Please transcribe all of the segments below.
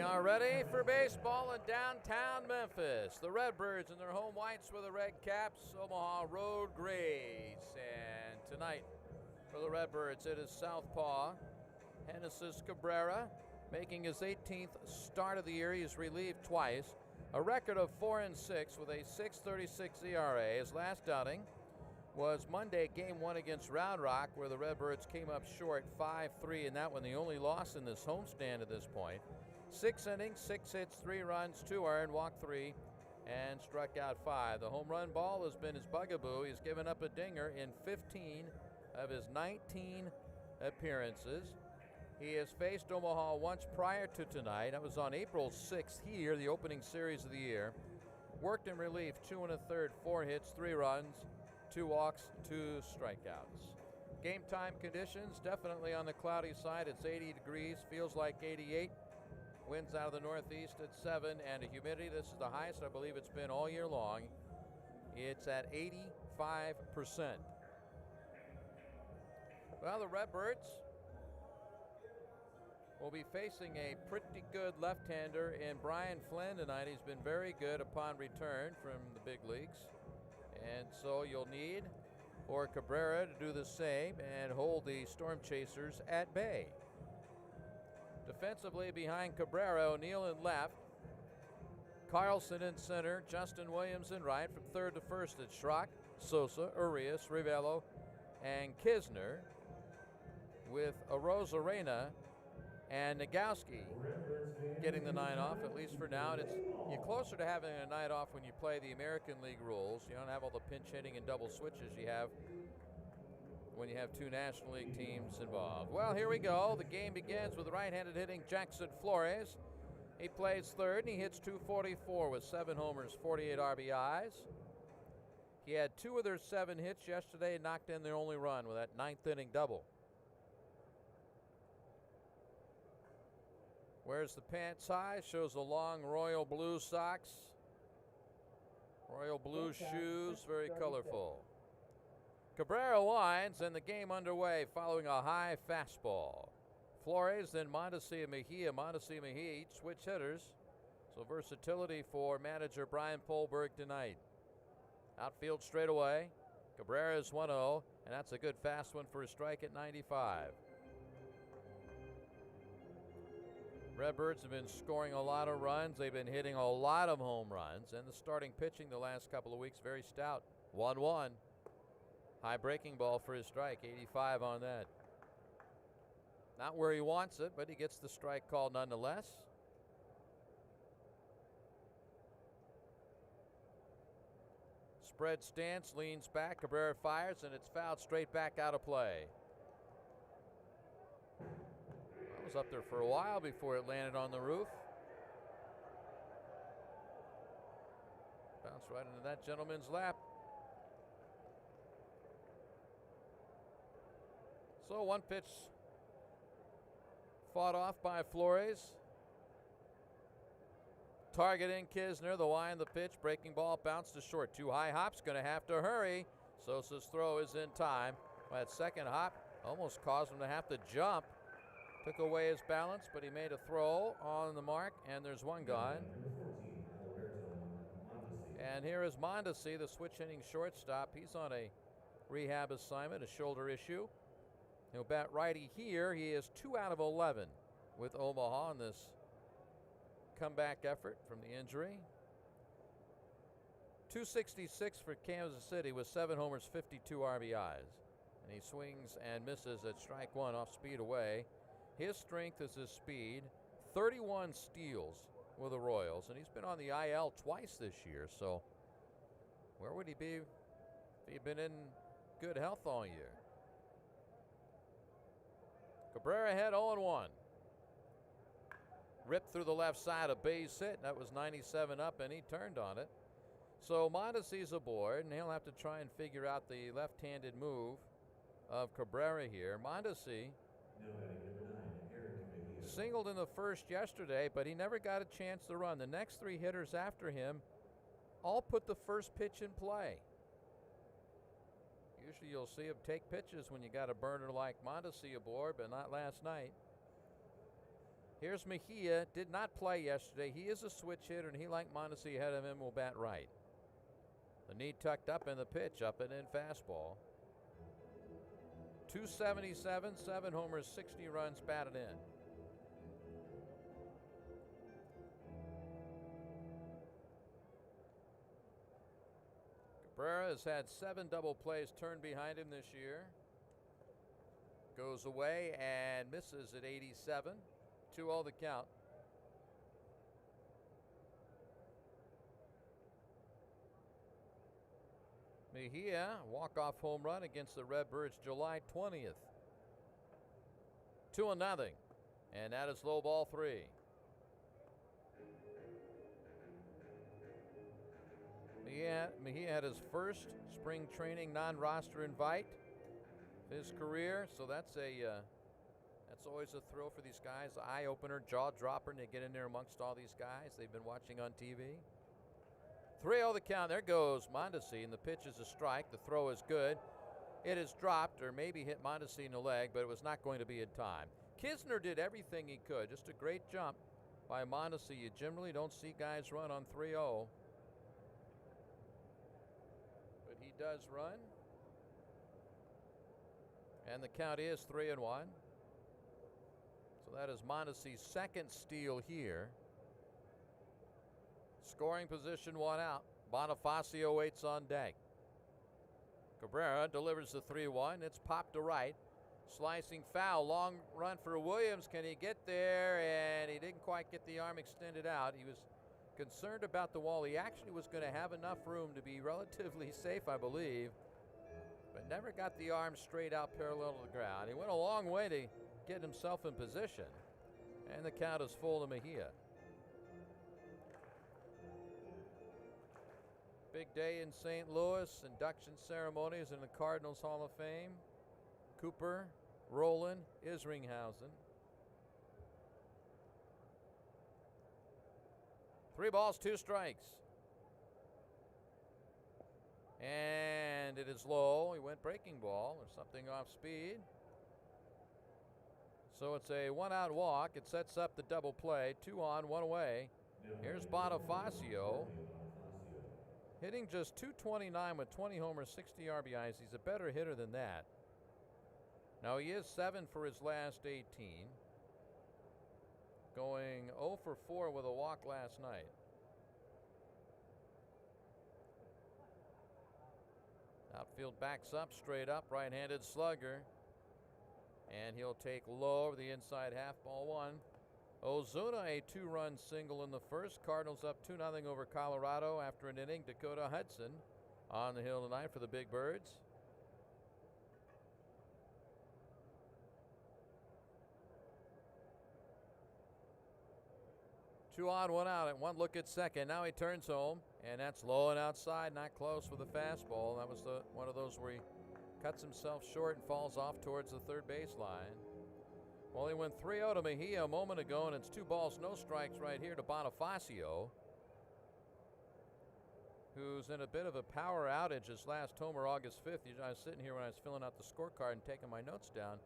are ready for baseball in downtown Memphis. The Redbirds in their home whites with the red caps, Omaha Road Grays. And tonight for the Redbirds, it is southpaw Genesis Cabrera, making his 18th start of the year. He's relieved twice. A record of 4-6 with a 6.36 ERA. His last outing was Monday, game one against Round Rock, where the Redbirds came up short 5-3 in that one, the only loss in this homestand at this point. 6 innings, 6 hits, 3 runs, 2 earned, walked 3, and struck out 5. The home run ball has been his bugaboo. He's given up a dinger in 15 of his 19 appearances. He has faced Omaha once prior to tonight. That was on April 6th here, the opening series of the year. Worked in relief, 2 1/3, 4 hits, 3 runs, 2 walks, 2 strikeouts. Game time conditions, definitely on the cloudy side. It's 80 degrees, feels like 88. Winds out of the northeast at 7, and the humidity, this is the highest I believe it's been all year long. It's at 85%. Well, the Redbirds will be facing a pretty good left-hander in Brian Flynn tonight. He's been very good upon return from the big leagues. And so you'll need for Cabrera to do the same and hold the Storm Chasers at bay. Defensively behind Cabrera, O'Neill in left, Carlson in center, Justin Williams in right. From third to first, it's Schrock, Sosa, Urias, Rivello, and Kisner, with Arozarena and Nagowski getting the night off, at least for now. And you're closer to having a night off when you play the American League rules. You don't have all the pinch hitting and double switches you have when you have 2 National League teams involved. Well, here we go. The game begins with right-handed hitting Jackson Flores. He plays third, and he hits .244 with 7 homers, 48 RBIs. He had 2 of their 7 hits yesterday and knocked in their only run with that 9th inning double. Wears the pants high, shows the long royal blue socks. Royal blue shoes, very colorful. Cabrera winds and the game underway following a high fastball. Flores, then Mondesi and Mejia. Mondesi and Mejia each switch hitters. So versatility for manager Brian Polberg tonight. Outfield straight away. Cabrera is 1-0, and that's a good fast one for a strike at 95. Redbirds have been scoring a lot of runs. They've been hitting a lot of home runs. And the starting pitching the last couple of weeks, very stout. 1-1. High breaking ball for his strike, 85 on that. Not where he wants it, but he gets the strike call nonetheless. Spread stance, leans back. Cabrera fires, and it's fouled straight back out of play. Was up there for a while before it landed on the roof. Bounced right into that gentleman's lap. So one pitch fought off by Flores. Targeting Kisner, the wind, the pitch, breaking ball, bounced to short. 2 high hops, going to have to hurry. Sosa's throw is in time. That second hop almost caused him to have to jump. Took away his balance, but he made a throw on the mark, and there's one gone. And here is Mondesi, the switch hitting shortstop. He's on a rehab assignment, a shoulder issue. He'll bat righty here. He is 2 out of 11 with Omaha in this comeback effort from the injury. .266 for Kansas City with 7 homers, 52 RBIs. And he swings and misses at strike 1 off speed away. His strength is his speed. 31 steals with the Royals, and he's been on the IL twice this year. So where would he be if he'd been in good health all year? Cabrera ahead 0-1. Ripped through the left side, a base hit. That was 97 up, and he turned on it. So Mondesi's aboard, and he'll have to try and figure out the left-handed move of Cabrera here. Mondesi singled in the first yesterday, but he never got a chance to run. The next 3 hitters after him all put the first pitch in play. Usually you'll see him take pitches when you got a burner like Mondesi aboard, but not last night. Here's Mejia. Did not play yesterday. He is a switch hitter, and he, like Mondesi ahead of him, will bat right. The knee tucked up in the pitch, up and in fastball. 277, 7 homers, 60 runs batted in. Cabrera has had 7 double plays turned behind him this year. Goes away and misses at 87. 2-0 the count. Mejia, walk-off home run against the Redbirds July 20th. 2-0. And that is low ball 3. Mejia had his first spring training non-roster invite of his career, so that's always a thrill for these guys. Eye opener, jaw dropper, and they get in there amongst all these guys they've been watching on TV. 3-0 the count. There goes Mondesi, and the pitch is a strike. The throw is good. It is dropped, or maybe hit Mondesi in the leg, but it was not going to be in time. Kisner did everything he could. Just a great jump by Mondesi. You generally don't see guys run on 3-0. But he does run. And the count is 3-1. So that is Mondesi's second steal here. Scoring position, 1 out. Bonifacio waits on deck. Cabrera delivers the 3-1. It's popped to right. Slicing foul. Long run for Williams. Can he get there? And he didn't quite get the arm extended out. He was concerned about the wall. He actually was going to have enough room to be relatively safe, I believe, but never got the arm straight out parallel to the ground. He went a long way to get himself in position. And the count is full to Mejia. Big day in St. Louis. Induction ceremonies in the Cardinals Hall of Fame. Cooper, Rowland, Isringhausen. 3 balls, 2 strikes. And it is low. He went breaking ball or something off speed. So it's a 1-out walk. It sets up the double play. 2 on, 1 away. Here's Bonifacio. Hitting just .229 with 20 homers, 60 RBIs. He's a better hitter than that. Now he is 7 for his last 18. Going 0 for 4 with a walk last night. Outfield backs up, straight up, right-handed slugger. And he'll take low over the inside half, ball 1. Ozuna, a 2-run single in the first. Cardinals up 2-0 over Colorado after an inning. Dakota Hudson on the hill tonight for the Big Birds. Two on, 1 out, and 1 look at second. Now he turns home, and that's low and outside, not close with a fastball. That was one of those where he cuts himself short and falls off towards the third baseline. Well, he went 3-0 to Mejia a moment ago, and it's 2 balls, no strikes right here to Bonifacio, who's in a bit of a power outage. His last homer August 5th. I was sitting here when I was filling out the scorecard and taking my notes down.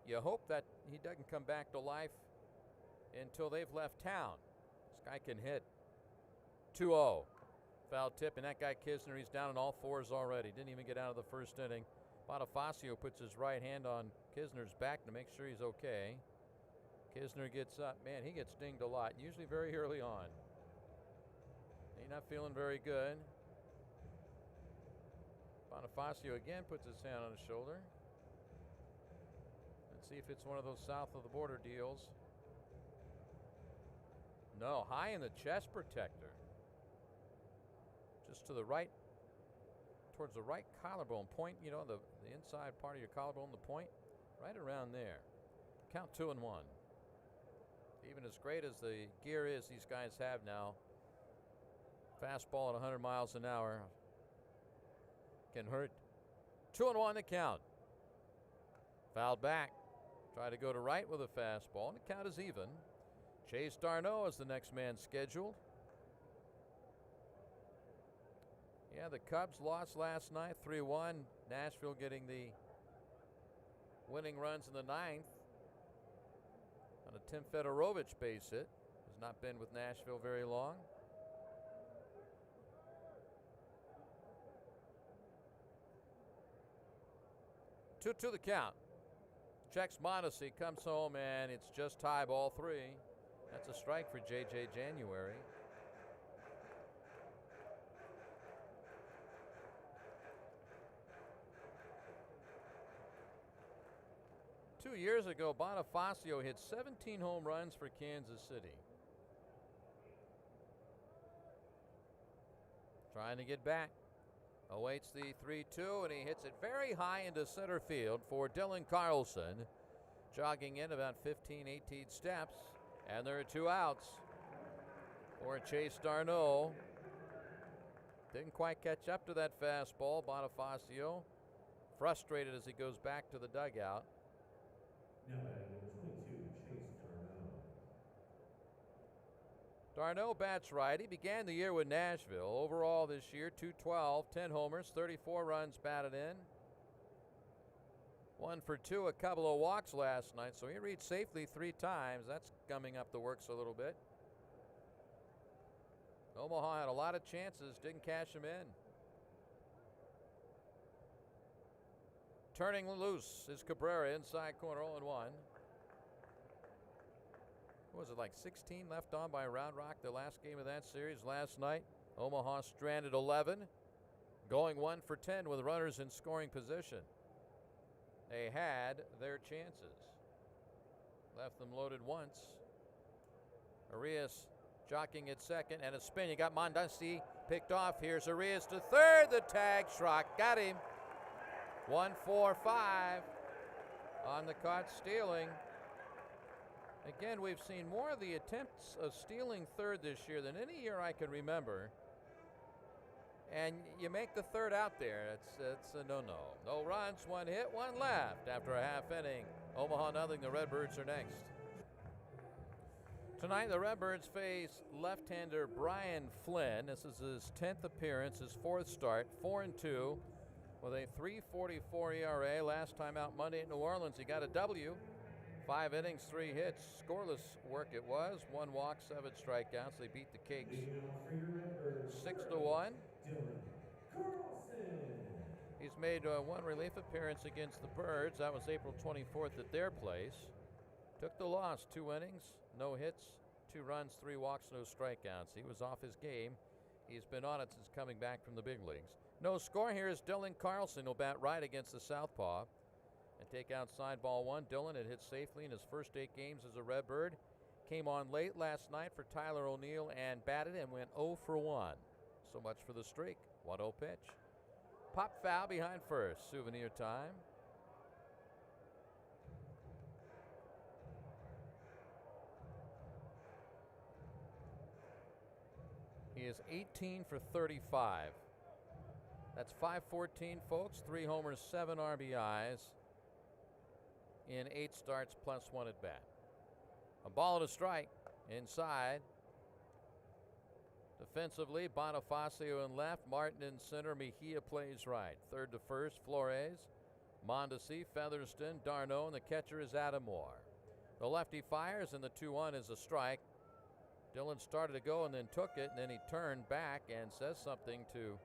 You hope that he doesn't come back to life until they've left town. This guy can hit. 2-0. Foul tip, and that guy Kisner, he's down on all 4s already. Didn't even get out of the first inning. Bonifacio puts his right hand on Kisner's back to make sure he's okay. Kisner gets up. Man, he gets dinged a lot, usually very early on. He's not feeling very good. Bonifacio again puts his hand on his shoulder. Let's see if it's one of those south of the border deals. No, high in the chest protector. Just to the right, towards the right collarbone point, you know, the inside part of your collarbone, the point, right around there. Count 2-1. Even as great as the gear is these guys have now, fastball at 100 miles an hour can hurt. 2-1 the count. Fouled back. Try to go to right with a fastball, and the count is even. Chase Darno is the next man scheduled. Yeah, the Cubs lost last night, 3-1. Nashville getting the winning runs in the 9th. On a Tim Fedorovich base hit. Has not been with Nashville very long. 2-2 the count. Checks Mondesi, comes home, and it's just tie ball 3. That's a strike for J.J. January. Two years ago, Bonifacio hit 17 home runs for Kansas City. Trying to get back. Awaits the 3-2, and he hits it very high into center field for Dylan Carlson. Jogging in about 15, 18 steps, and there are 2 outs for Chase d'Arnaud. Didn't quite catch up to that fastball. Bonifacio frustrated as he goes back to the dugout. Now batting number 22, Chase d'Arnaud. d'Arnaud bats right. He began the year with Nashville. Overall this year, 212, 10 homers, 34 runs batted in. 1 for 2, a couple of walks last night, so he reached safely 3 times. That's gumming up the works a little bit. Omaha had a lot of chances, didn't cash them in. Turning loose is Cabrera, inside corner, 0-1. What was it, like 16 left on by Round Rock, the last game of that series last night? Omaha stranded 11, going 1 for 10 with runners in scoring position. They had their chances. Left them loaded once. Arias jockeying at second, and a spin. You got Mondesi picked off. Here's Arias to third. The tag, Schrock got him. 1-4-5 on the caught stealing. Again, we've seen more of the attempts of stealing third this year than any year I can remember. And you make the third out there. It's a no-no. No runs, 1 hit, 1 left after a half inning. Omaha nothing. The Redbirds are next. Tonight, the Redbirds face left-hander Brian Flynn. This is his 10th appearance, his 4th start, 4-2 with a 3.44 ERA. Last time out Monday at New Orleans, he got a W. 5 innings, 3 hits, scoreless work it was. 1 walk, 7 strikeouts. They beat the Cakes 6-1. He's made 1 relief appearance against the Birds. That was April 24th at their place. Took the loss, 2 innings, no hits, 2 runs, 3 walks, no strikeouts. He was off his game. He's been on it since coming back from the big leagues. No score here is Dylan Carlson. He'll bat right against the southpaw and take outside ball 1. Dylan had hit safely in his first 8 games as a Redbird. Came on late last night for Tyler O'Neill and batted and went 0 for 1. So much for the streak. 1-0 pitch. Pop foul behind first. Souvenir time. He is 18 for 35. That's 514, folks. 3 homers, 7 RBIs in 8 starts plus 1 at bat. A ball and a strike inside. Defensively, Bonifacio in left, Martin in center, Mejia plays right. Third to first, Flores, Mondesi, Featherston, d'Arnaud, and the catcher is Adam Moore. The lefty fires, and the 2-1 is a strike. Dylan started to go and then took it, and then he turned back and says something to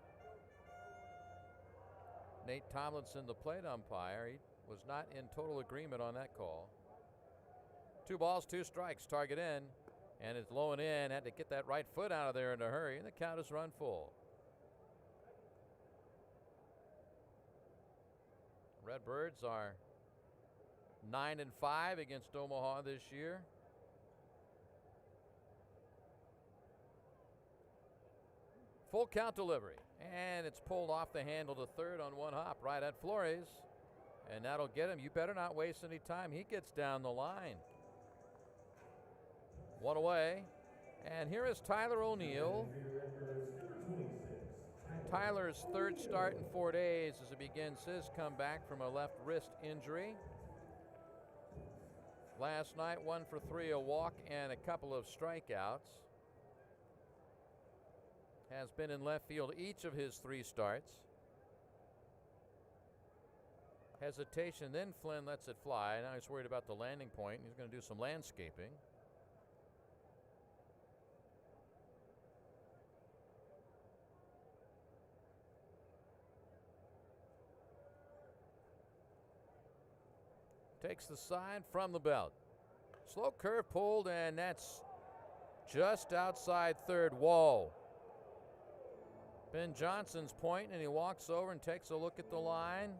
Nate Tomlinson, the plate umpire. He was not in total agreement on that call. 2 balls, 2 strikes, target in, and it's low and in. Had to get that right foot out of there in a hurry, and the count is run full. Redbirds are 9-5 against Omaha this year. Full count delivery, and it's pulled off the handle to third on 1 hop right at Flores, and that'll get him. You better not waste any time. He gets down the line. 1 away, and here is Tyler O'Neill. Tyler's 3rd start in 4 days as he begins his comeback from a left wrist injury. Last night, 1 for 3, a walk and a couple of strikeouts. Has been in left field each of his 3 starts. Hesitation, then Flynn lets it fly. Now he's worried about the landing point. He's going to do some landscaping. Takes the side from the belt. Slow curve pulled, and that's just outside third wall. Ben Johnson's point, and he walks over and takes a look at the line.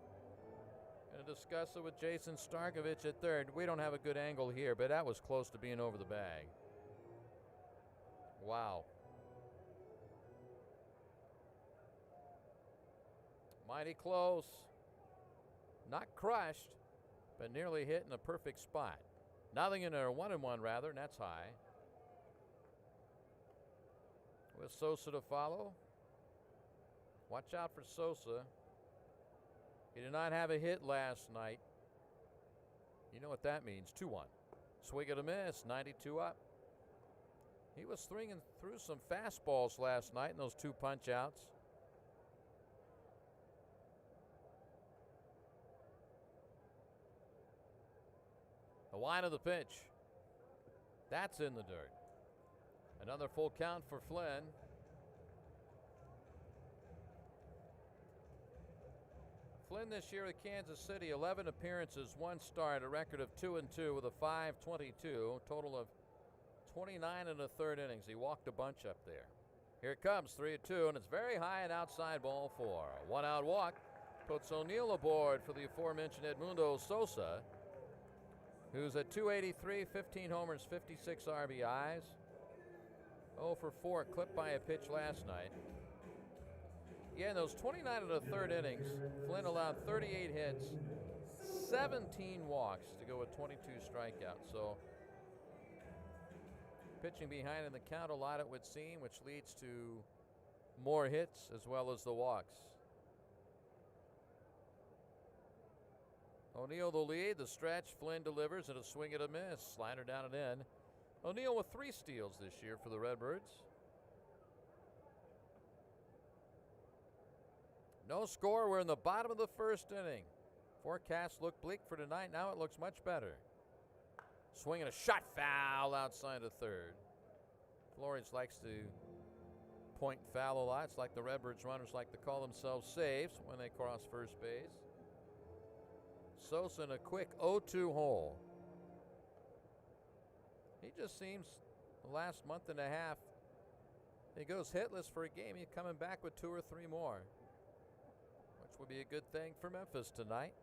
Going to discuss it with Jason Starkovich at third. We don't have a good angle here, but that was close to being over the bag. Wow. Mighty close. Not crushed, but nearly hit in a perfect spot. Nothing in a 1-1 rather, and that's high. With Sosa to follow. Watch out for Sosa. He did not have a hit last night. You know what that means. 2-1. Swing and a miss. 92 up. He was swinging through some fastballs last night in those 2 punch outs. The line of the pitch. That's in the dirt. Another full count for Flynn. Flynn this year with Kansas City, 11 appearances, 1 start, a record of 2-2 with a .522, total of 29 and a third innings. He walked a bunch up there. Here it comes, 3-2, and it's very high and outside ball 4. A 1-out walk puts O'Neill aboard for the aforementioned Edmundo Sosa, who's at .283, 15 homers, 56 RBIs. 0 for 4, clipped by a pitch last night. Yeah, in those 29 and a third innings, Flynn allowed 38 hits, 17 walks to go with 22 strikeouts. So pitching behind in the count a lot, it would seem, which leads to more hits as well as the walks. O'Neill the lead, the stretch, Flynn delivers, and a swing and a miss. Slider down and in. O'Neill with 3 steals this year for the Redbirds. No score. We're in the bottom of the first inning. Forecasts look bleak for tonight. Now it looks much better. Swinging a shot foul outside of third. Flores likes to point foul a lot. It's like the Redbirds runners like to call themselves saves when they cross first base. Sosa in a quick 0-2 hole. He just seems the last month and a half, he goes hitless for a game. He's coming back with 2 or 3 more, which would be a good thing for Memphis tonight.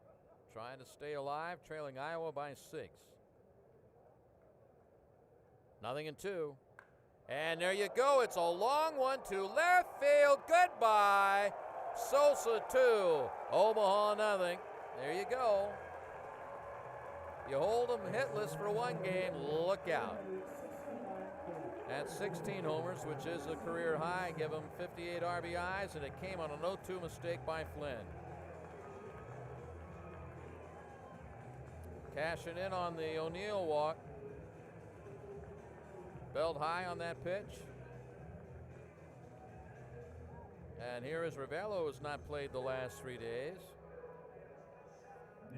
Trying to stay alive, trailing Iowa by 6. 0-2. And there you go. It's a long one to left field. Goodbye. Sosa 2. Omaha 0. There you go. You hold them hitless for 1 game. Look out. That's 16 homers, which is a career high. Give him 58 RBIs, and it came on an 0-2 mistake by Flynn. Cashing in on the O'Neill walk. Belt high on that pitch. And here is Ravello, who's not played the last 3 days.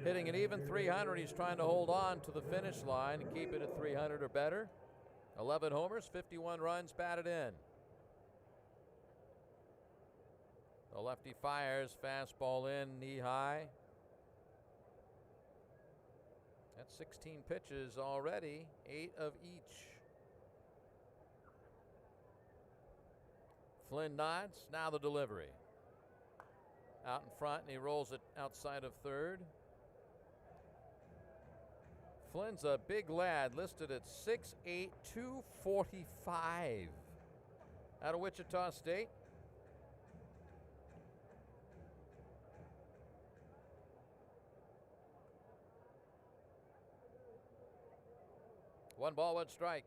Hitting an even 300. He's trying to hold on to the finish line and keep it at 300 or better. 11 homers, 51 runs batted in. The lefty fires, fastball in, knee high. That's 16 pitches already, 8 of each. Flynn nods, now the delivery. Out in front, and he rolls it outside of third. Flynn's a big lad, listed at 6'8", 245. Out of Wichita State. One ball, 1 strike.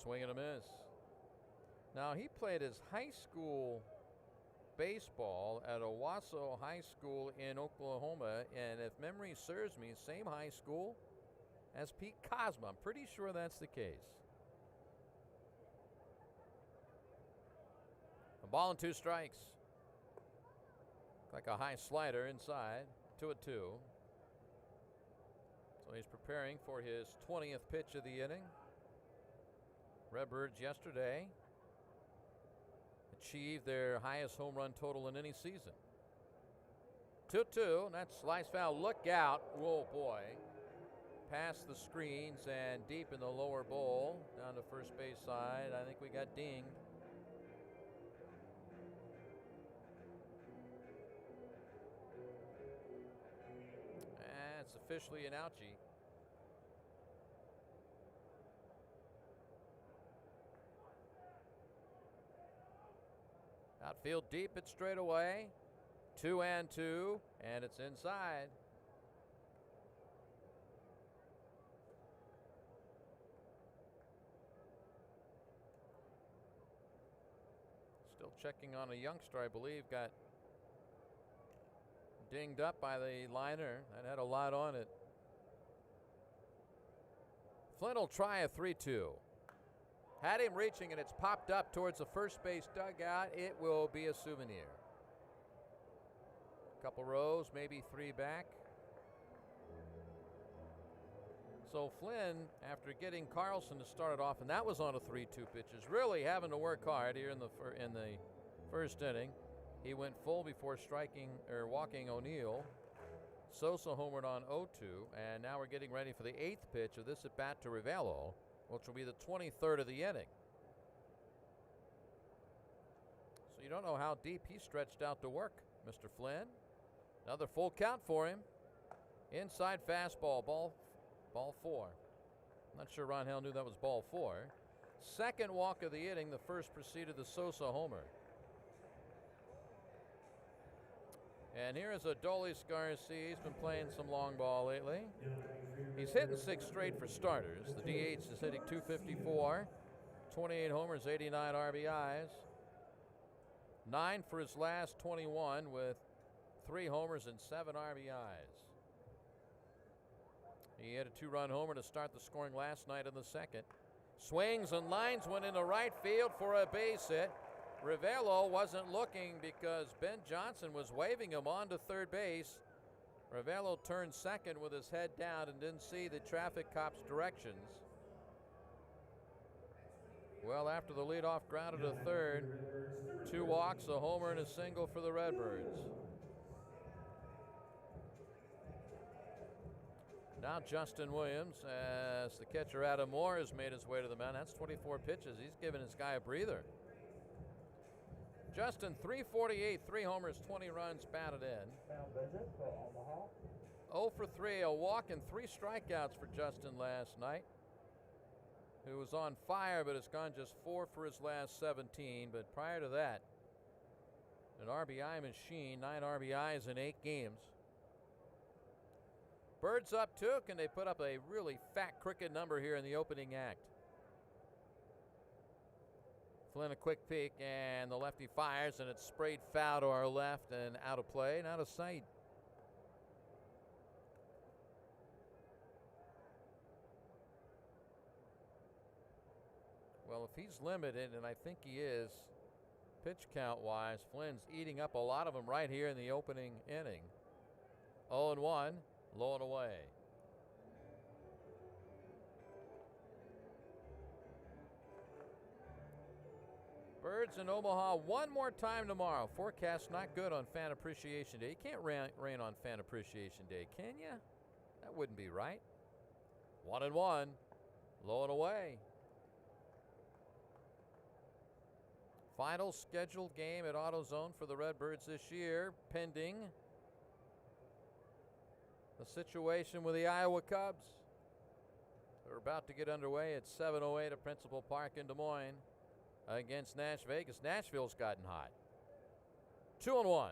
Swing and a miss. Now, he played his high school baseball at Owasso High School in Oklahoma, and if memory serves me, same high school as Pete Cosma. I'm pretty sure that's the case. A ball and 2 strikes. Like a high slider inside. 2-2. So he's preparing for his 20th pitch of the inning. Redbirds yesterday achieved their highest home run total in any season. 2-2, and that's slice foul. Look out. Oh boy. Past the screens and deep in the lower bowl. Down to first base side. I think we got dinged. It's officially an ouchie. Outfield deep, it's straight away. 2-2, and it's inside. Still checking on a youngster, I believe, got dinged up by the liner. That had a lot on it. Flynn will try a 3-2. Had him reaching, and it's popped up towards the first base dugout. It will be a souvenir. Couple rows, maybe 3 back. So Flynn, after getting Carlson to start it off, and that was on a 3-2 pitches, really having to work hard here in the first inning. He went full before walking O'Neill. Sosa homered on 0-2, and now we're getting ready for the 8th pitch of this at bat to Ravello, which will be the 23rd of the inning. So you don't know how deep he stretched out to work, Mr. Flynn. Another full count for him. Inside fastball, ball 4. I'm not sure Ron Hale knew that was ball 4. Second walk of the inning, the first preceded the Sosa homer. And here is Adolis Garcia. He's been playing some long ball lately. He's hitting 6 straight for starters. The DH is hitting .254, 28 homers, 89 RBIs. 9 for his last 21 with 3 homers and 7 RBIs. He had a 2-run homer to start the scoring last night in the second. Swings and lines one into right field for a base hit. Ravello wasn't looking because Ben Johnson was waving him on to third base. Ravello turned second with his head down and didn't see the traffic cop's directions. Well, after the leadoff grounded to third, 2 walks, a homer, and a single for the Redbirds. Now Justin Williams, as the catcher Adam Moore has made his way to the mound. That's 24 pitches. He's giving his guy a breather. Justin, 348, 3 homers, 20 runs batted in. 0 for 3, a walk and 3 strikeouts for Justin last night, who was on fire but has gone just 4 for his last 17. But prior to that, an RBI machine, 9 RBIs in 8 games. Birds up 2. Can they put up a really fat, crooked number here in the opening act? Flynn a quick peek, and the lefty fires, and it's sprayed foul to our left and out of play and out of sight. Well, if he's limited, and I think he is, pitch count-wise, Flynn's eating up a lot of them right here in the opening inning. 0-1, low and away. Birds in Omaha one more time tomorrow. Forecast not good on Fan Appreciation Day. You can't rain on Fan Appreciation Day, can you? That wouldn't be right. 1-1, low and away. Final scheduled game at AutoZone for the Redbirds this year, pending the situation with the Iowa Cubs. They're about to get underway at 7:08 at Principal Park in Des Moines against Vegas. Nashville's gotten hot. 2-1.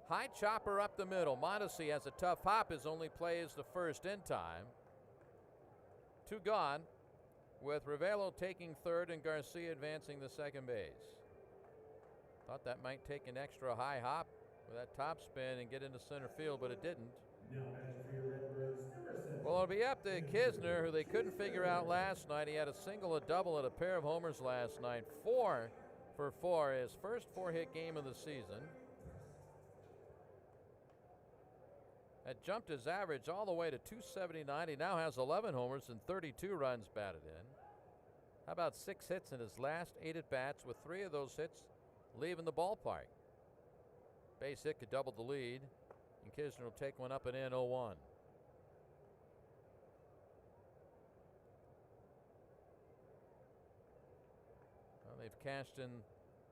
High chopper up the middle. Mondesi has a tough hop. His only play is the first in time. 2 gone, with Ravello taking third and Garcia advancing the second base. Thought that might take an extra high hop with that top spin and get into center field, but it didn't. Well, it'll be up to Kisner, who they couldn't figure out last night. He had a single, a double, and a pair of homers last night. 4 for 4, his first 4-hit game of the season. That jumped his average all the way to 279. He now has 11 homers and 32 runs batted in. How about 6 hits in his last 8 at-bats, with 3 of those hits leaving the ballpark? Base hit could double the lead, and Kisner will take one up and in 0-1. Well, they've cashed in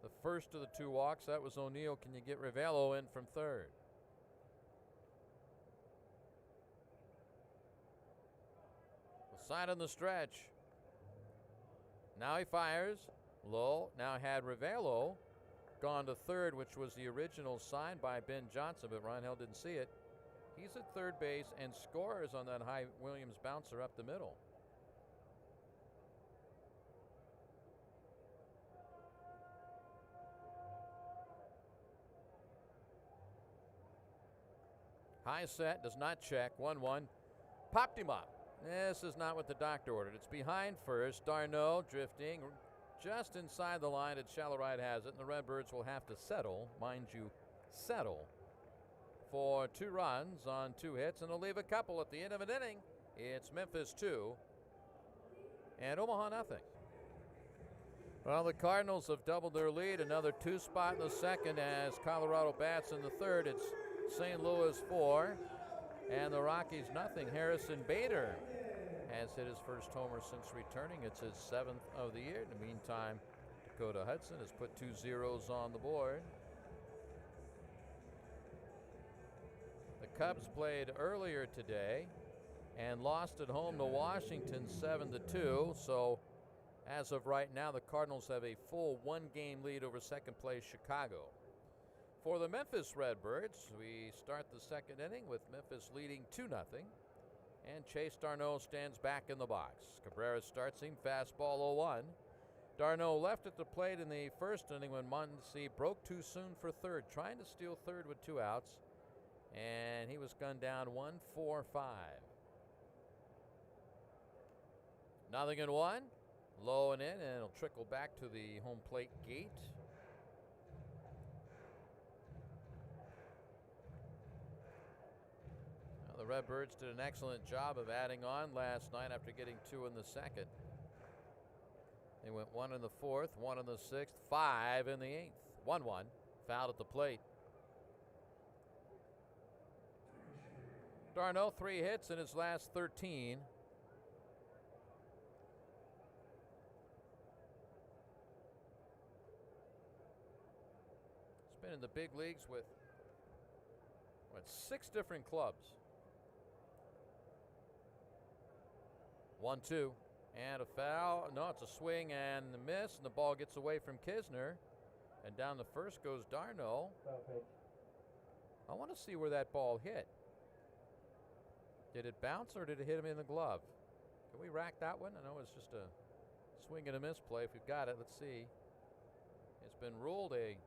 the first of the 2 walks. That was O'Neill. Can you get Ravello in from third? The side on the stretch. Now he fires. Low. Now had Ravello gone to third, which was the original sign by Ben Johnson, but Ron Hill didn't see it. He's at third base and scores on that high Williams bouncer up the middle. High set, does not check. 1-1. Popped him up. This is not what the doctor ordered. It's behind first. Darno drifting just inside the line. At shallow right has it, and the Redbirds will have to settle, mind you, settle for 2 runs on 2 hits, and they'll leave a couple at the end of an inning. It's Memphis 2 and Omaha nothing. Well, the Cardinals have doubled their lead. Another 2 spot in the second as Colorado bats in the third. It's St. Louis 4 and the Rockies nothing. Harrison Bader has hit his first homer since returning. It's his 7th of the year. In the meantime, Dakota Hudson has put 2 zeros on the board. The Cubs played earlier today and lost at home to Washington 7-2. So as of right now, the Cardinals have a full 1-game lead over second place Chicago. For the Memphis Redbirds, we start the second inning with Memphis leading 2-0. And Chase Darno stands back in the box. Cabrera starts him, fastball 0-1. Darno left at the plate in the first inning when Mondesi broke too soon for third, trying to steal third with 2 outs. And he was gunned down 1-4-5. 0-1. Low and in, and it'll trickle back to the home plate gate. The Redbirds did an excellent job of adding on last night after getting 2 in the second. They went 1 in the 4th, 1 in the 6th, 5 in the 8th. 1-1, fouled at the plate. Darno 3 hits in his last 13. He's been in the big leagues with 6 different clubs. 1-2, and a foul. No, it's a swing and a miss, and the ball gets away from Kisner, and down the first goes Darno. I want to see where that ball hit. Did it bounce or did it hit him in the glove? Can we rack that one? I know it's just a swing and a miss play. If we've got it, let's see. It's been ruled a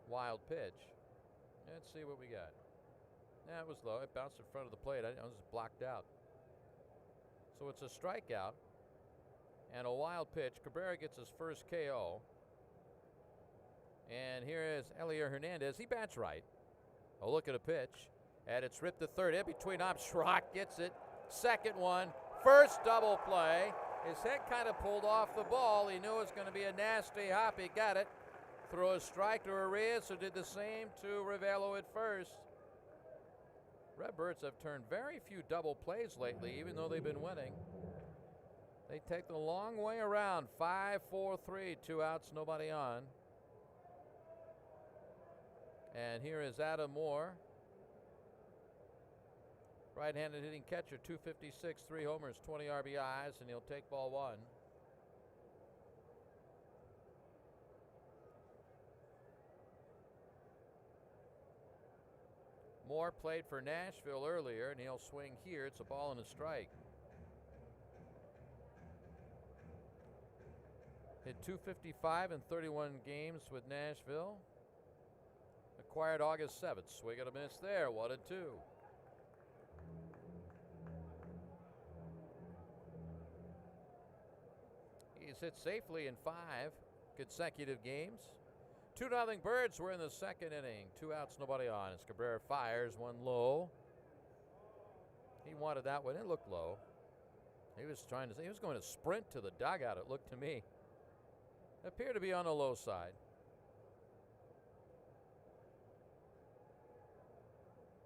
wild pitch. Let's see what we got. Yeah, it was low. It bounced in front of the plate. I was blocked out. So it's a strikeout and a wild pitch. Cabrera gets his first KO. And here is Elier Hernandez. He bats right. Oh, look at a pitch. And it's ripped to third. In between up. Schrock gets it. Second one. First double play. His head kind of pulled off the ball. He knew it was going to be a nasty hop. He got it. Throw a strike to Arias, who did the same to Ravello at first. Redbirds have turned very few double plays lately, even though they've been winning. They take the long way around. 5-4-3, 2 outs, nobody on. And here is Adam Moore. Right-handed hitting catcher, 256, 3 homers, 20 RBIs, and he'll take ball 1. Moore played for Nashville earlier, and he'll swing here. It's a ball and a strike. Hit 255 in 31 games with Nashville. Acquired August 7th. Swing and a miss there. 1-2. He's hit safely in 5 consecutive games. 2-0 Birds. We're in the second inning. 2 outs, nobody on. As Cabrera fires one low. He wanted that one. It looked low. He was going to sprint to the dugout, it looked to me. It appeared to be on the low side.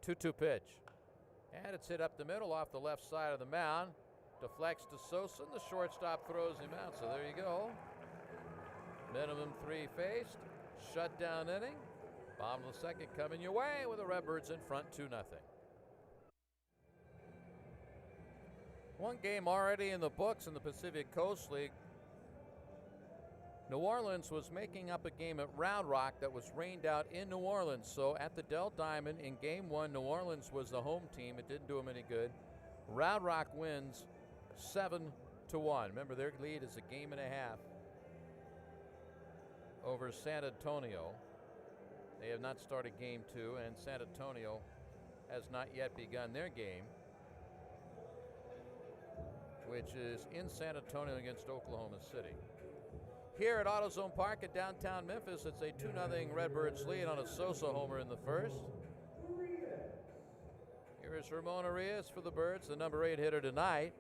2-2 pitch. And it's hit up the middle off the left side of the mound. Deflects to Sosa, and the shortstop throws him out. So there you go. Minimum 3 faced. Shutdown inning. Bottom of the second coming your way with the Redbirds in front 2-0. One game already in the books in the Pacific Coast League. New Orleans was making up a game at Round Rock that was rained out in New Orleans. So at the Dell Diamond in Game 1, New Orleans was the home team. It didn't do them any good. Round Rock wins 7-1. Remember, their lead is a game and a half over San Antonio. They have not started Game 2, and San Antonio has not yet begun their game, which is in San Antonio against Oklahoma City. Here at AutoZone Park at downtown Memphis, it's a 2-0 Redbirds lead on a Sosa homer in the first. Here is Ramon Arias for the Birds, the number 8 hitter tonight.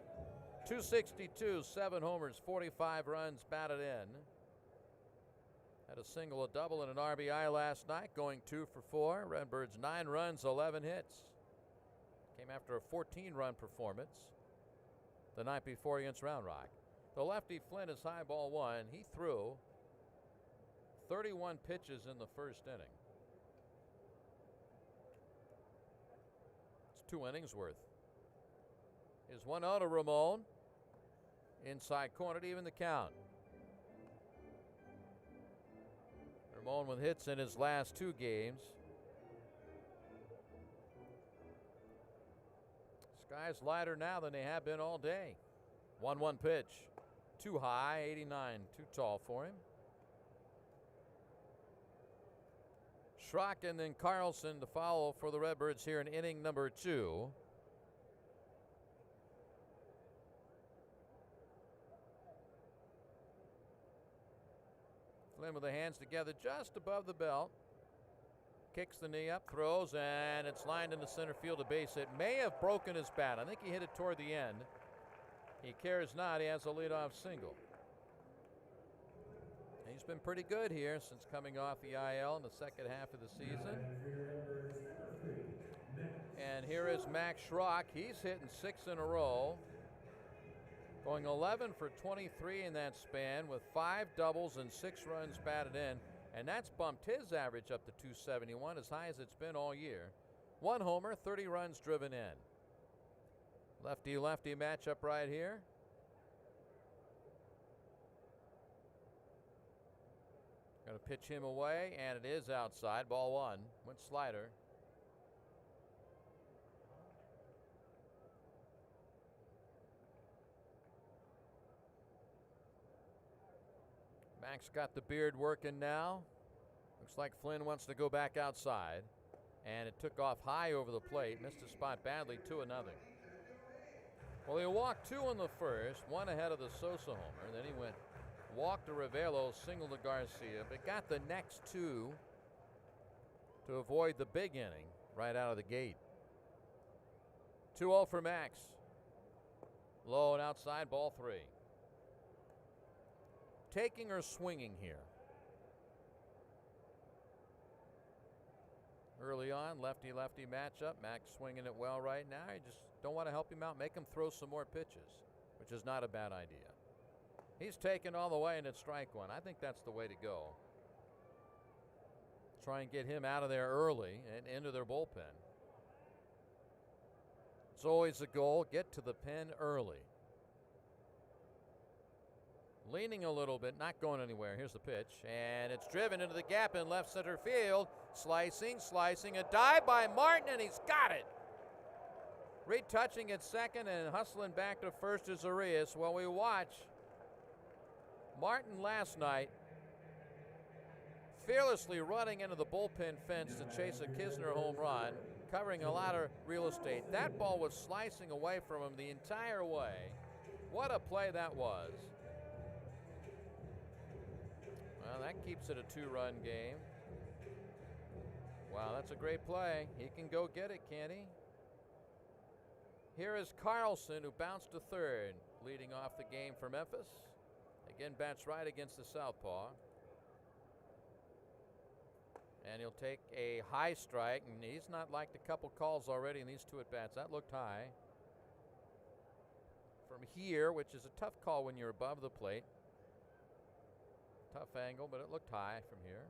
262, 7 homers, 45 runs batted in. Had a single, a double, and an RBI last night, going 2 for 4. Redbirds 9 runs, 11 hits. Came after a 14-run performance the night before against Round Rock. The lefty Flynn is high ball 1. He threw 31 pitches in the first inning. It's 2 innings worth. Is 1-0 to Ramon. Inside corner to even the count. Ramon with hits in his last 2 games. Skies lighter now than they have been all day. 1-1 pitch. Too high, 89, too tall for him. Schrock and then Carlson to follow for the Redbirds here in inning number 2. Flynn with the hands together just above the belt. Kicks the knee up, throws, and it's lined into center field, a base hit. May have broken his bat. I think he hit it toward the end. He cares not. He has a leadoff single. He's been pretty good here since coming off the IL in the second half of the season. And here is Max Schrock. He's hitting 6 in a row. Going 11 for 23 in that span with 5 doubles and 6 runs batted in. And that's bumped his average up to 271, as high as it's been all year. 1 homer, 30 runs driven in. Lefty-lefty matchup right here. Going to pitch him away, and it is outside. Ball 1. Went slider. Max got the beard working now. Looks like Flynn wants to go back outside. And it took off high over the plate. Missed a spot badly, 2-0. Well, he walked 2 in the first, 1 ahead of the Sosa homer. Then he went walk to Ravelo, single to Garcia, but got the next 2 to avoid the big inning right out of the gate. 2-0 for Max. Low and outside, ball 3. Taking or swinging here? Early on, lefty-lefty matchup. Max swinging it well right now. You just don't want to help him out. Make him throw some more pitches, which is not a bad idea. He's taken all the way, and it's strike 1. I think that's the way to go. Try and get him out of there early and into their bullpen. It's always the goal. Get to the pen early. Leaning a little bit, not going anywhere. Here's the pitch, and it's driven into the gap in left center field. Slicing, a dive by Martin, and he's got it. Retouching at second and hustling back to first is Arias. Well, we watch Martin last night fearlessly running into the bullpen fence to chase a Kisner home run, covering a lot of real estate. That ball was slicing away from him the entire way. What a play that was. Well, that keeps it a 2-run game. Wow, that's a great play. He can go get it, can't he? Here is Carlson, who bounced to third, leading off the game for Memphis. Again, bats right against the southpaw. And he'll take a high strike, and he's not liked a couple calls already in these 2 at-bats. That looked high. From here, which is a tough call when you're above the plate. Tough angle, but it looked high from here.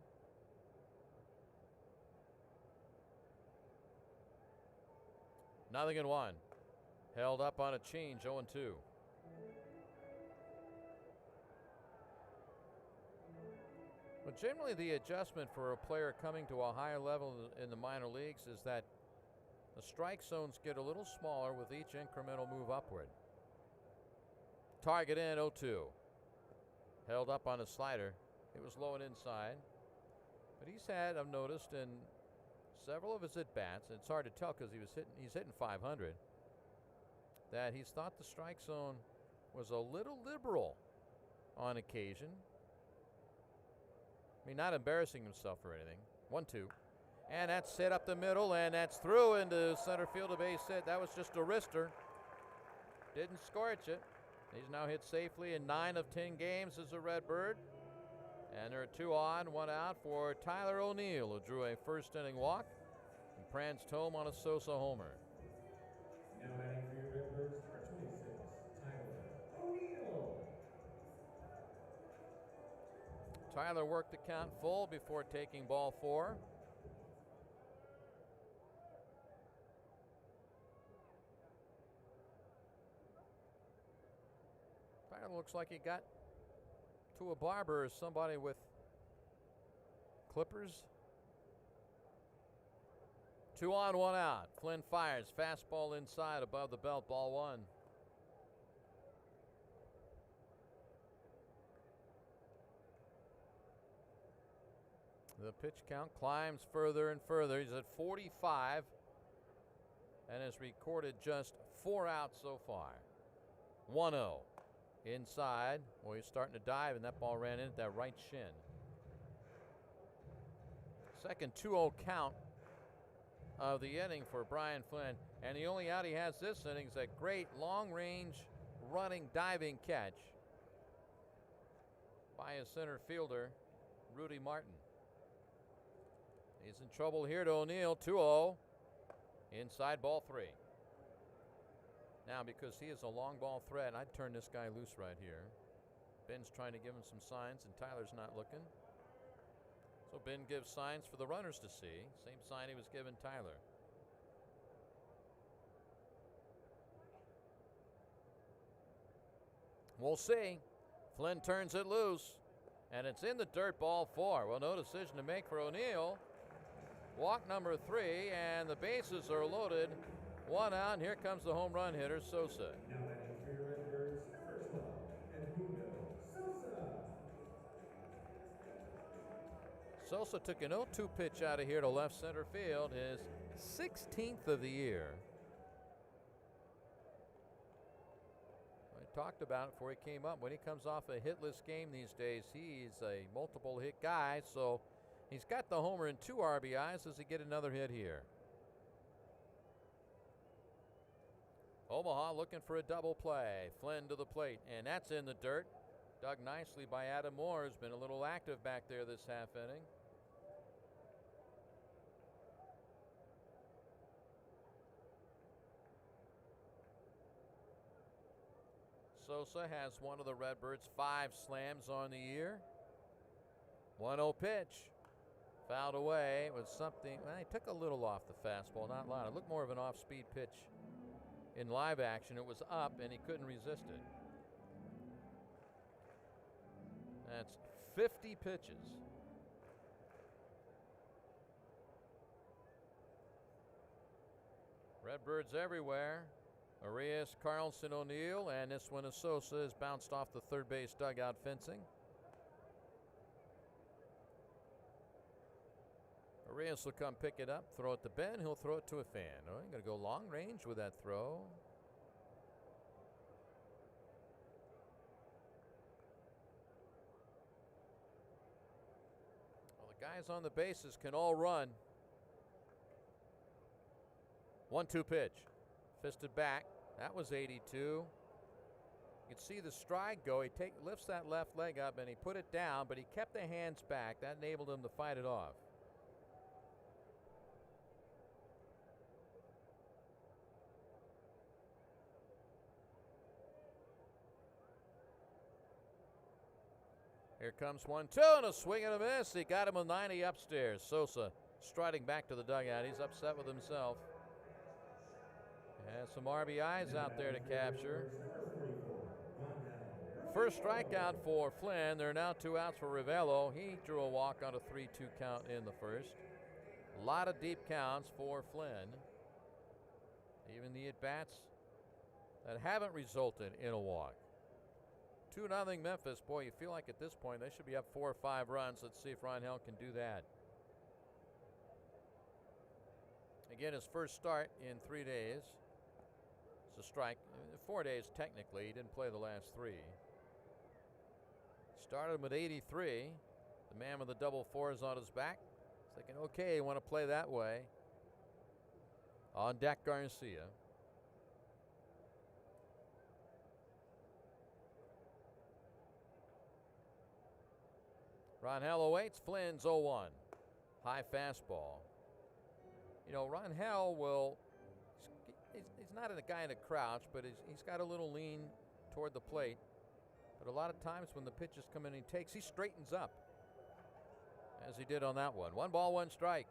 Nothing in 1. Held up on a change, 0-2. But generally the adjustment for a player coming to a higher level in the minor leagues is that the strike zones get a little smaller with each incremental move upward. Target in, 0-2. Held up on a slider. It was low and inside. But he's had, I've noticed, in several of his at-bats, and it's hard to tell because he's hitting 500, that he's thought the strike zone was a little liberal on occasion. I mean, not embarrassing himself or anything. 1-2. And that's hit up the middle, and that's through into center field, a base hit. That was just a wrister. Didn't scorch it. He's now hit safely in 9 of 10 games as a Redbird. And there are 2 on, 1 out for Tyler O'Neill, who drew a first-inning walk and pranced home on a Sosa homer. Now batting for your Redbirds, number 26, Tyler O'Neill. Tyler worked the count full before taking ball 4. Tyler looks like he got to a barber or somebody with clippers. 2 on, 1 out. Flynn fires. Fastball inside above the belt. Ball 1. The pitch count climbs further and further. He's at 45 and has recorded just 4 outs so far. 1-0. Inside. Well, he's starting to dive, and that ball ran in at that right shin. Second 2-0 count of the inning for Brian Flynn. And the only out he has this inning is a great long-range running diving catch by his center fielder, Rudy Martin. He's in trouble here to O'Neill. 2-0. Inside, ball 3. Now, because he is a long ball threat, I'd turn this guy loose right here. Ben's trying to give him some signs, and Tyler's not looking. So Ben gives signs for the runners to see. Same sign he was giving Tyler. We'll see. Flynn turns it loose, and it's in the dirt. Ball 4. Well, no decision to make for O'Neill. Walk number 3, and the bases are loaded. 1 out, and here comes the home run hitter, Sosa. Now batting for your Redbirds, first up, Edmundo Sosa. Sosa took an 0-2 pitch out of here to left center field, his 16th of the year. I talked about it before he came up. When he comes off a hitless game these days, he's a multiple hit guy, so he's got the homer and 2 RBIs. Does he get another hit here? Omaha looking for a double play. Flynn to the plate, and that's in the dirt. Dug nicely by Adam Moore, who's been a little active back there this half inning. Sosa has one of the Redbirds' 5 slams on the year. 1-0 pitch. Fouled away. It was something. Well, he took a little off the fastball, not a lot. It looked more of an off-speed pitch. In live action, it was up, and he couldn't resist it. That's 50 pitches. Redbirds everywhere. Arias, Carlson, O'Neill, and this one is Sosa, is bounced off the third base dugout fencing. Arias will come pick it up, throw it to Ben. He'll throw it to a fan. Oh, he's going to go long range with that throw. Guys on the bases can all run. 1-2 pitch. Fisted back. That was 82. You can see the stride go. He lifts that left leg up and he put it down, but he kept the hands back. That enabled him to fight it off. Here comes 1-2 and a swing and a miss. He got him a 90 upstairs. Sosa striding back to the dugout. He's upset with himself. Has some RBIs out there to capture. First strikeout for Flynn. There are now 2 outs for Ravello. He drew a walk on a 3-2 count in the first. A lot of deep counts for Flynn. Even the at-bats that haven't resulted in a walk. 2-0 Memphis. Boy, you feel like at this point they should be up 4 or 5 runs. Let's see if Rangel can do that. Again, his first start in 3 days. It's a strike. 4 days technically. He didn't play the last 3. Started him at 83. The man with the double 4 is on his back. He's thinking, okay, you want to play that way. On deck, Garcia. Rangel awaits. Flynn's 0-1. High fastball. You know, Rangel will, he's not a guy in a crouch, but he's got a little lean toward the plate. But a lot of times when the pitches come in and he takes, he straightens up, as he did on that one. 1 ball, 1 strike.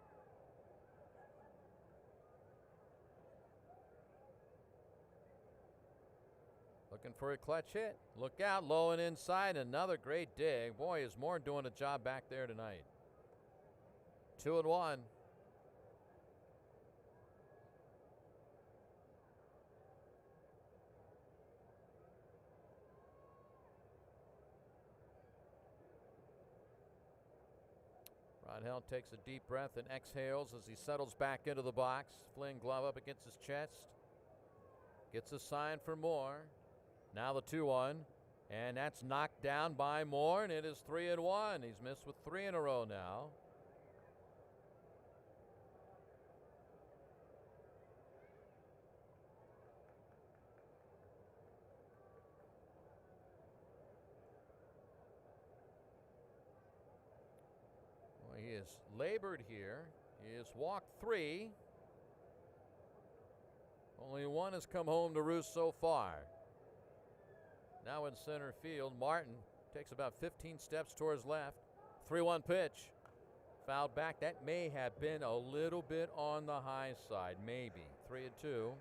Looking for a clutch hit. Look out, low and inside. Another great dig. Boy, is Moore doing a job back there tonight. 2-1. Rangel takes a deep breath and exhales as he settles back into the box. Flynn glove up against his chest. Gets a sign for Moore. Now the 2-1. And that's knocked down by Moore, and it is 3-1. He's missed with 3 in a row now. Well, he has labored here. He has walked 3. Only 1 has come home to roost so far. Now in center field, Martin takes about 15 steps towards left. 3-1 pitch. Fouled back. That may have been a little bit on the high side. Maybe. 3-2.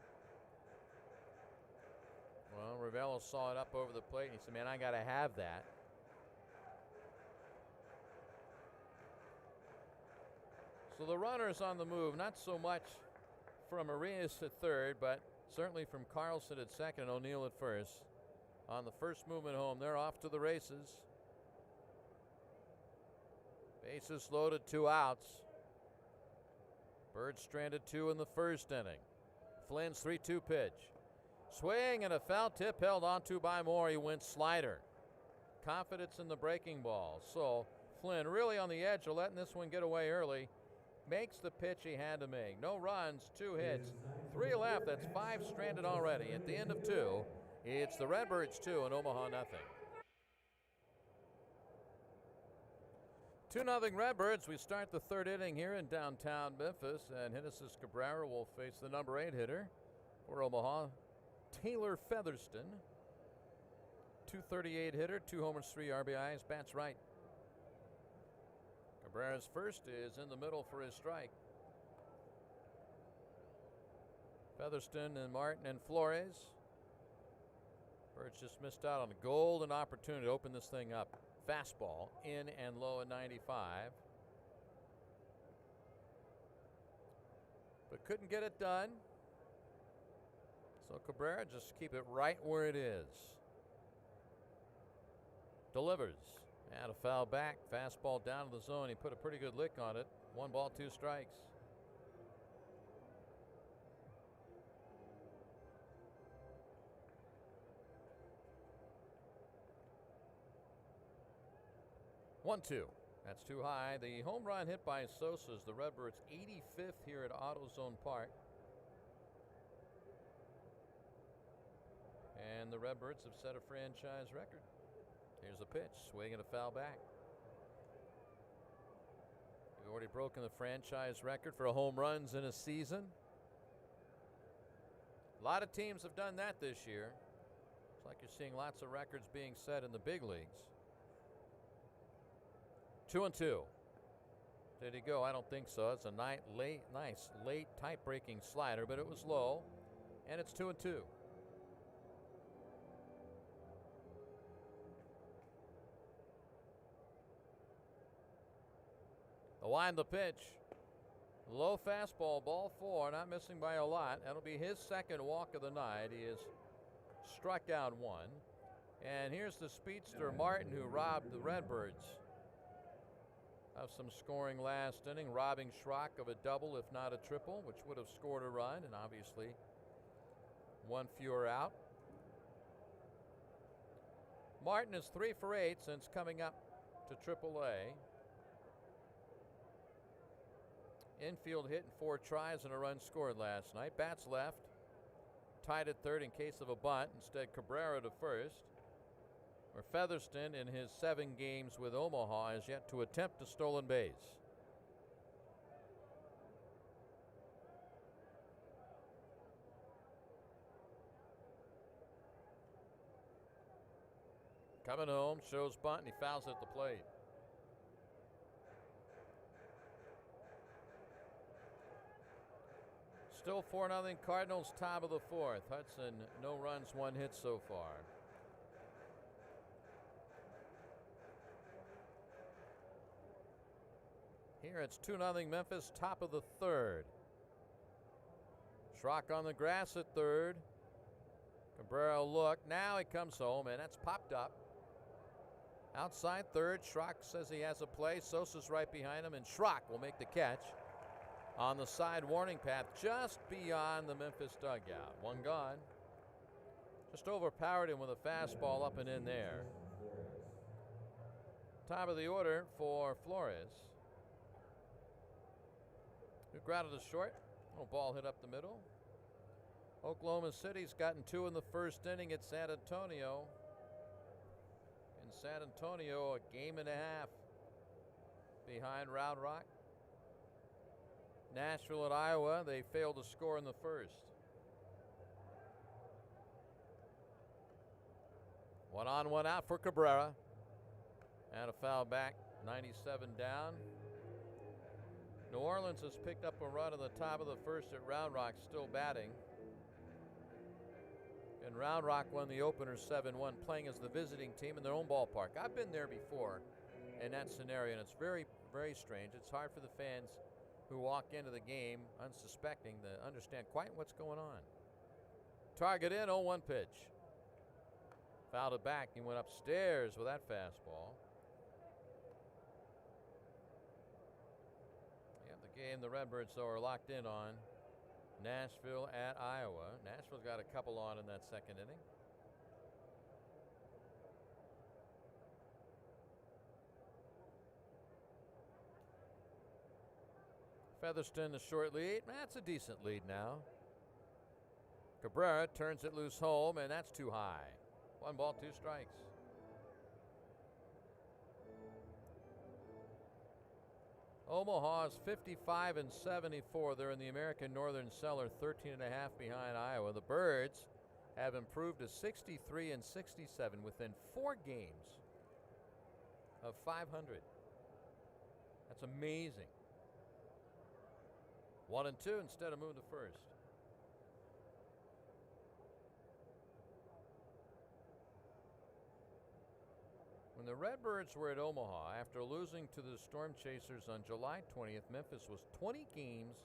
Well, Ravello saw it up over the plate and he said, man, I got to have that. So the runner's on the move. Not so much from Arias at third, but certainly from Carlson at second and O'Neill at first. On the first movement home, they're off to the races. Bases loaded, 2 outs. Birds stranded 2 in the first inning. Flynn's 3-2 pitch. Swing and a foul tip held onto by Moore. He went slider. Confidence in the breaking ball. So Flynn really on the edge of letting this one get away early. Makes the pitch he had to make. No runs, 2 hits, 3 left. That's 5 stranded already. At the end of 2. It's the Redbirds 2 and Omaha nothing. 2-0 Redbirds. We start the 3rd inning here in downtown Memphis, and Genesis Cabrera will face the number 8 hitter for Omaha, Taylor Featherston. 238 hitter, 2 homers, 3 RBIs, bats right. Cabrera's first is in the middle for his strike. Featherston and Martin and Flores. Birds just missed out on a golden opportunity to open this thing up. Fastball in and low at 95. But couldn't get it done. So Cabrera just keep it right where it is. Delivers. And a foul back. Fastball down to the zone. He put a pretty good lick on it. 1 ball, 2 strikes. One, 2. That's too high. The home run hit by Sosa's the Redbirds' 85th here at AutoZone Park. And the Redbirds have set a franchise record. Here's a pitch, swing and a foul back. You've already broken the franchise record for home runs in a season. A lot of teams have done that this year. It's like you're seeing lots of records being set in the big leagues. 2-2. Did he go? I don't think so. It's a nice late type-breaking slider, but it was low, and it's 2-2. The wind, the pitch. Low fastball, ball 4, not missing by a lot. That'll be his second walk of the night. He has struck out 1. And here's the speedster Martin, who robbed the Redbirds of some scoring last inning, robbing Schrock of a double, if not a triple, which would have scored a run, and obviously one fewer out. Martin is 3 for 8 since coming up to AAA. Infield hit in 4 tries and a run scored last night. Bats left, tied at third in case of a bunt. Instead, Cabrera to first. Where Featherston, in his 7 games with Omaha, has yet to attempt a stolen base. Coming home, shows bunt, and he fouls at the plate. Still 4-0 Cardinals, top of the 4th. Hudson, no runs, 1 hit so far. Here it's 2-0 Memphis, top of the 3rd. Schrock on the grass at 3rd. Cabrera look. Now he comes home, and that's popped up. Outside 3rd. Schrock says he has a play. Sosa's right behind him, and Schrock will make the catch on the side warning path just beyond the Memphis dugout. 1 gone. Just overpowered him with a fastball up and in there. Top of the order for Flores. Who grounded to short. Little ball hit up the middle. Oklahoma City's gotten 2 in the first inning at San Antonio. In San Antonio, a game and a half behind Round Rock. Nashville at Iowa, they failed to score in the first. 1 on, 1 out for Cabrera. And a foul back, 97 down. New Orleans has picked up a run in the top of the first at Round Rock, still batting. And Round Rock won the opener 7-1, playing as the visiting team in their own ballpark. I've been there before in that scenario, and it's very, very strange. It's hard for the fans who walk into the game unsuspecting to understand quite what's going on. Target in, 0-1 pitch. Fouled it back. He went upstairs with that fastball. The game the Redbirds, though, are locked in on. Nashville at Iowa. Nashville's got a couple on in that second inning. Featherston, the short lead. That's a decent lead now. Cabrera turns it loose home, and that's too high. 1 ball, 2 strikes. Omaha is 55-74. They're in the American Northern Cellar, 13.5 behind Iowa. The Birds have improved to 63-67 within 4 games of 500. That's amazing. 1-2 instead of moving to first. When the Redbirds were at Omaha, after losing to the Storm Chasers on July 20th, Memphis was 20 games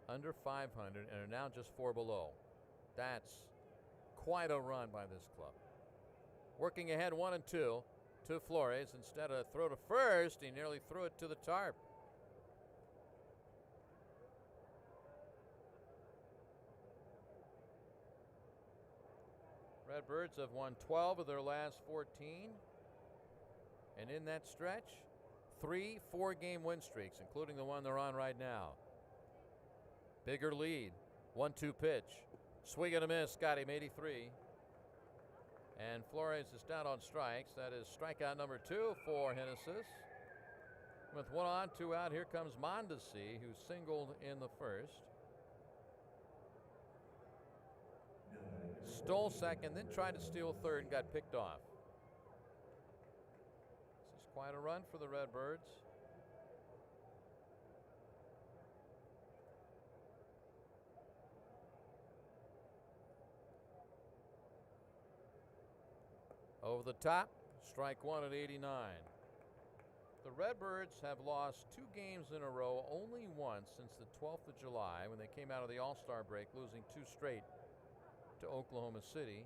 under 500 and are now just 4 below. That's quite a run by this club. Working ahead 1-2 to Flores. Instead of throw to first, he nearly threw it to the tarp. Redbirds have won 12 of their last 14. And in that stretch, 3 4-game win streaks, including the one they're on right now. Bigger lead. 1-2 pitch. Swing and a miss. Got him, 83. And Flores is down on strikes. That is strikeout number 2 for Hennessy. With 1 on, 2 out, here comes Mondesi, who singled in the first. Stole second, then tried to steal third and got picked off. This is quite a run for the Redbirds. Over the top, strike 1 at 89. The Redbirds have lost 2 games in a row only once since the 12th of July when they came out of the All-Star break, losing 2 straight to Oklahoma City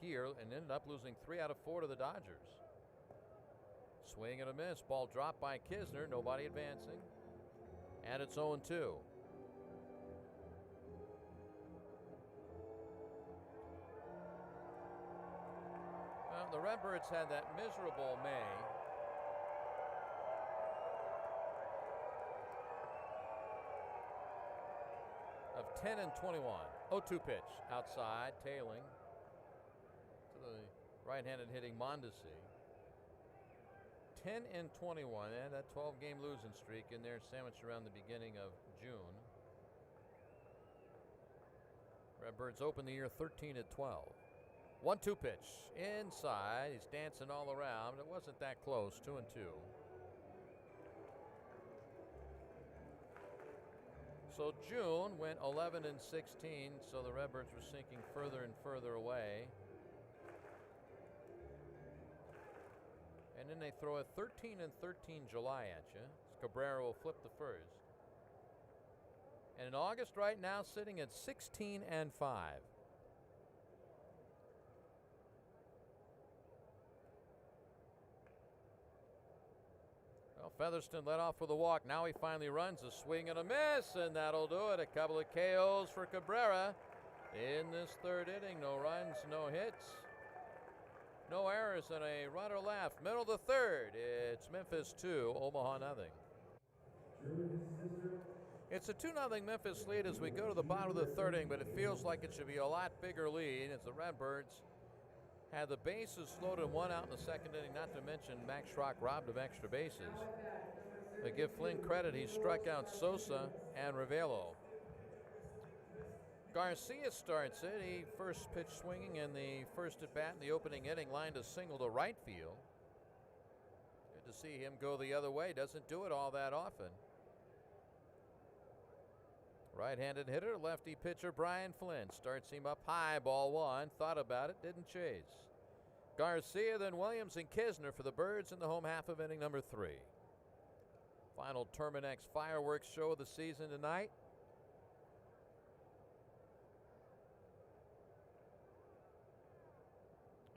here, and ended up losing 3 out of 4 to the Dodgers. Swing and a miss. Ball dropped by Kisner. Nobody advancing. And it's 0-2. Well, the Redbirds had that miserable May. Of 10 and 21. 0-2 pitch outside, tailing to the right-handed hitting Mondesi. 10 and 21, and that 12-game losing streak in there, sandwiched around the beginning of June. Redbirds open the year 13 at 12. 1-2 pitch inside. He's dancing all around. It wasn't that close. 2-2. So June went 11 and 16, so the Redbirds were sinking further and further away. And then they throw a 13 and 13 July at you. Cabrera will flip the first. And in August right now sitting at 16 and 5. Well, Featherston led off with a walk. Now he finally runs a swing and a miss, and that'll do it. A couple of KOs for Cabrera in this 3rd inning. No runs, no hits, no errors, and a runner left. Middle of the 3rd. It's Memphis 2, Omaha nothing. It's a 2-0 Memphis lead as we go to the bottom of the 3rd inning, but it feels like it should be a lot bigger lead as the Redbirds had the bases loaded and 1 out in the 2nd inning, not to mention Max Schrock robbed of extra bases. They give Flynn credit. He struck out Sosa and Ravelo. Garcia starts it. He first pitch swinging in the first at bat in the opening inning, lined a single to right field. Good to see him go the other way. Doesn't do it all that often. Right-handed hitter, lefty pitcher Brian Flynn starts him up high, ball 1. Thought about it, didn't chase. Garcia, then Williams and Kisner for the Birds in the home half of inning number 3. Final Terminex fireworks show of the season tonight.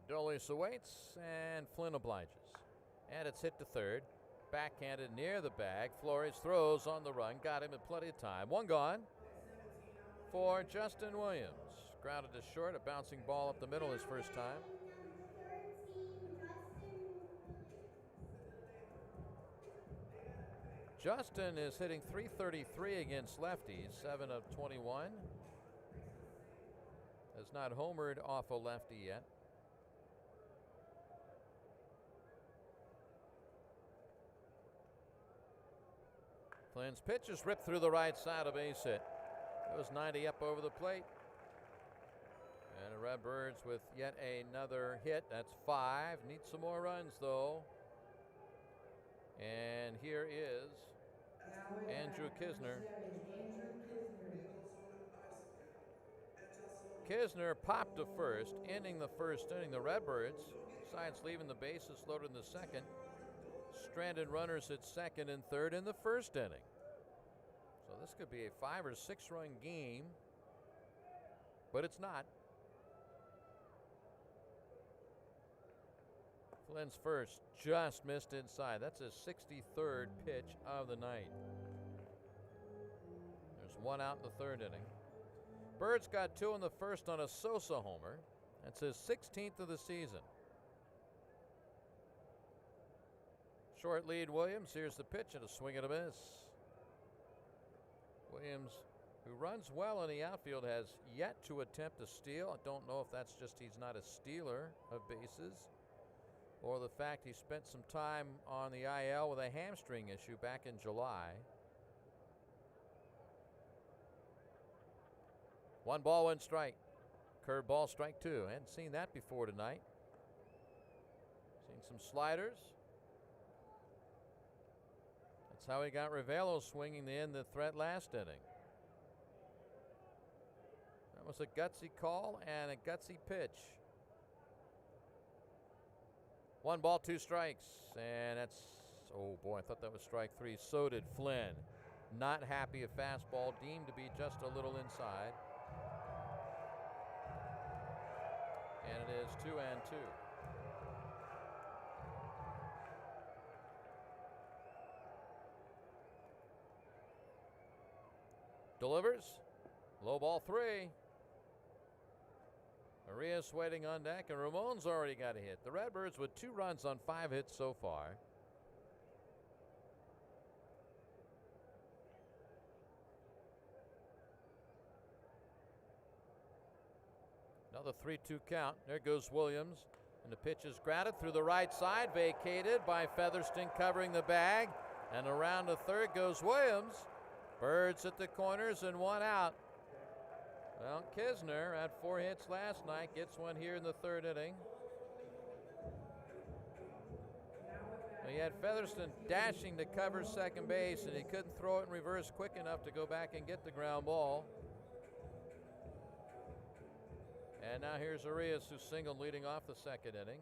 Dolius awaits, and Flynn obliges. And it's hit to 3rd. Backhanded near the bag. Flores throws on the run. Got him in plenty of time. 1 gone for Justin Williams. Grounded to short. A bouncing ball up the middle his first time. Justin is hitting .333 against lefties. 7 of 21. Has not homered off a lefty yet. Flynn's pitch is ripped through the right side, a base hit. It was 90 up over the plate. And the Redbirds with yet another hit. That's 5. Need some more runs, though. And here is Andrew Kisner. Kisner popped to first, ending the 1st inning. The Redbirds, besides leaving the bases loaded in the 2nd, stranded runners at 2nd and 3rd in the 1st inning. So this could be a 5 or 6 run game, but it's not. Flynn's first just missed inside. That's his 63rd pitch of the night. There's 1 out in the 3rd inning. Birds got 2 in the 1st on a Sosa homer. That's his 16th of the season. Short lead Williams. Here's the pitch and a swing and a miss. Williams, who runs well in the outfield, has yet to attempt a steal. I don't know if that's just he's not a stealer of bases, or the fact he spent some time on the IL with a hamstring issue back in July. 1 ball, 1 strike. Curveball, strike 2. Hadn't seen that before tonight. Seen some sliders. That's how he got Rivelo swinging to end the threat last inning. That was a gutsy call and a gutsy pitch. 1 ball, 2 strikes. And that's, oh boy, I thought that was strike 3. So did Flynn. Not happy, a fastball deemed to be just a little inside. And it is 2-2. Delivers. Low ball 3. Arias waiting on deck, and Ramon's already got a hit. The Redbirds with 2 runs on 5 hits so far. Another 3-2 count. There goes Williams. And the pitch is grounded through the right side, vacated by Featherston covering the bag. And around the third goes Williams. Birds at the corners and 1 out. Well, Kisner had 4 hits last night, gets 1 here in the 3rd inning. He had Featherston dashing to cover second base, and he couldn't throw it in reverse quick enough to go back and get the ground ball. And now here's Arias, who singled leading off the 2nd inning.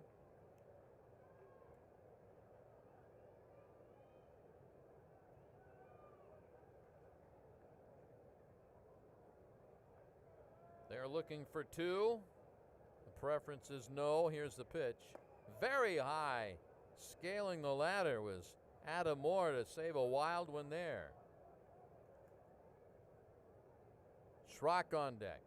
They're looking for 2. The preference is no. Here's the pitch. Very high. Scaling the ladder was Adam Moore to save a wild one there. Schrock on deck.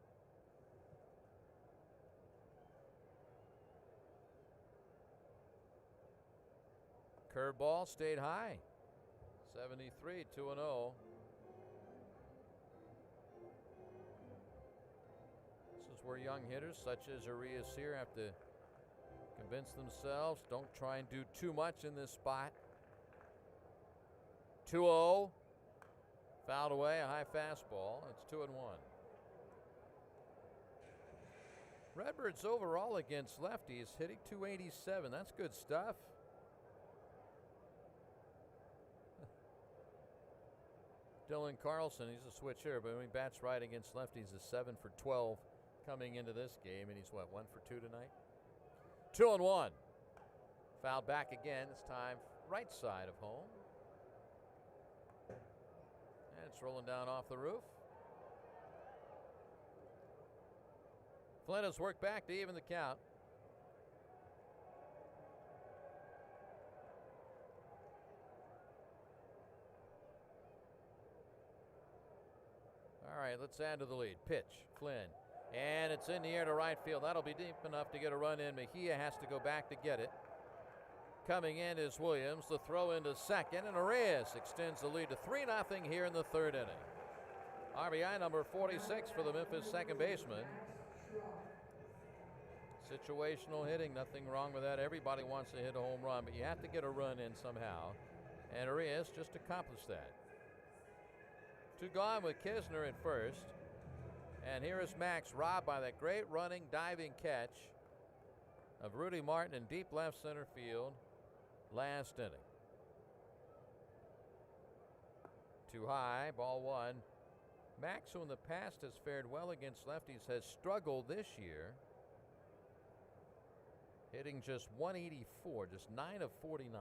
Curveball stayed high. 73, 2-0. This is where young hitters such as Arias here have to convince themselves, don't try and do too much in this spot. 2-0. Fouled away, a high fastball. It's 2-1. Redbirds overall against lefties hitting .287. That's good stuff. Dylan Carlson, he's a switch hitter, but when he bats right against lefties, is 7 for 12 coming into this game, and he's what, 1 for 2 tonight? 2-1. Fouled back again, this time right side of home. And it's rolling down off the roof. Flynn has worked back to even the count. All right, let's add to the lead. Pitch, Flynn. And it's in the air to right field. That'll be deep enough to get a run in. Mejia has to go back to get it. Coming in is Williams. The throw into second, and Arias extends the lead to 3-0 here in the 3rd inning. RBI number 46 for the Memphis second baseman. Situational hitting, nothing wrong with that. Everybody wants to hit a home run, but you have to get a run in somehow. And Arias just accomplished that. 2 gone with Kisner at first. And here is Max, robbed by that great running, diving catch of Rudy Martin in deep left center field last inning. Too high, ball 1. Max, who in the past has fared well against lefties, has struggled this year, hitting just .184, just 9 of 49.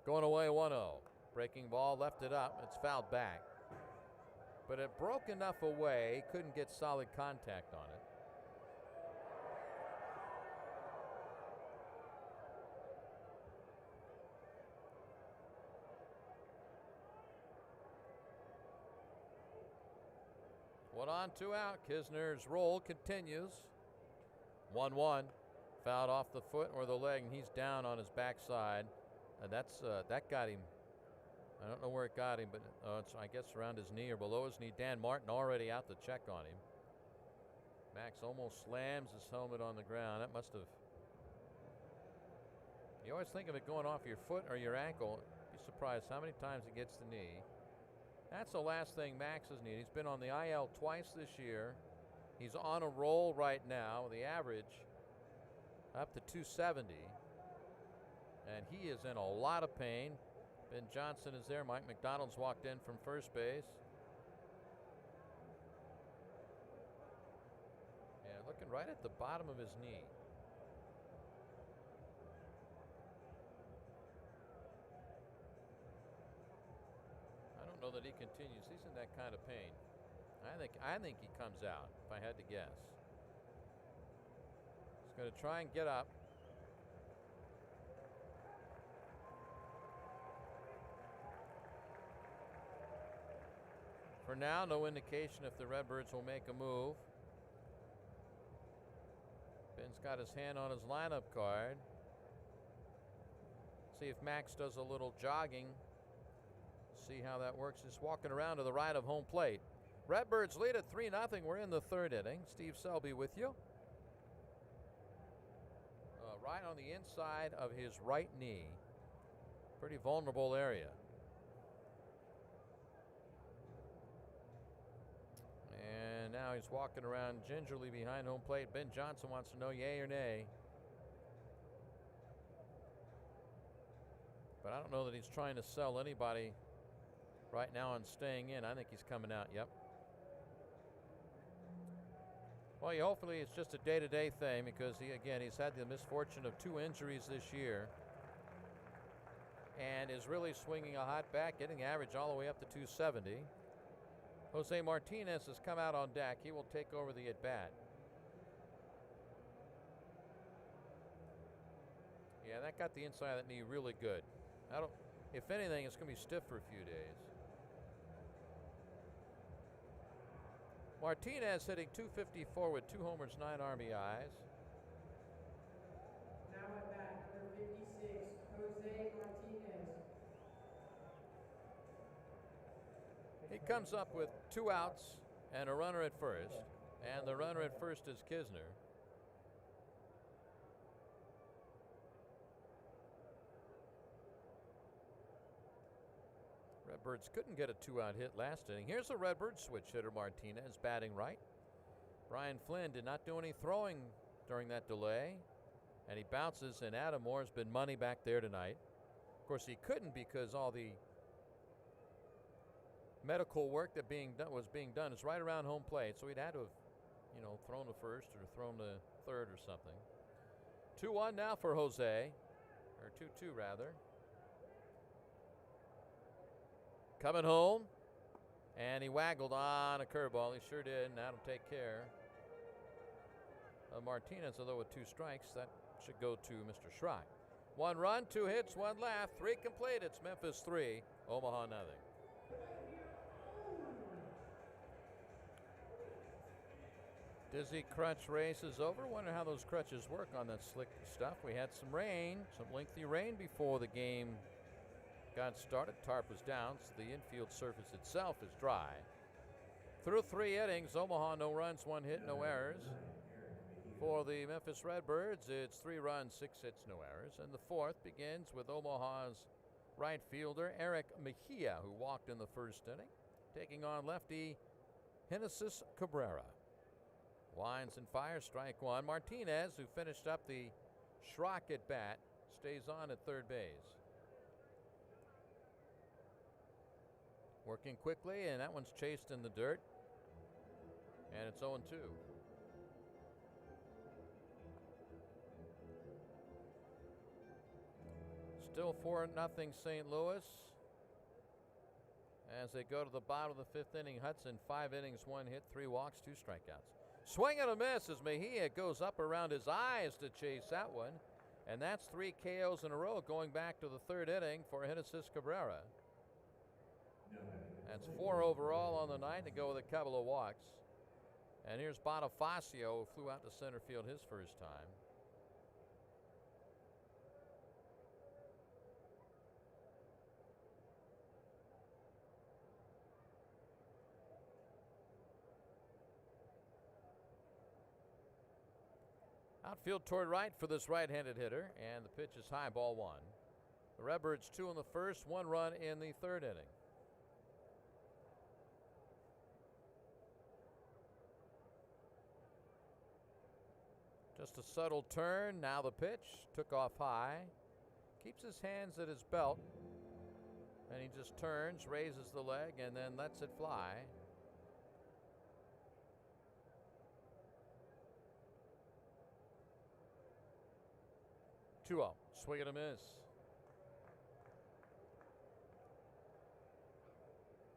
Going away 1-0. Breaking ball, left it up. It's fouled back. But it broke enough away, couldn't get solid contact on it. One on, 2 out. Kisner's roll continues. 1-1. Fouled off the foot or the leg, and he's down on his backside. That got him. I don't know where it got him, but it's, I guess, around his knee or below his knee. Dan Martin already out to check on him. Max almost slams his helmet on the ground. That must have. You always think of it going off your foot or your ankle. Be surprised how many times it gets the knee. That's the last thing Max has needed. He's been on the IL twice this year. He's on a roll right now, the average up to 270. And he is in a lot of pain. Ben Johnson is there. Mike McDonald's walked in from first base. Yeah, looking right at the bottom of his knee. I don't know that he continues. He's in that kind of pain. I think he comes out, if I had to guess. He's going to try and get up. For now, no indication if the Redbirds will make a move. Ben's got his hand on his lineup card. See if Max does a little jogging. See how that works. Just walking around to the right of home plate. Redbirds lead at 3-0. We're in the third inning. Steve Selby with you. Right on the inside of his right knee. Pretty vulnerable area. And now he's walking around gingerly behind home plate. Ben Johnson wants to know yay or nay. But I don't know that he's trying to sell anybody right now on staying in. I think he's coming out. Yep. Well, hopefully it's just a day-to-day thing because he's had the misfortune of 2 injuries this year and is really swinging a hot bat, getting the average all the way up to 270. Jose Martinez has come out on deck. He will take over the at-bat. Yeah, that got the inside of that knee really good. If anything, it's going to be stiff for a few days. Martinez hitting .254 with 2 homers, 9 RBIs. Now at bat, number 56, Jose Martinez. He comes up with 2 outs and a runner at first. And the runner at first is Kisner. Redbirds couldn't get a 2-out hit last inning. Here's a Redbird switch hitter, Martinez, batting right. Brian Flynn did not do any throwing during that delay. And he bounces, and Adam Moore's been money back there tonight. Of course, he couldn't because all the medical work that was being done is right around home plate. So he'd had to have, thrown to first or thrown to third or something. 2-1 now for Jose. Or 2-2, rather. Coming home, and he waggled on a curveball. He sure did, and that'll take care of Martinez, although with 2 strikes, that should go to Mr. Schrock. 1 run, 2 hits, 1 left, 3 complete. It's Memphis 3, Omaha nothing. Dizzy crutch race is over. Wonder how those crutches work on that slick stuff. We had some rain, some lengthy rain before the game got started. Tarp was down, so the infield surface itself is dry. Through 3 innings, Omaha no runs, 1 hit, no errors. For the Memphis Redbirds, it's 3 runs, 6 hits, no errors. And the 4th begins with Omaha's right fielder, Eric Mejia, who walked in the first inning, taking on lefty Genesis Cabrera. Winds and fires, strike 1. Martinez, who finished up the Schrock at bat, stays on at third base. Working quickly, and that one's chased in the dirt. And it's 0-2. Still 4-0 St. Louis. As they go to the bottom of the 5th inning, Hudson, 5 innings, 1 hit, 3 walks, 2 strikeouts. Swing and a miss as Mejia goes up around his eyes to chase that one. And that's 3 KOs in a row going back to the 3rd inning for Genesis Cabrera. That's 4 overall on the night to go with a couple of walks. And here's Bonifacio, who flew out to center field his first time. Outfield toward right for this right-handed hitter, and the pitch is high, ball one. The Redbirds 2 in the first, 1 run in the third inning. Just a subtle turn. Now the pitch. Took off high. Keeps his hands at his belt. And he just turns, raises the leg, and then lets it fly. Two-oh. Swing and a miss.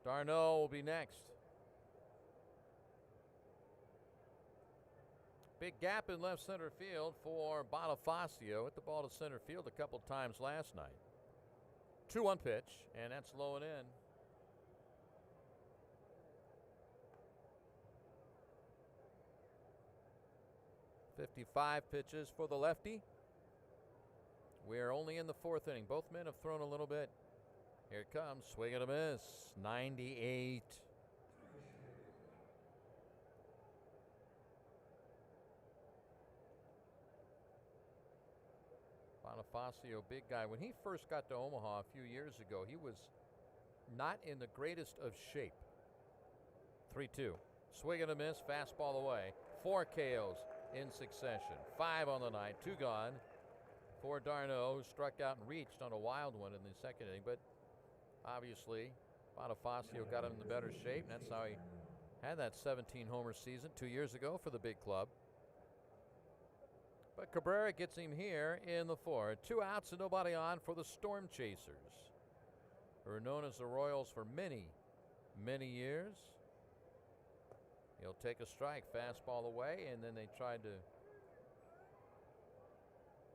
Darno will be next. Big gap in left center field for Bonifacio. Hit the ball to center field a couple times last night. 2-1 pitch, and that's low and in. .55 pitches for the lefty. We're only in the fourth inning. Both men have thrown a little bit. Here it comes. Swing and a miss. 98. Bonifacio, big guy. When he first got to Omaha a few years ago, he was not in the greatest of shape. 3-2. Swing and a miss. Fastball away. 4 KOs in succession. 5 on the night. 2 gone for Darno, who struck out and reached on a wild one in the second inning. But obviously, Bonifacio got him in the better shape. And that's how he had that 17-homer season 2 years ago for the big club. But Cabrera gets him here in the fourth. 2 outs and nobody on for the Storm Chasers, who are known as the Royals for many, many years. He'll take a strike, fastball away, and then they tried to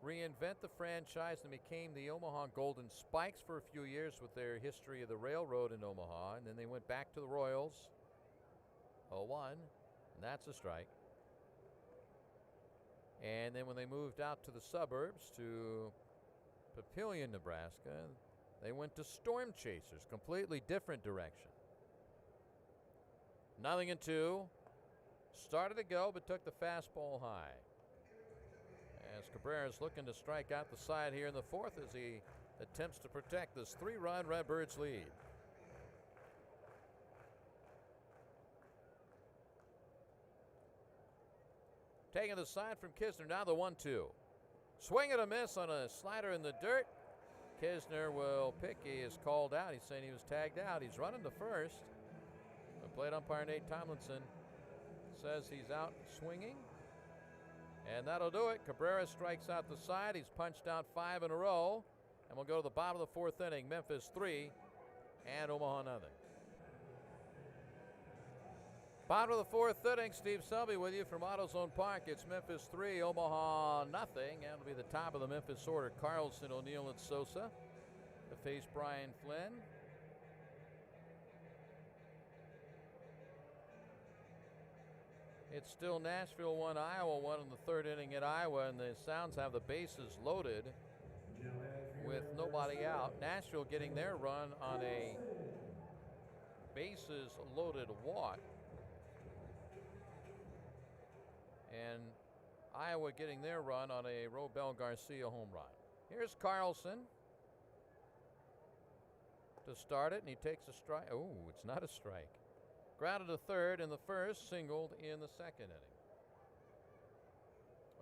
reinvent the franchise and became the Omaha Golden Spikes for a few years with their history of the railroad in Omaha, and then they went back to the Royals. 0-1, and that's a strike. And then when they moved out to the suburbs to Papillion, Nebraska, they went to Storm Chasers, completely different direction. 0-2. Started to go, but took the fastball high. As Cabrera is looking to strike out the side here in the fourth as he attempts to protect this 3-run Redbirds lead. Taking the side from Kisner, now the 1-2. Swing and a miss on a slider in the dirt. Kisner will pick. He is called out. He's saying he was tagged out. He's running to first. The plate umpire Nate Tomlinson says he's out swinging. And that'll do it. Cabrera strikes out the side. He's punched out 5 in a row. And we'll go to the bottom of the fourth inning. Memphis 3 and Omaha nothing. Bottom of the fourth inning, Steve Selby with you from AutoZone Park. It's Memphis 3, Omaha nothing. That'll be the top of the Memphis order. Carlson, O'Neill, and Sosa to face Brian Flynn. It's still Nashville 1, Iowa 1 in the third inning at Iowa, and the Sounds have the bases loaded with nobody out. Nashville getting their run on a bases loaded walk. And Iowa getting their run on a Robel Garcia home run. Here's Carlson to start it, and he takes a strike. Oh, it's not a strike. Grounded to third in the first, singled in the second inning.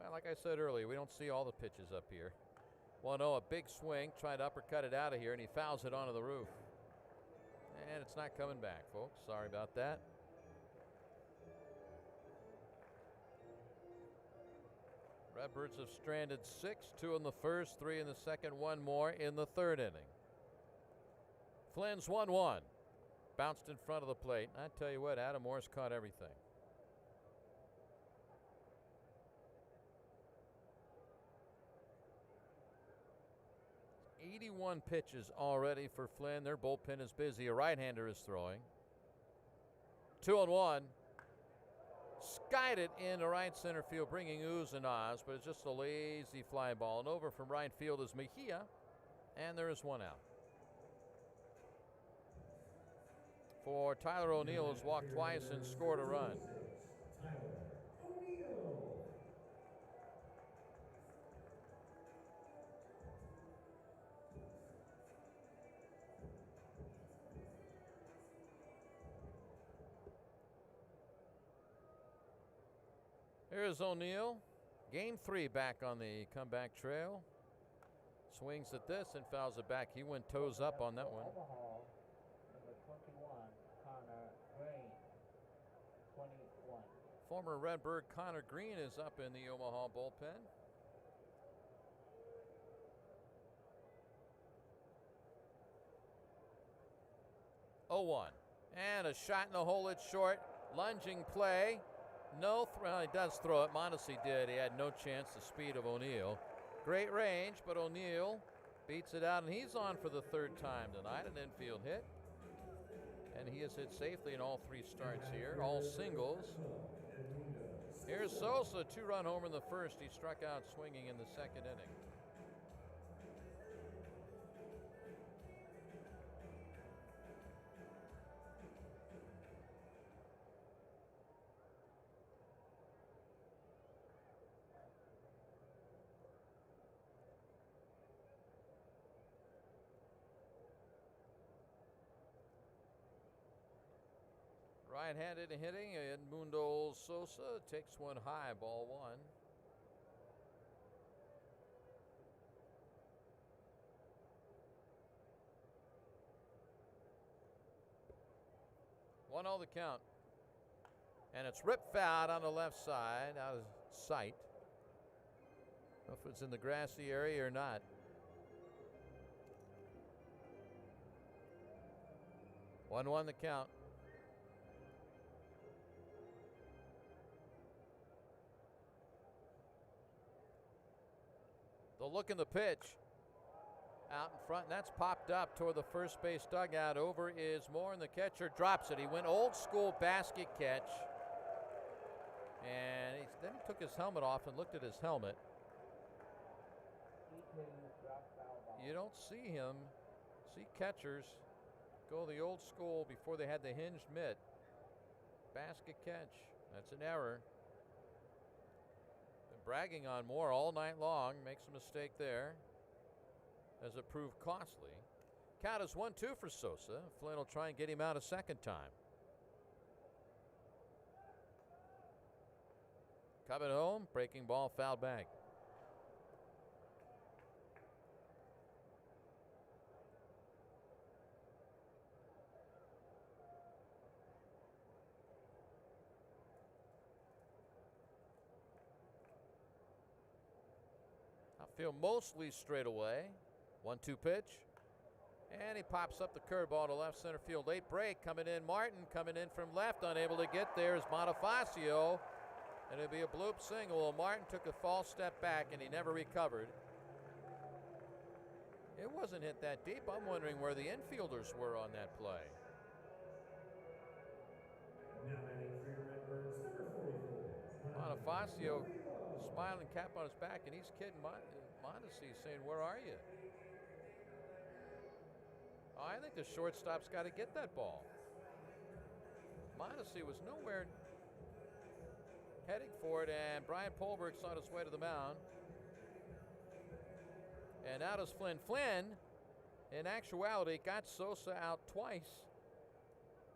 Well, like I said earlier, we don't see all the pitches up here. 1-0, a big swing, tried to uppercut it out of here, and he fouls it onto the roof. And it's not coming back, folks. Sorry about that. Redbirds have stranded 6, 2 in the first, 3 in the second, 1 more in the third inning. Flynn's 1-1. Bounced in front of the plate. I tell you what, Adam Morris caught everything. '81 pitches already for Flynn. Their bullpen is busy. A right-hander is throwing. 2-1. Skied it into right center field, bringing oohs and ahs, but it's just a lazy fly ball. And over from right field is Mejia, and there is 1 out. For Tyler O'Neill has walked twice and scored a run. Here's O'Neill. Game 3 back on the comeback trail. Swings at this and fouls it back. He went toes up on that one. Omaha, number 21, Connor Green, 21. Former Redbird Connor Green is up in the Omaha bullpen. Oh, 1. And a shot in the hole. It's short. Lunging play. No, he does throw it. Mondesi did. He had no chance. The speed of O'Neill. Great range, but O'Neill beats it out, and he's on for the 3rd time tonight. An infield hit. And he has hit safely in all 3 starts here. All singles. Here's Sosa. 2-run homer in the 1st. He struck out swinging in the 2nd inning. Right-handed hitting, Edmundo Sosa takes one high, ball 1. One all the count. And it's ripped foul on the left side, out of sight. I don't know if it's in the grassy area or not. One the count. The look in the pitch out in front, and that's popped up toward the first base dugout. Over is Moore, and the catcher drops it. He went old school basket catch, and then he took his helmet off and looked at his helmet. You don't see him, see catchers go the old school before they had the hinged mitt. Basket catch, that's an error. Bragging on Moore all night long, makes a mistake there as it proved costly. Count is 1-2 for Sosa. Flynn will try and get him out a 2nd time. Coming home, breaking ball, fouled back. Outfield mostly straight away. 1-2 pitch. And he pops up the curveball to left center field. Late break coming in. Martin coming in from left. Unable to get there is Bonifacio. And it'll be a bloop single. Martin took a false step back and he never recovered. It wasn't hit that deep. I'm wondering where the infielders were on that play. Bonifacio smiling, cap on his back, and he's kidding Mondesi, saying, "Where are you?" Oh, I think the shortstop's got to get that ball. Mondesi was nowhere heading for it, and Brian Polberg's on his way to the mound. And out is Flynn. Flynn, in actuality, got Sosa out twice.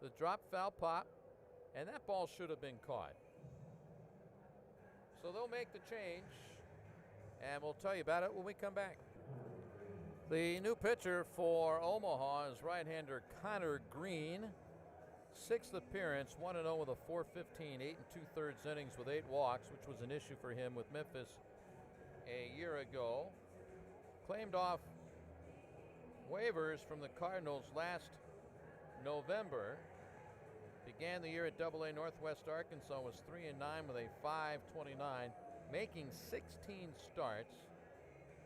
The drop foul pop, and that ball should have been caught. So they'll make the change, and we'll tell you about it when we come back. The new pitcher for Omaha is right-hander Connor Green. 6th appearance, 1-0 with a .415, 8 2/3 innings with 8 walks, which was an issue for him with Memphis a year ago. Claimed off waivers from the Cardinals last November. Began the year at AA Northwest Arkansas, was 3-9 with a .529, making 16 starts.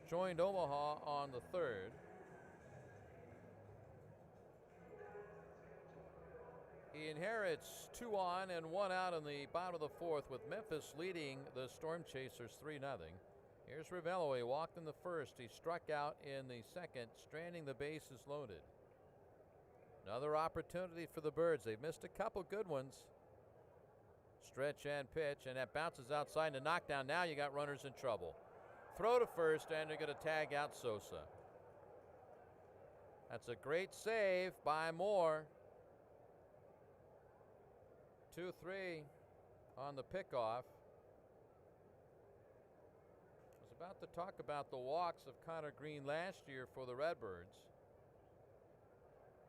Joined Omaha on the 3rd. He inherits 2 on and 1 out in the bottom of the 4th, with Memphis leading the Storm Chasers 3-0. Here's Ravello. He walked in the 1st. He struck out in the 2nd, stranding the bases loaded. Another opportunity for the Birds. They've missed a couple good ones. Stretch and pitch, and that bounces outside to knockdown. Now you got runners in trouble. Throw to first, and they're going to tag out Sosa. That's a great save by Moore. 2-3 on the pickoff. About to talk about the walks of Connor Green last year for the Redbirds.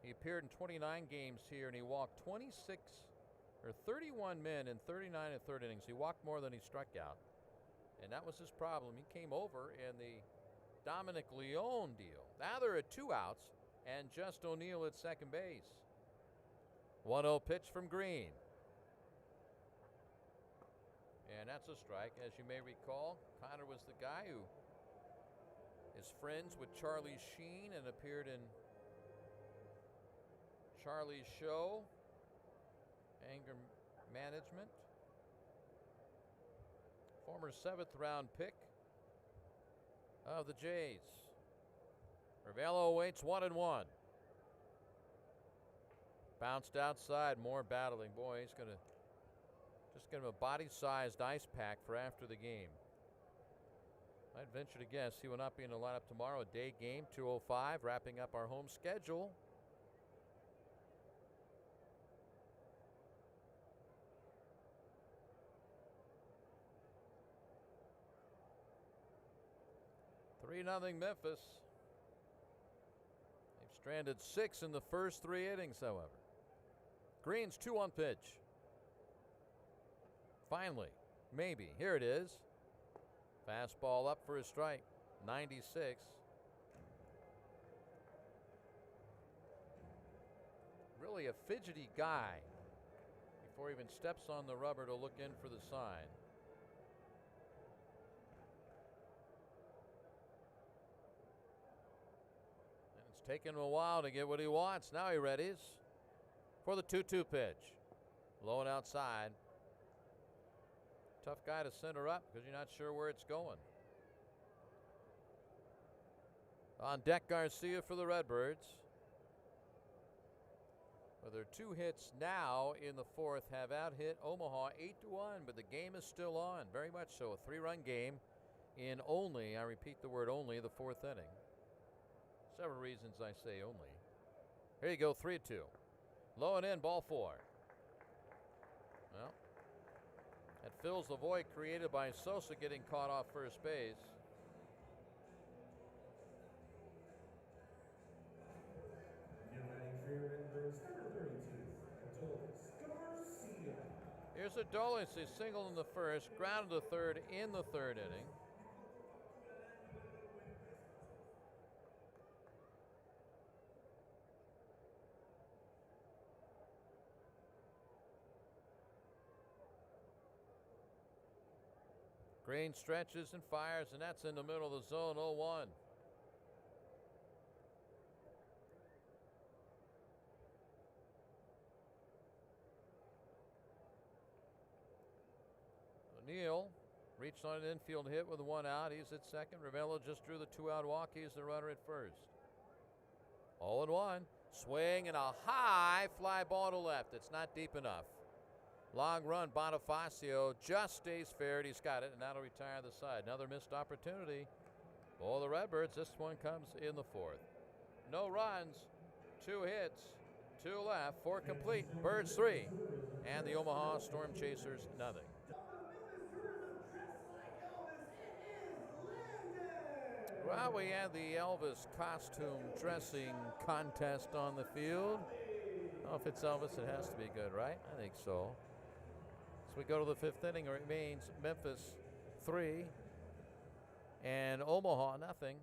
He appeared in 29 games here, and he walked 31 men in 39 and third innings. He walked more than he struck out, and that was his problem. He came over in the Dominic Leone deal. Now there are 2 outs and just O'Neill at second base. 1-0 pitch from Green. And that's a strike. As you may recall, Connor was the guy who is friends with Charlie Sheen and appeared in Charlie's show, Anger Management. Former 7th round pick of the Jays. Ravello waits 1-1. Bounced outside, more battling. Boy, he's going to just give him a body-sized ice pack for after the game. I'd venture to guess he will not be in the lineup tomorrow. A day game, 2:05, wrapping up our home schedule. Three 3-0 Memphis. They've stranded 6 in the first 3 innings, however. Green's 2-1 pitch. Finally, maybe. Here it is. Fastball up for a strike. 96. Really a fidgety guy before he even steps on the rubber to look in for the sign. And it's taken him a while to get what he wants. Now he readies for the 2-2 pitch. Low and outside. Tough guy to center up because you're not sure where it's going. On deck, Garcia for the Redbirds. Well, their 2 hits now in the 4th have out-hit Omaha 8-1, but the game is still on. Very much so. A 3-run game in only, I repeat the word only, the 4th inning. Several reasons I say only. Here you go, 3-2. Low and in, ball 4. Well, that fills the void created by Sosa getting caught off first base. Now batting for your Redbirds, number 32, Adolis Garcia. Here's Adolis. He singled in the first, grounded to third in the 3rd inning. Green stretches and fires, and that's in the middle of the zone, 0-1. O'Neill reached on an infield hit with 1 out. He's at second. Ravello just drew the 2-out walk. He's the runner at first. 0-1. Swing and a high fly ball to left. It's not deep enough. Long run, Bonifacio just stays fair. He's got it, and that'll retire the side. Another missed opportunity for the Redbirds. This one comes in the 4th. No runs, 2 hits, 2 left, 4 complete. Birds 3, and the Omaha Storm Chasers nothing. Well, we had the Elvis costume dressing contest on the field. Oh, if it's Elvis, it has to be good, right? I think so. So we go to the 5th inning. It remains Memphis 3 and Omaha nothing.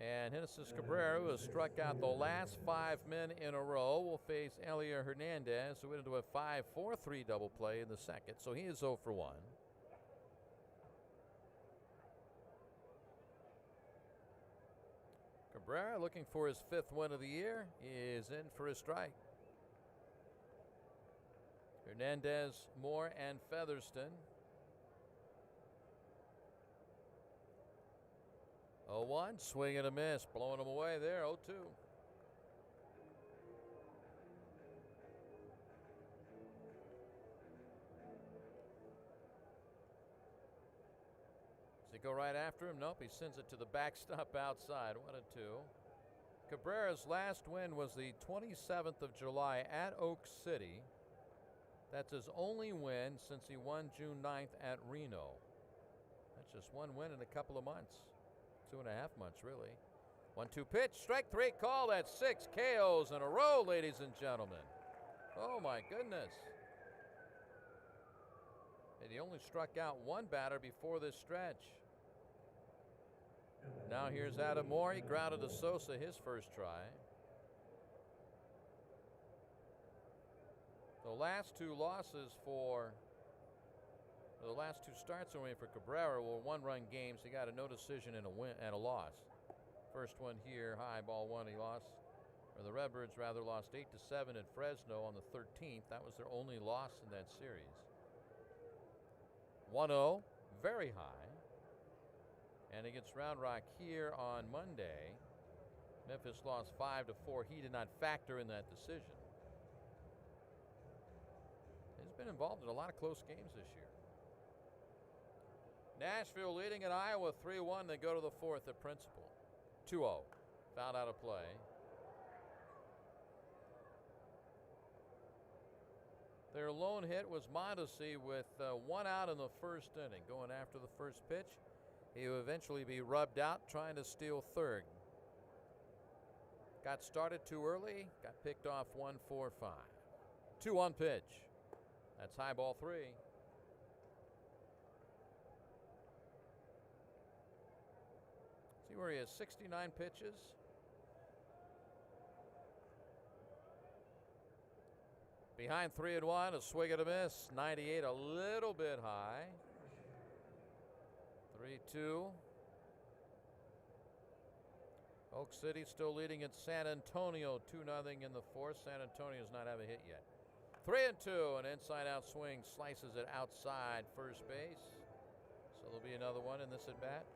And Genesis Cabrera, who has struck out the last 5 men in a row, will face Elia Hernandez, who went into a 5-4-3 double play in the 2nd. So he is 0 for 1. Cabrera, looking for his 5th win of the year, is in for a strike. Hernandez, Moore, and Featherston. 0-1, swing and a miss, blowing them away there, 0-2. Does he go right after him? Nope, he sends it to the backstop outside, 1-2. Cabrera's last win was the 27th of July at Oak City. That's his only win since he won June 9th at Reno. That Just one win in a couple of months. 2.5 months, really. 1-2 pitch. Strike three call. That's 6 KOs in a row, ladies and gentlemen. Oh, my goodness. And he only struck out one batter before this stretch. Now here's Adam Moore. He grounded to Sosa his first try. The last two starts away for Cabrera were one-run games. He got a no decision and a win and a loss. First one here, high ball one. He lost, or the Redbirds rather lost 8-7 at Fresno on the 13th. That was their only loss in that series. 1-0, very high. And against Round Rock here on Monday, Memphis lost 5-4. He did not factor in that decision. He's been involved in a lot of close games this year. Nashville leading at Iowa 3-1. They go to the fourth at Principal. 2-0. Fouled out of play. Their lone hit was Mondesi with one out in the first inning. Going after the first pitch. He will eventually be rubbed out trying to steal third. Got started too early. Got picked off 1-4-5. 2-1 pitch. That's high ball 3. See where he has 69 pitches. Behind 3-1, a swing and a miss. 98, a little bit high. 3-2. Oak City still leading at San Antonio 2-0 in the fourth. San Antonio does not have a hit yet. 3-2, an inside-out swing slices it outside first base. So there'll be another one in this at bat.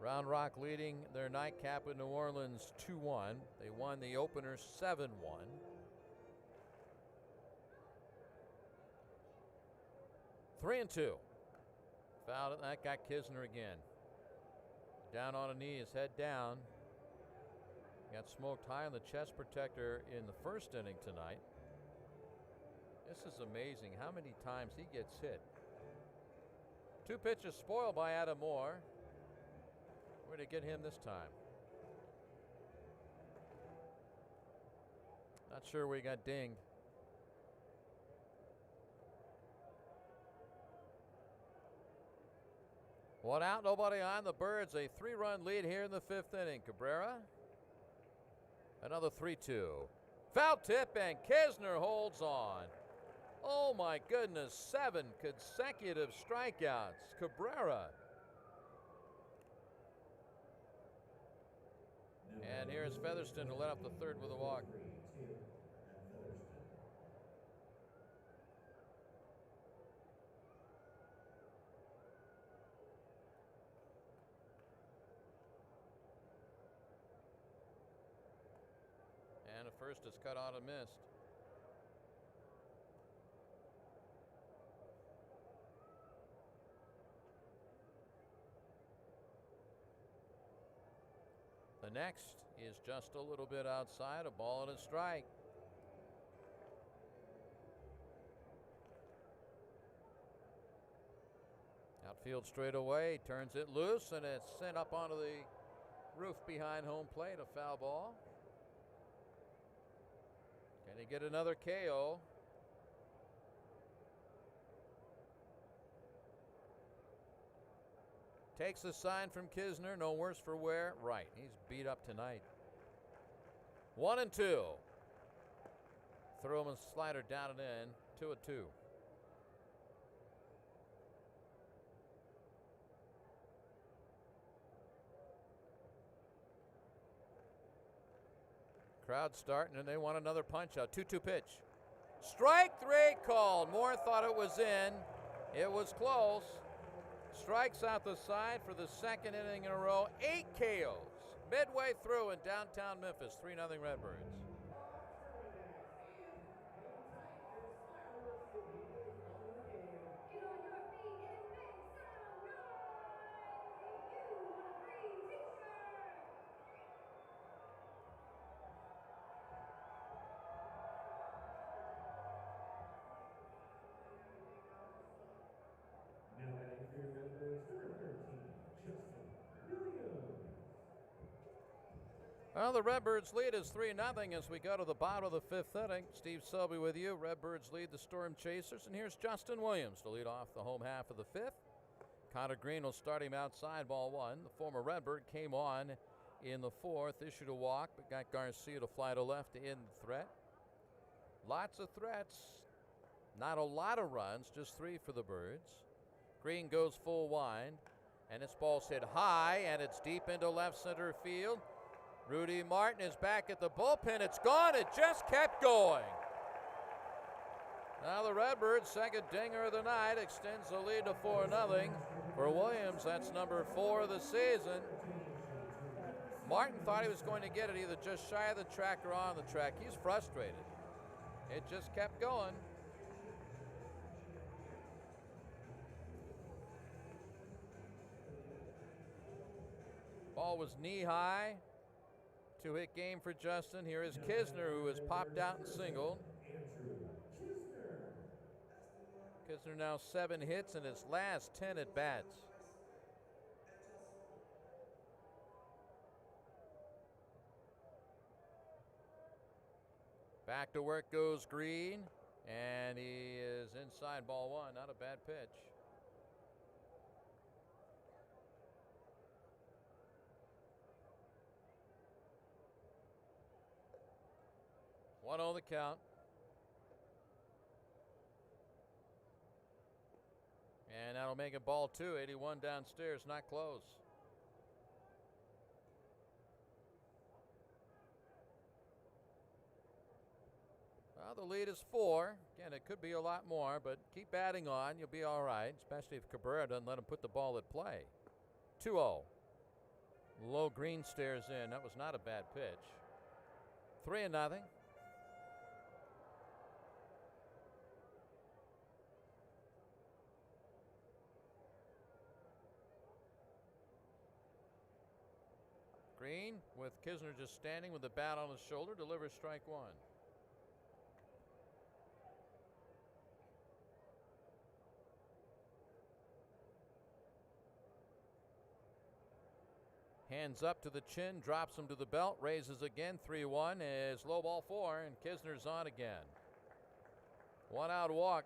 Round Rock leading their nightcap with New Orleans 2-1. They won the opener 7-1. Three and two. Fouled it. That got Kisner again. Down on a knee, his head down. Got smoked high on the chest protector in the first inning tonight. This is amazing how many times he gets hit. 2 pitches spoiled by Adam Moore. Where to get him this time? Not sure where he got dinged. One out, nobody on. The Birds a 3-run lead here in the 5th inning. Cabrera, another 3-2. Foul tip, and Kisner holds on. Oh my goodness, 7 consecutive strikeouts. Cabrera. And here's Featherston to let up the third with a walk. And a first is cut out and missed. The next is just a little bit outside, a ball and a strike. Outfield straight away, turns it loose, and it's sent up onto the roof behind home plate, a foul ball. Can he get another KO? Takes a sign from Kisner, no worse for wear. Right, he's beat up tonight. 1-2. Throw him a slider down and in. 2-2. Crowd starting, and they want another punch out. 2-2 pitch. Strike 3 called. Moore thought it was in. It was close. Strikes out the side for the second inning in a row. 8 KOs. Midway through in downtown Memphis. 3-0 Redbirds. Well, the Redbirds lead is 3-0 as we go to the bottom of the fifth inning. Steve Selby with you. Redbirds lead the Storm Chasers, and here's Justin Williams to lead off the home half of the fifth. Connor Green will start him outside, ball one. The former Redbird came on in the fourth, issued a walk, but got Garcia to fly to left to end the threat. Lots of threats, not a lot of runs, just 3 for the Birds. Green goes full wind, and this ball's hit high, and it's deep into left center field. Rudy Martin is back at the bullpen. It's gone. It just kept going. Now the Redbirds' second dinger of the night extends the lead to 4-0. For Williams, that's number 4 of the season. Martin thought he was going to get it either just shy of the track or on the track. He's frustrated. It just kept going. Ball was knee high. 2-hit game for Justin. Here is Kisner, who has popped out and singled. Kisner now 7 hits in his last 10 at bats. Back to work goes Green, and he is inside, ball one. Not a bad pitch. One on the count. And that'll make it ball 2. 81 downstairs, not close. Well, the lead is 4. Again, it could be a lot more, but keep batting on. You'll be all right, especially if Cabrera doesn't let him put the ball at play. 2-0. Low Green stares in. That was not a bad pitch. 3-0. Green, with Kisner just standing with the bat on his shoulder, delivers strike 1. Hands up to the chin, drops him to the belt, raises again. 3-1 is low ball 4, and Kisner's on again. 1 out walk.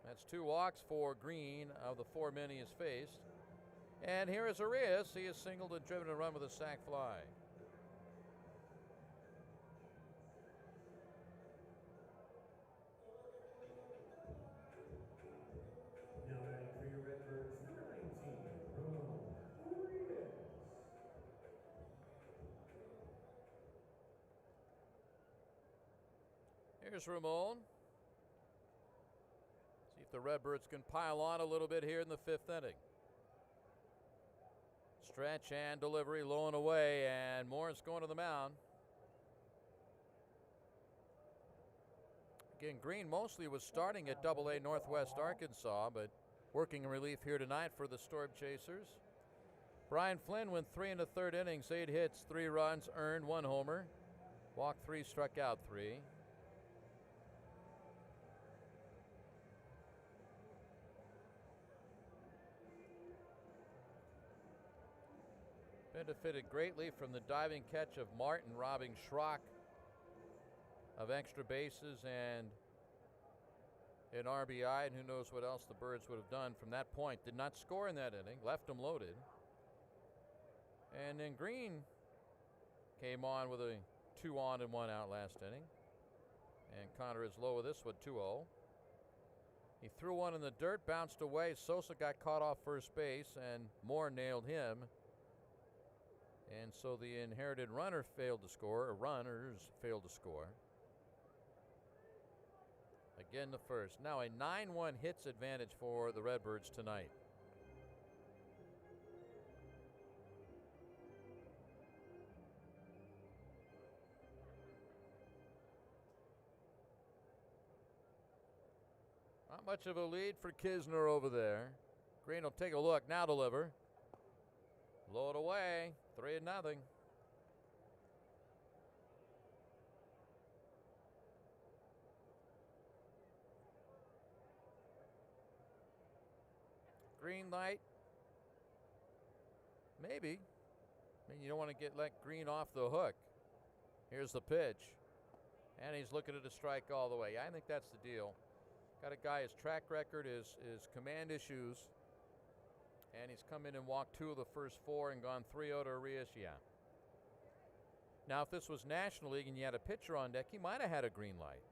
That's 2 walks for Green of the 4 men he has faced. And here is Arias. He has singled and driven a run with a sac fly. Now batting for your Redbirds, number 19, Arias. Here's Ramon. See if the Redbirds can pile on a little bit here in the 5th inning. Stretch and delivery, low and away, and Moore's going to the mound. Again, Green mostly was starting at AA Northwest Arkansas, but working in relief here tonight for the Storm Chasers. Brian Flynn went 3 in the 3rd innings, 8 hits, 3 runs, earned 1 homer. Walked 3, struck out 3. Benefited greatly from the diving catch of Martin, robbing Schrock of extra bases and an RBI, and who knows what else the Birds would have done from that point. Did not score in that inning, left them loaded. And then Green came on with a 2 on and 1 out last inning. And Connor is low with this one, 2-0. He threw one in the dirt, bounced away. Sosa got caught off first base, and Moore nailed him. And so the inherited runner failed to score, or runners failed to score. Again, the first. Now a 9-1 hits advantage for the Redbirds tonight. Not much of a lead for Kisner over there. Green will take a look, now deliver. Blow it away, 3-0. Green light, maybe. I mean, you don't want to let Green off the hook. Here's the pitch. And he's looking at a strike all the way. I think that's the deal. Got a guy, his track record is command issues. And he's come in and walked 2 of the first 4 and gone 3-0 to Arias. Yeah. Now, if this was National League and you had a pitcher on deck, he might have had a green light.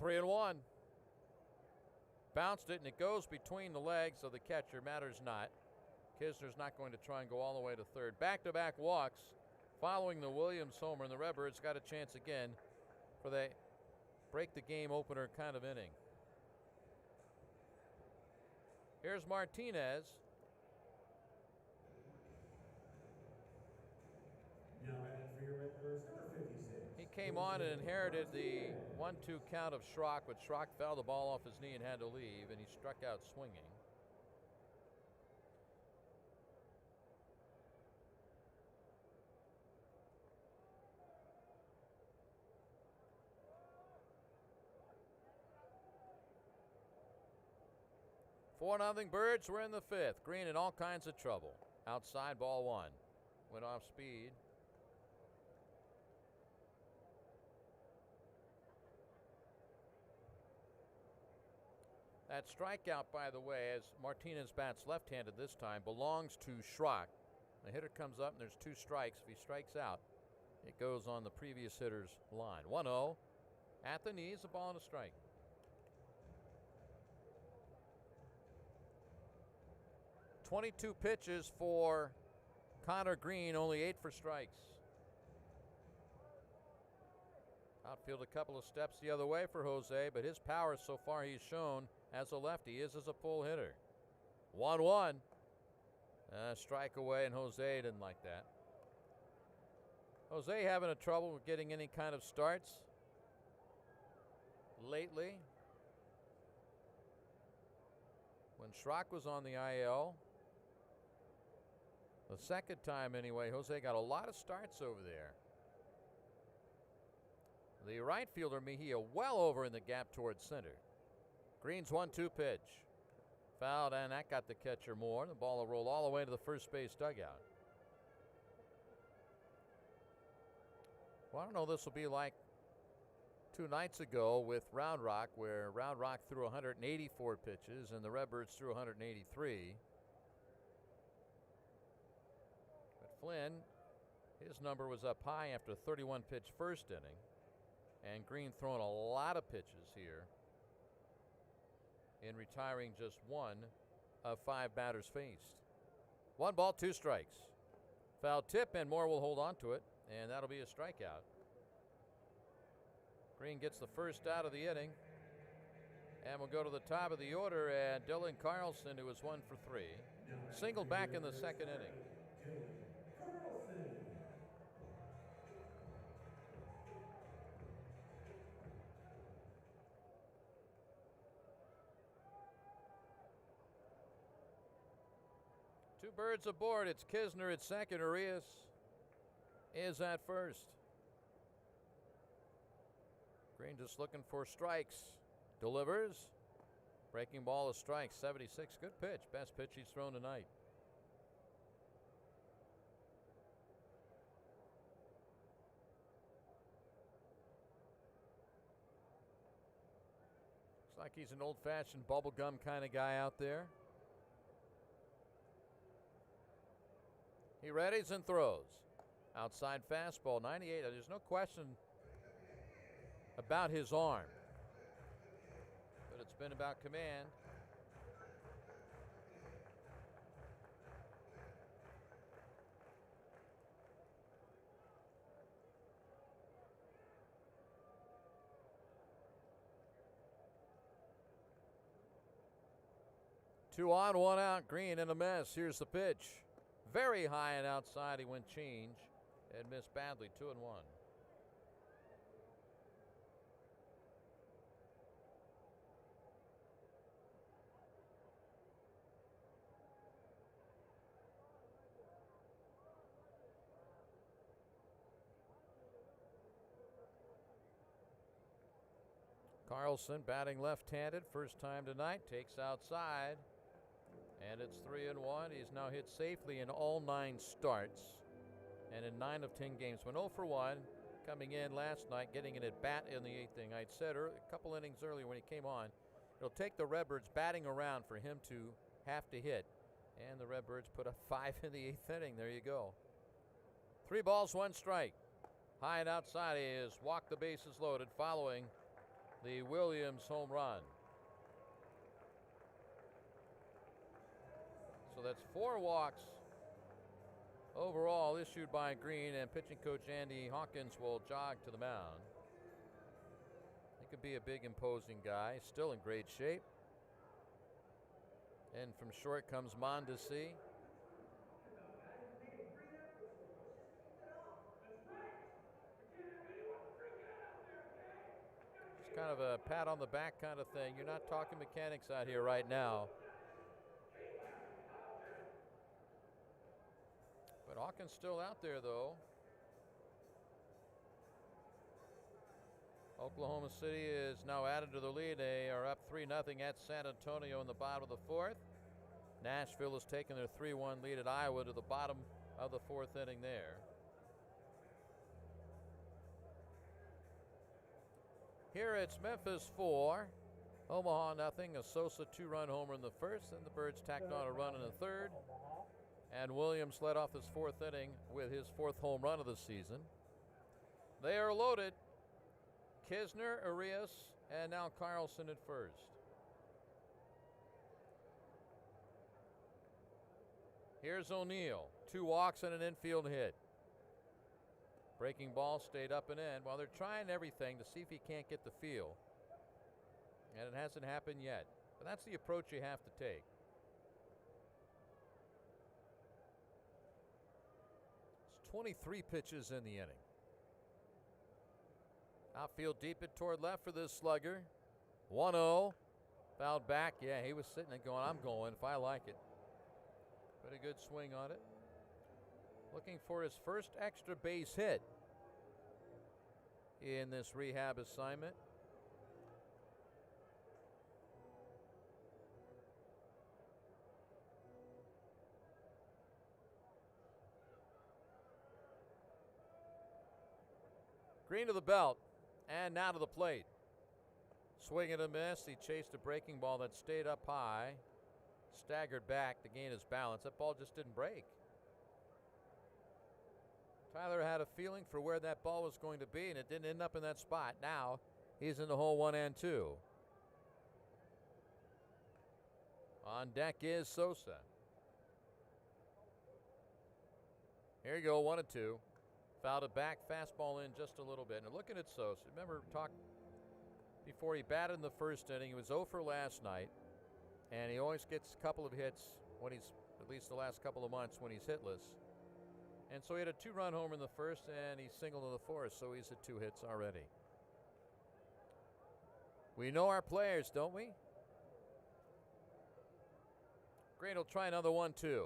3-1. Bounced it, and it goes between the legs of the catcher. Matters not. Kisner's not going to try and go all the way to third. Back-to-back walks following the Williams homer, and the Redbirds got a chance again for the break-the-game opener kind of inning. Here's Martinez. Now batting for your Redbirds, number 56. He came on and inherited the 1-2 count of Schrock, but Schrock fouled the ball off his knee and had to leave, and he struck out swinging. Four nothing Birds. We're in the 5th. Green in all kinds of trouble. Outside, ball 1. Went off speed. That strikeout, by the way, as Martinez bats left-handed this time, belongs to Schrock. The hitter comes up and there's 2 strikes. If he strikes out, it goes on the previous hitter's line. 1-0 at the knees, a ball and a strike. .22 pitches for Connor Green, only 8 for strikes. Outfield a couple of steps the other way for Jose, but his power so far he's shown as a lefty is as a pull hitter. 1-1. Strike away, and Jose didn't like that. Jose having a trouble with getting any kind of starts lately. When Schrock was on the IL, the second time anyway, Jose got a lot of starts over there. The right fielder, Mejia, well over in the gap towards center. Green's 1-2 pitch. Fouled, and that got the catcher more. The ball will roll all the way to the first base dugout. Well, I don't know this will be like 2 nights ago with Round Rock, where Round Rock threw 184 pitches and the Redbirds threw 183. But Flynn, his number was up high after a 31-pitch first inning. And Green throwing a lot of pitches here in retiring just 1 of 5 batters faced. 1 ball, 2 strikes. Foul tip, and Moore will hold on to it, and that'll be a strikeout. Green gets the first out of the inning. And we'll go to the top of the order, and Dylan Carlson, who was 1 for 3, singled back in the second inning. Two birds aboard. It's Kisner at second. Arias is at first. Green just looking for strikes. Delivers. Breaking ball, a strike. 76. Good pitch. Best pitch he's thrown tonight. Looks like he's an old-fashioned bubblegum kind of guy out there. He readies and throws. Outside fastball, 98. There's no question about his arm, but it's been about command. Two on, 1 out. Green in a mess. Here's the pitch. Very high and outside. He went change and missed badly. 2-1. Carlson batting left-handed, first time tonight, takes outside, and it's 3-1. He's now hit safely in all 9 starts. And in 9 of 10 games, went 0 for 1, coming in last night, getting an at-bat in the 8th inning. I'd said a couple innings earlier when he came on, it'll take the Redbirds batting around for him to have to hit. And the Redbirds put a 5 in the 8th inning. There you go. 3 balls, 1 strike. High and outside is walk, the bases loaded, following the Williams home run. So that's 4 walks overall issued by Green, and pitching coach Andy Hawkins will jog to the mound. He could be a big, imposing guy, still in great shape. And from short comes Mondesi. It's kind of a pat on the back kind of thing. You're not talking mechanics out here right now. But Hawkins still out there, though. Oklahoma City is now added to the lead. They are up 3-0 at San Antonio in the bottom of the 4th. Nashville has taken their 3-1 lead at Iowa to the bottom of the 4th inning there. Here it's Memphis 4, Omaha nothing. A Sosa 2-run homer in the 1st, and the Birds tacked on a run in the 3rd. And Williams led off his 4th inning with his 4th home run of the season. They are loaded. Kisner, Arias, and now Carlson at first. Here's O'Neill. 2 walks and an infield hit. Breaking ball stayed up and in. Well, they're trying everything to see if he can't get the feel. And it hasn't happened yet. But that's the approach you have to take. It's 23 pitches in the inning. Outfield deep it toward left for this slugger. 1-0. Fouled back. Yeah, he was sitting there going, I'm going if I like it. But a good swing on it. Looking for his first extra base hit in this rehab assignment. Green to the belt and now to the plate. Swing and a miss. He chased a breaking ball that stayed up high. Staggered back to gain his balance. That ball just didn't break. Tyler had a feeling for where that ball was going to be, and it didn't end up in that spot. Now he's in the hole 1 and 2. On deck is Sosa. Here you go, 1-2. Fouled it back, fastball in just a little bit. And looking at Sosa, remember before he batted in the 1st inning, he was 0 for last night. And he always gets a couple of hits when he's, at least the last couple of months, when he's hitless. And so he had a 2-run homer in the 1st, and he singled in the 4th, so he's at 2 hits already. We know our players, don't we? Green will try another 1-2.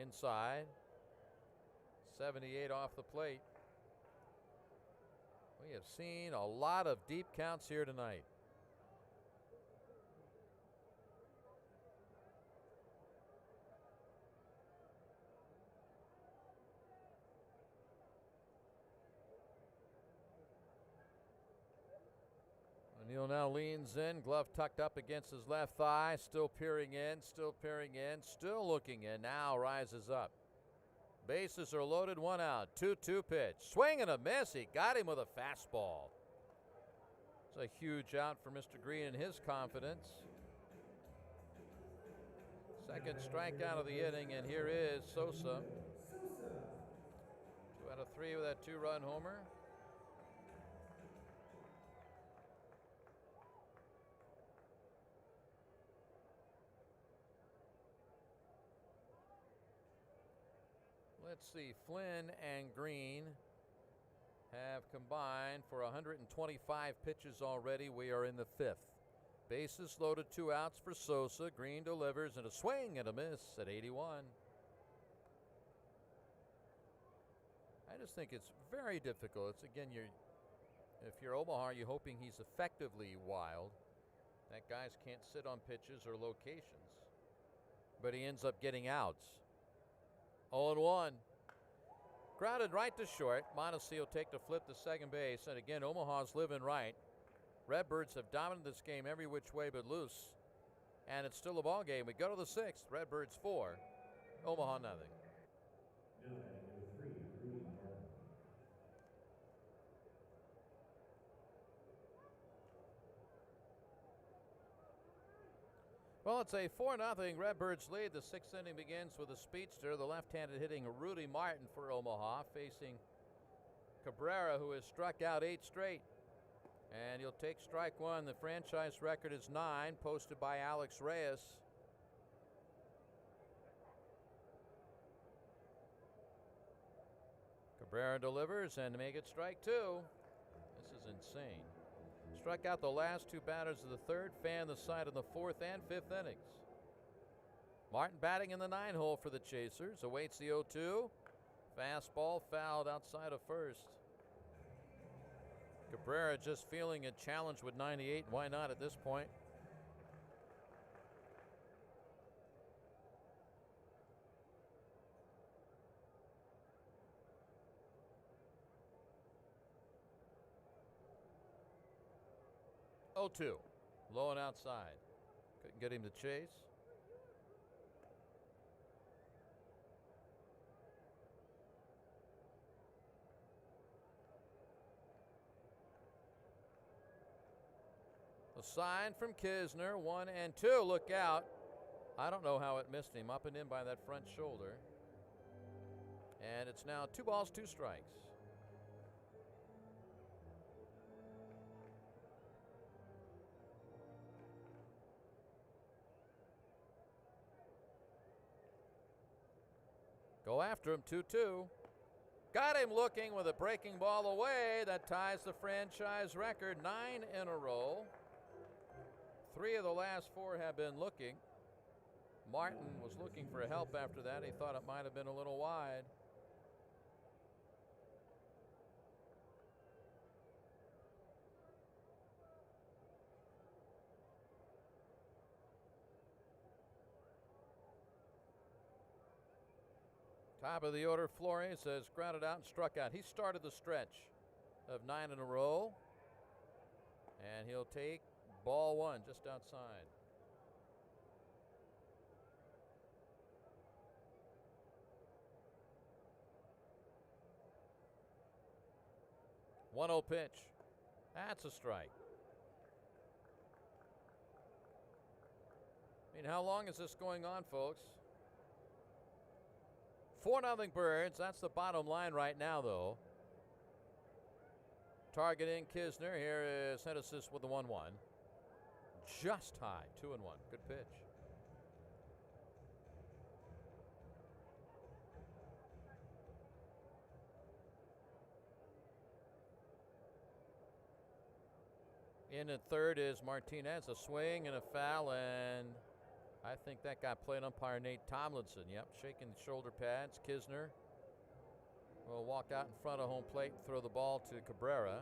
Inside. 78 off the plate. We have seen a lot of deep counts here tonight. O'Neill now leans in, glove tucked up against his left thigh, still peering in, still looking in, now rises up. Bases are loaded, 1 out, 2-2 pitch. Swing and a miss, he got him with a fastball. It's a huge out for Mr. Green and his confidence. Second strikeout of the inning, and here is Sosa. 2 out of 3 with that 2-run homer. Let's see, Flynn and Green have combined for 125 pitches already. We are in the 5th. Bases loaded, 2 outs for Sosa. Green delivers, and a swing and a miss at 81. I just think it's very difficult. It's again, if you're Omaha, you're hoping he's effectively wild. That guys can't sit on pitches or locations. But he ends up getting outs. 0-1. Grounded right to short. Mondesi will take the flip to second base. And again, Omaha's living right. Redbirds have dominated this game every which way but loose. And it's still a ball game. We go to the sixth. Redbirds 4, Omaha nothing. Now batting number 3, Rudy Martin. Well, it's a 4-0 Redbirds lead. The sixth inning begins with a speedster, the left-handed hitting Rudy Martin for Omaha, facing Cabrera, who has struck out 8 straight. And he'll take strike one. The franchise record is 9, posted by Alex Reyes. Cabrera delivers and to make it strike 2. This is insane. Struck out the last 2 batters of the third, fanned the side of the fourth and fifth innings. Martin batting in the 9-hole for the Chasers. Awaits the 0-2. Fastball fouled outside of first. Cabrera just feeling a challenge with 98. Why not at this point? Oh, 2. Low and outside. Couldn't get him to chase. A sign from Kisner. 1 and 2. Look out. I don't know how it missed him. Up and in by that front shoulder. And it's now 2 balls, 2 strikes. Go after him, 2-2. Got him looking with a breaking ball away. That ties the franchise record, 9 in a row. 3 of the last 4 have been looking. Martin was looking for help after that. He thought it might have been a little wide. Top of the order, Flores has grounded out and struck out. He started the stretch of 9 in a row. And he'll take ball 1 just outside. One-0 pitch. That's a strike. I mean, how long is this going on, folks? 4-0 Birds. That's the bottom line right now, though. Targeting Kisner. Here is Henderson with the 1-1. Just high. 2-1. Good pitch. In at third is Martinez. A swing and a foul, and I think that got plate umpire Nate Tomlinson. Yep, shaking the shoulder pads. Kisner will walk out in front of home plate and throw the ball to Cabrera.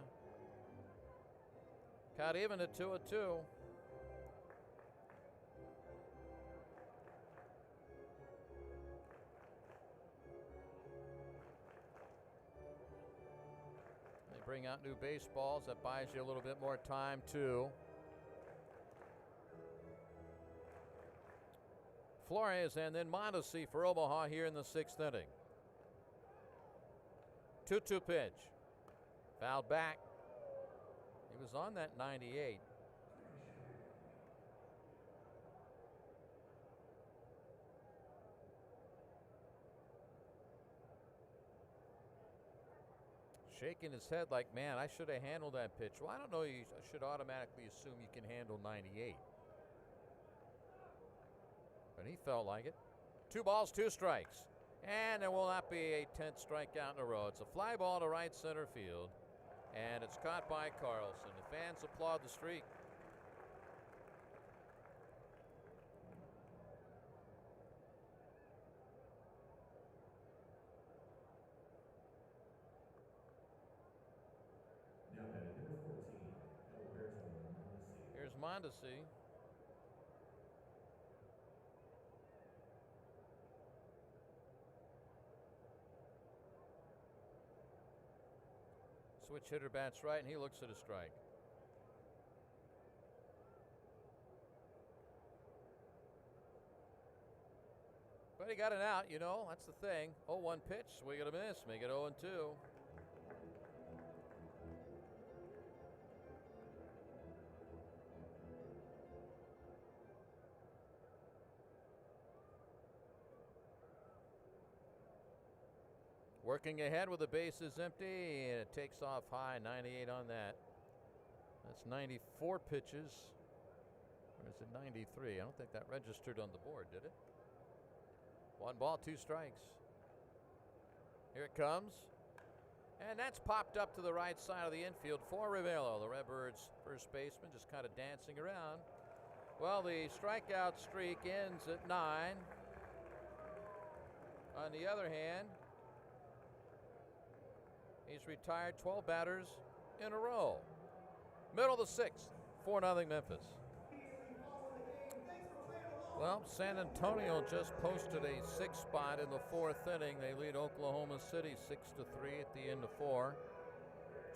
Caught even at 2-2. They bring out new baseballs. That buys you a little bit more time, too. Flores and then Mondesi for Omaha here in the 6th inning. 2-2 pitch. Fouled back. He was on that 98. Shaking his head like, man, I should have handled that pitch. Well, I don't know. You should automatically assume you can handle 98. But he felt like it. 2 balls, 2 strikes. And there will not be a 10th strikeout in a row. It's a fly ball to right center field. And it's caught by Carlson. The fans applaud the streak. Now batting number 14, Alberto Mondesi. Here's Mondesi. Switch hitter bats right, and he looks at a strike. But he got an out, you know, that's the thing. 0-1 pitch, swing and a miss, make it 0-2. Working ahead with the bases empty, and it takes off high, 98 on that. That's 94 pitches. Or is it 93? I don't think that registered on the board, did it? 1 ball, 2 strikes. Here it comes. And that's popped up to the right side of the infield for Rivelo. The Redbirds first baseman just kind of dancing around. Well, the strikeout streak ends at 9. On the other hand, he's retired 12 batters in a row. Middle of the 6th, 4-0 Memphis. Well, San Antonio just posted a 6 spot in the 4th inning. They lead Oklahoma City 6-3 at the end of 4.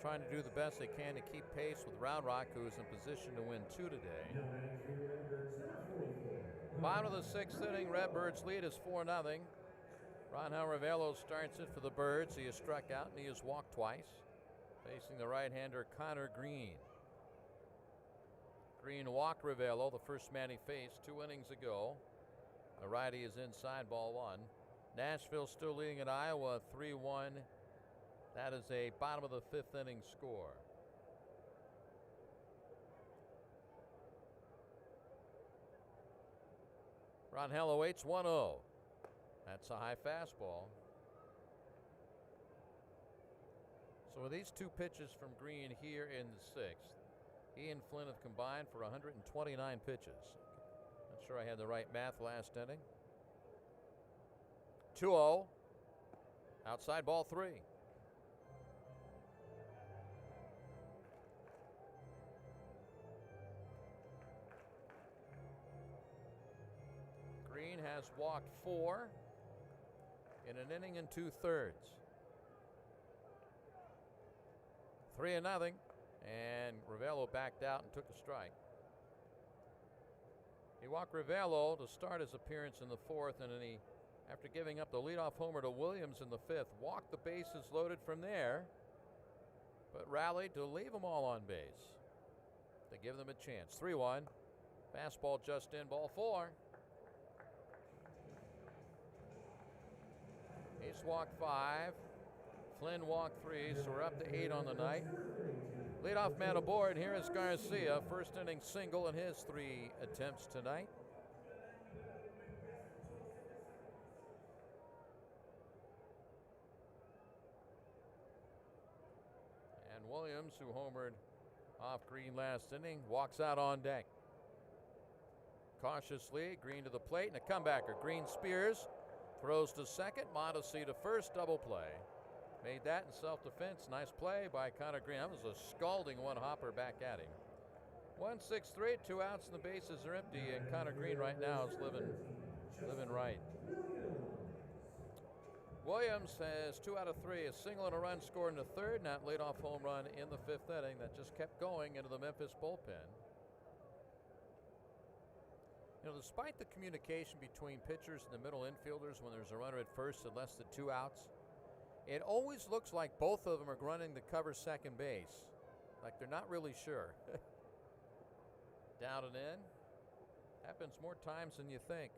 Trying to do the best they can to keep pace with Round Rock, who is in position to win 2 today. Bottom of the 6th inning, Redbirds lead is 4-0. Ronhal Rivelo starts it for the Birds. He has struck out and he has walked twice. Facing the right-hander Connor Green. Green walked Rivelo, the first man he faced 2 innings ago. The righty is inside, ball 1. Nashville still leading at Iowa 3-1. That is a bottom of the 5th inning score. Ronhal awaits 1-0. That's a high fastball. So with these 2 pitches from Green here in the 6th, he and Flynn have combined for 129 pitches. Not sure I had the right math last inning. 2-0. Outside ball 3. Green has walked 4 in an inning and 2/3. 3-0. And Rivelo backed out and took a strike. He walked Rivelo to start his appearance in the 4th, and then he, after giving up the leadoff homer to Williams in the 5th, walked the bases loaded from there, but rallied to leave them all on base to give them a chance. 3-1. Fastball just in, ball 4. He's walked 5. Flynn walked 3, so we're up to 8 on the night. Leadoff man aboard. Here is Garcia. First inning single in his 3 attempts tonight. And Williams, who homered off Green last inning, walks out on deck. Cautiously, Green to the plate, and a comebacker. Green spears, throws to second, Modesty to first, double play. Made that in self-defense. Nice play by Connor Green. That was a scalding one hopper back at him. 1-6-3, 2 outs and the bases are empty, and Connor Green right now is living right. Williams has 2 out of 3, a single and a run scored in the 3rd, and that leadoff home run in the 5th inning that just kept going into the Memphis bullpen. You know, despite the communication between pitchers and the middle infielders when there's a runner at first and less than 2 outs, it always looks like both of them are running to cover second base. Like they're not really sure. Down and in. Happens more times than you think.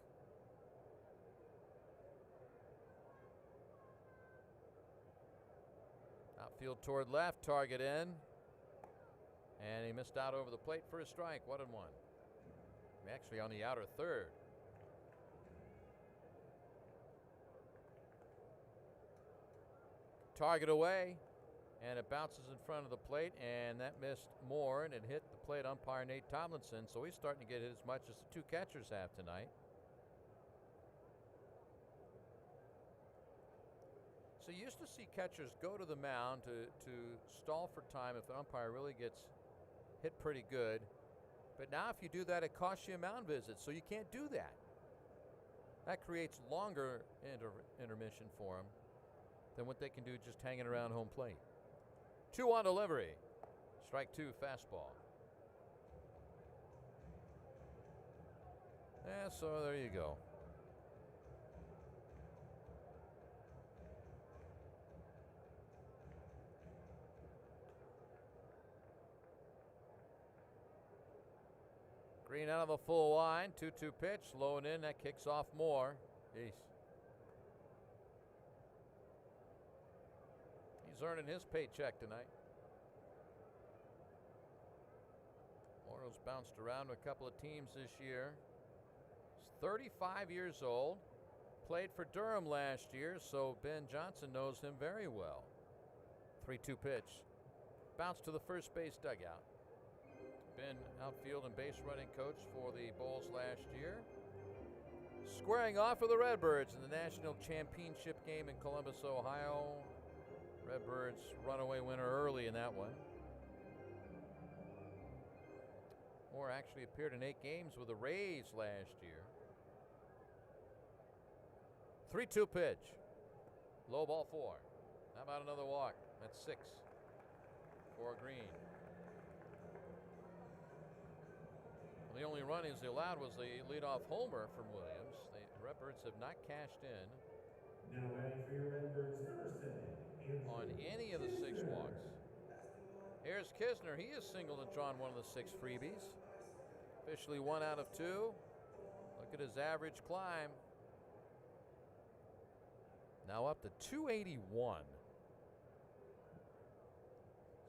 Outfield toward left, target in. And he missed out over the plate for a strike, 1-1. Actually on the outer 3rd. Target away, and it bounces in front of the plate, and that missed more, and it hit the plate umpire Nate Tomlinson, so he's starting to get hit as much as the 2 catchers have tonight. So you used to see catchers go to the mound to stall for time if the umpire really gets hit pretty good. But now if you do that, it costs you a mound visit, so you can't do that. That creates longer intermission for them than what they can do just hanging around home plate. 2-1 delivery. Strike 2 fastball. Yeah, so there you go. Green out of the full line. 2-2 pitch. Low and in. That kicks off Moore. Jeez. He's earning his paycheck tonight. Morrow's bounced around a couple of teams this year. He's 35 years old. Played for Durham last year, so Ben Johnson knows him very well. 3-2 pitch. Bounce to the first base dugout. Been outfield and base running coach for the Bulls last year. Squaring off with the Redbirds in the national championship game in Columbus, Ohio. Redbirds runaway winner early in that one. Moore actually appeared in 8 games with the Rays last year. 3-2 pitch. Low ball 4. How about another walk? That's 6 for Green. The only run he's allowed was the leadoff homer from Williams. The Redbirds have not cashed in Now batting for your Redbirds, first inning. on any of the 6 walks. Here's Kisner. He has singled and drawn one of the 6 freebies. Officially 1 out of 2. Look at his average climb. Now up to 281.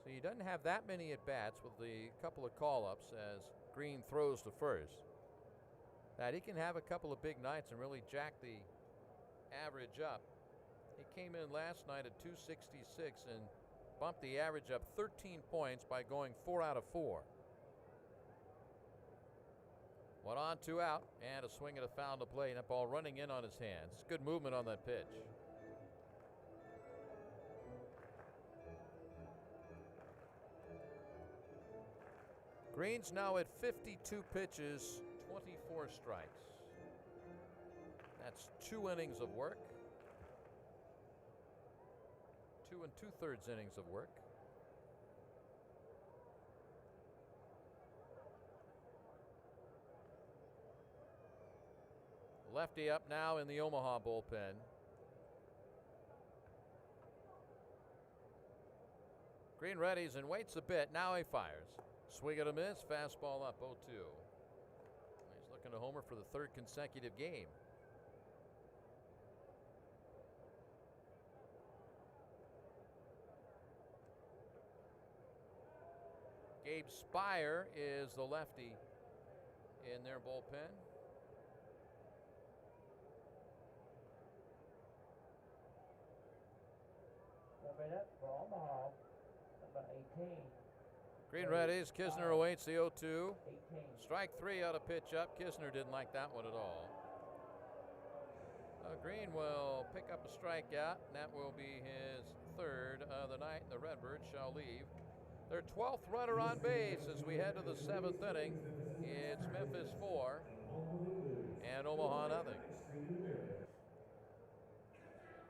So he doesn't have that many at-bats with the couple of call-ups as Green throws to first. That he can have a couple of big nights and really jack the average up. He came in last night at 266 and bumped the average up 13 points by going 4 out of 4. 1 on, 2 out, and a swing and a foul to play. And that ball running in on his hands. Good movement on that pitch. Green's now at 52 pitches, 24 strikes. That's 2 innings of work. 2 2/3 innings of work. Lefty up now in the Omaha bullpen. Green readies and waits a bit. Now he fires. Swing and a miss. Fastball up 0-2. He's looking to homer for the 3rd consecutive game. Gabe Spire is the lefty in their bullpen. Warming up for Omaha, number 18. Green readies. Kisner awaits the 0-2. 18. Strike 3 out of pitch up. Kisner didn't like that one at all. Green will pick up a strikeout, and that will be his 3rd of the night. The Redbirds shall leave their 12th runner on base as we head to the 7th inning. It's Memphis 4 and Omaha nothing.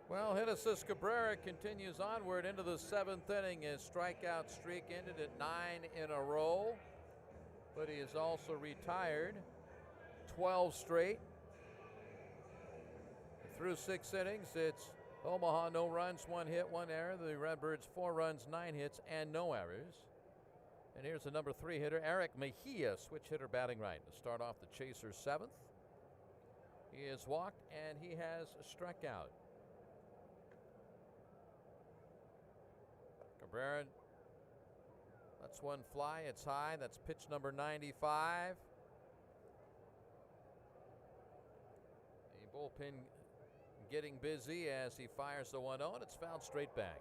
Well, Genesis Cabrera continues onward into the 7th inning. His strikeout streak ended at 9 in a row, but he is also retired 12 straight. Through 6 innings, it's Omaha no runs, 1 hit, 1 error. The Redbirds 4 runs, 9 hits, and no errors. And here's the number 3 hitter, Eric Mejia, switch hitter batting right to start off the Chasers 7th. He has walked and he has struck out. Cabrera lets one fly. It's high. That's pitch number 95. The bullpen getting busy as he fires the 1-0, and it's fouled straight back.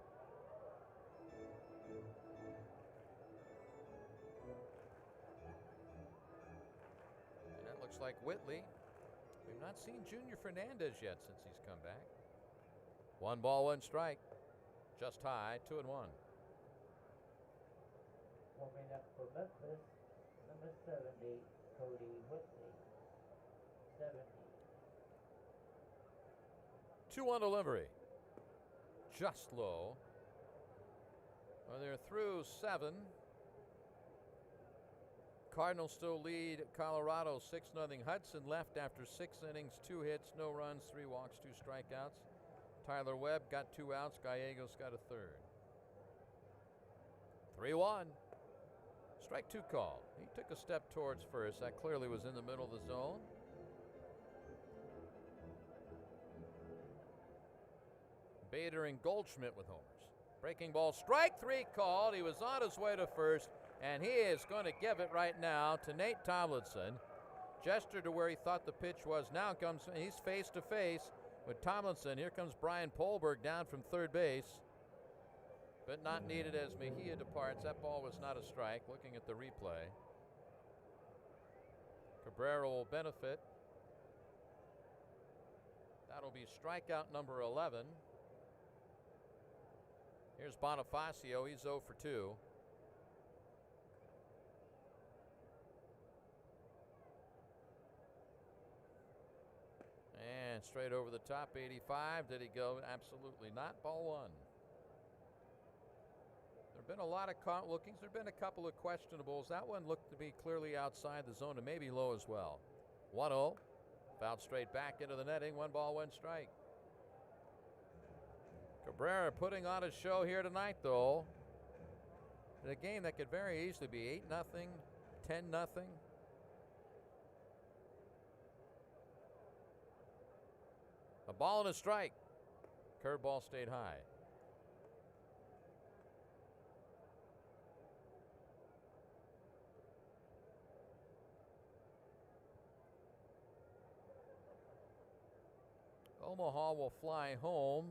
And that looks like Whitley. We've not seen Junior Fernandez yet since he's come back. 1 ball, 1 strike. Just high, 2-1. Warming up for Memphis, number 70, Cody Whitley. 70. 2-1 delivery. Just low. Well, they're through 7. Cardinals still lead Colorado 6-0. Hudson left after 6 innings, 2 hits, no runs, 3 walks, 2 strikeouts. Tyler Webb got 2 outs. Gallegos got a third. 3-1. Strike 2 called. He took a step towards first. That clearly was in the middle of the zone. Bader and Goldschmidt with homers. Breaking ball, strike 3 called. He was on his way to first, and he is going to give it right now to Nate Tomlinson. Gesture to where he thought the pitch was. Now comes, he's face to face with Tomlinson. Here comes Brian Polberg down from third base, but not needed as Mejia departs. That ball was not a strike. Looking at the replay, Cabrera will benefit. That'll be strikeout number 11. Here's Bonifacio. He's 0 for 2. And straight over the top, 85. Did he go? Absolutely not. Ball 1. There have been a lot of lookings. There have been a couple of questionables. That one looked to be clearly outside the zone and maybe low as well. 1-0. Fouled straight back into the netting. 1 ball, 1 strike. Cabrera putting on a show here tonight, though. In a game that could very easily be 8-0, 10-0. A ball and a strike. Curveball stayed high. Omaha will fly home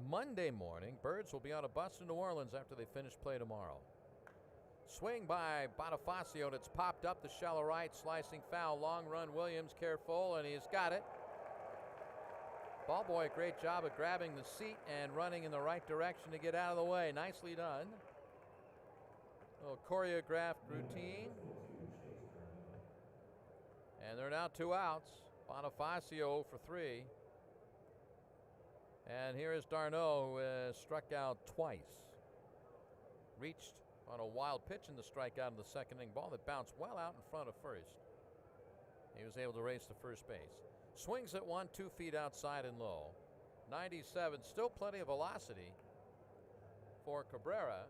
Monday morning. Birds will be on a bus to New Orleans after they finish play tomorrow. Swing by Bonifacio, and it's popped up the shallow right, slicing foul. Long run, Williams careful, and he's got it. Ball boy, great job of grabbing the seat and running in the right direction to get out of the way. Nicely done. A little choreographed routine. And they're now 2 outs. Bonifacio 0 for 3. And here is d'Arnaud, who has struck out twice. Reached on a wild pitch in the strikeout in the second inning. Ball that bounced well out in front of first. He was able to race to first base. Swings at 1, 2 feet outside and low. 97, still plenty of velocity for Cabrera,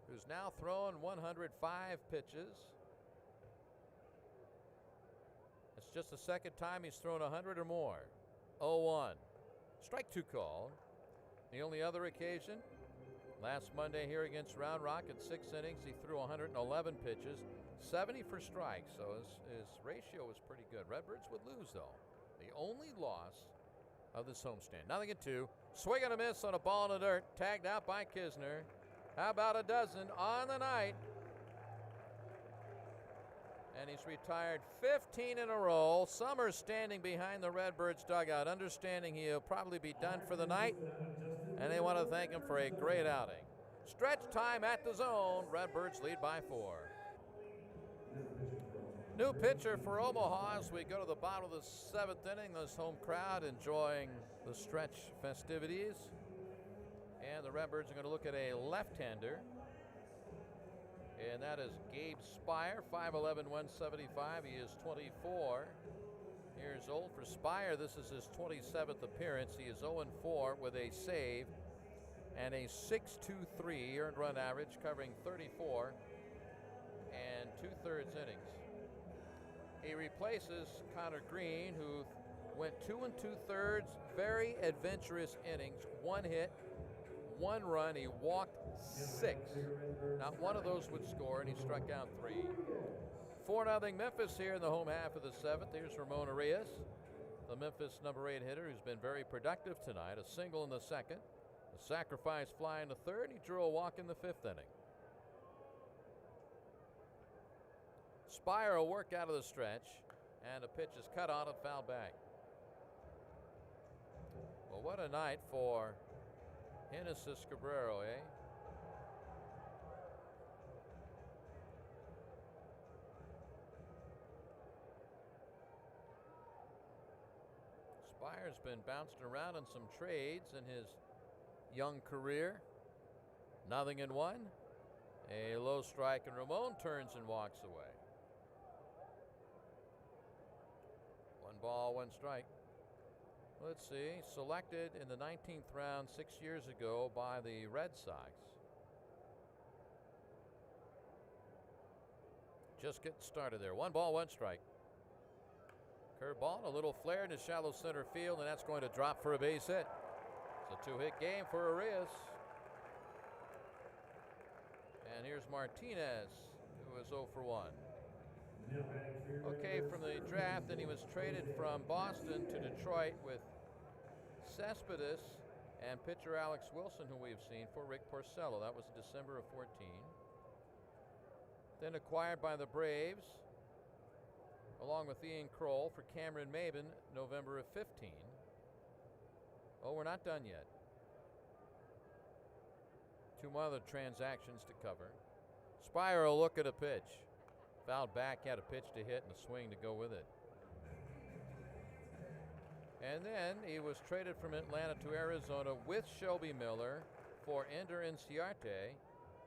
who's now thrown 105 pitches. It's just the second time he's thrown 100 or more. 0-1. Strike 2 called. The only other occasion, last Monday here against Round Rock in 6 innings, he threw 111 pitches, 70 for strikes, so his ratio was pretty good. Redbirds would lose, though. The only loss of this homestand. 0-2. Swing and a miss on a ball in the dirt. Tagged out by Kisner. How about a dozen on the night? And he's retired 15 in a row. Summers standing behind the Redbirds dugout, understanding he'll probably be done for the night, and they want to thank him for a great outing. Stretch time at the zone. Redbirds lead by 4. New pitcher for Omaha as we go to the bottom of the 7th inning. This home crowd enjoying the stretch festivities. And the Redbirds are going to look at a left-hander. And that is Gabe Spire, 5'11", 175. He is 24 years old. For Spire, this is his 27th appearance. He is 0-4 with a save and a 6.23 earned run average, covering 34 and 2/3 innings. He replaces Connor Green, who went 2 2/3 very adventurous innings. 1 hit, 1 run. He walked 6. Not one of those would score, and he struck out 3. 4-0 Memphis here in the home half of the 7th. Here's Ramon Arias, the Memphis number 8 hitter, who's been very productive tonight. A single in the 2nd, a sacrifice fly in the 3rd. He drew a walk in the 5th inning. Spire will work out of the stretch, and a pitch is cut on and fouled back. Well, what a night for Genesis Cabrera, eh? Spire's been bounced around in some trades in his young career. 0-1. A low strike, and Ramon turns and walks away. 1 ball, 1 strike. Let's see. Selected in the 19th round 6 years ago by the Red Sox. Just getting started there. 1 ball, 1 strike. Curveball, a little flare into shallow center field, and that's going to drop for a base hit. It's a 2-hit game for Arias. And here's Martinez, who is 0 for 1. Okay, from the draft, and he was traded from Boston to Detroit with Cespedes and pitcher Alex Wilson, who we've seen, for Rick Porcello. That was December of 14. Then acquired by the Braves, along with Ian Kroll, for Cameron Maben, November of 15. Oh, we're not done yet. 2 more other transactions to cover. Spire will look at a pitch. Fouled back, had a pitch to hit and a swing to go with it. And then he was traded from Atlanta to Arizona with Shelby Miller for Ender Inciarte,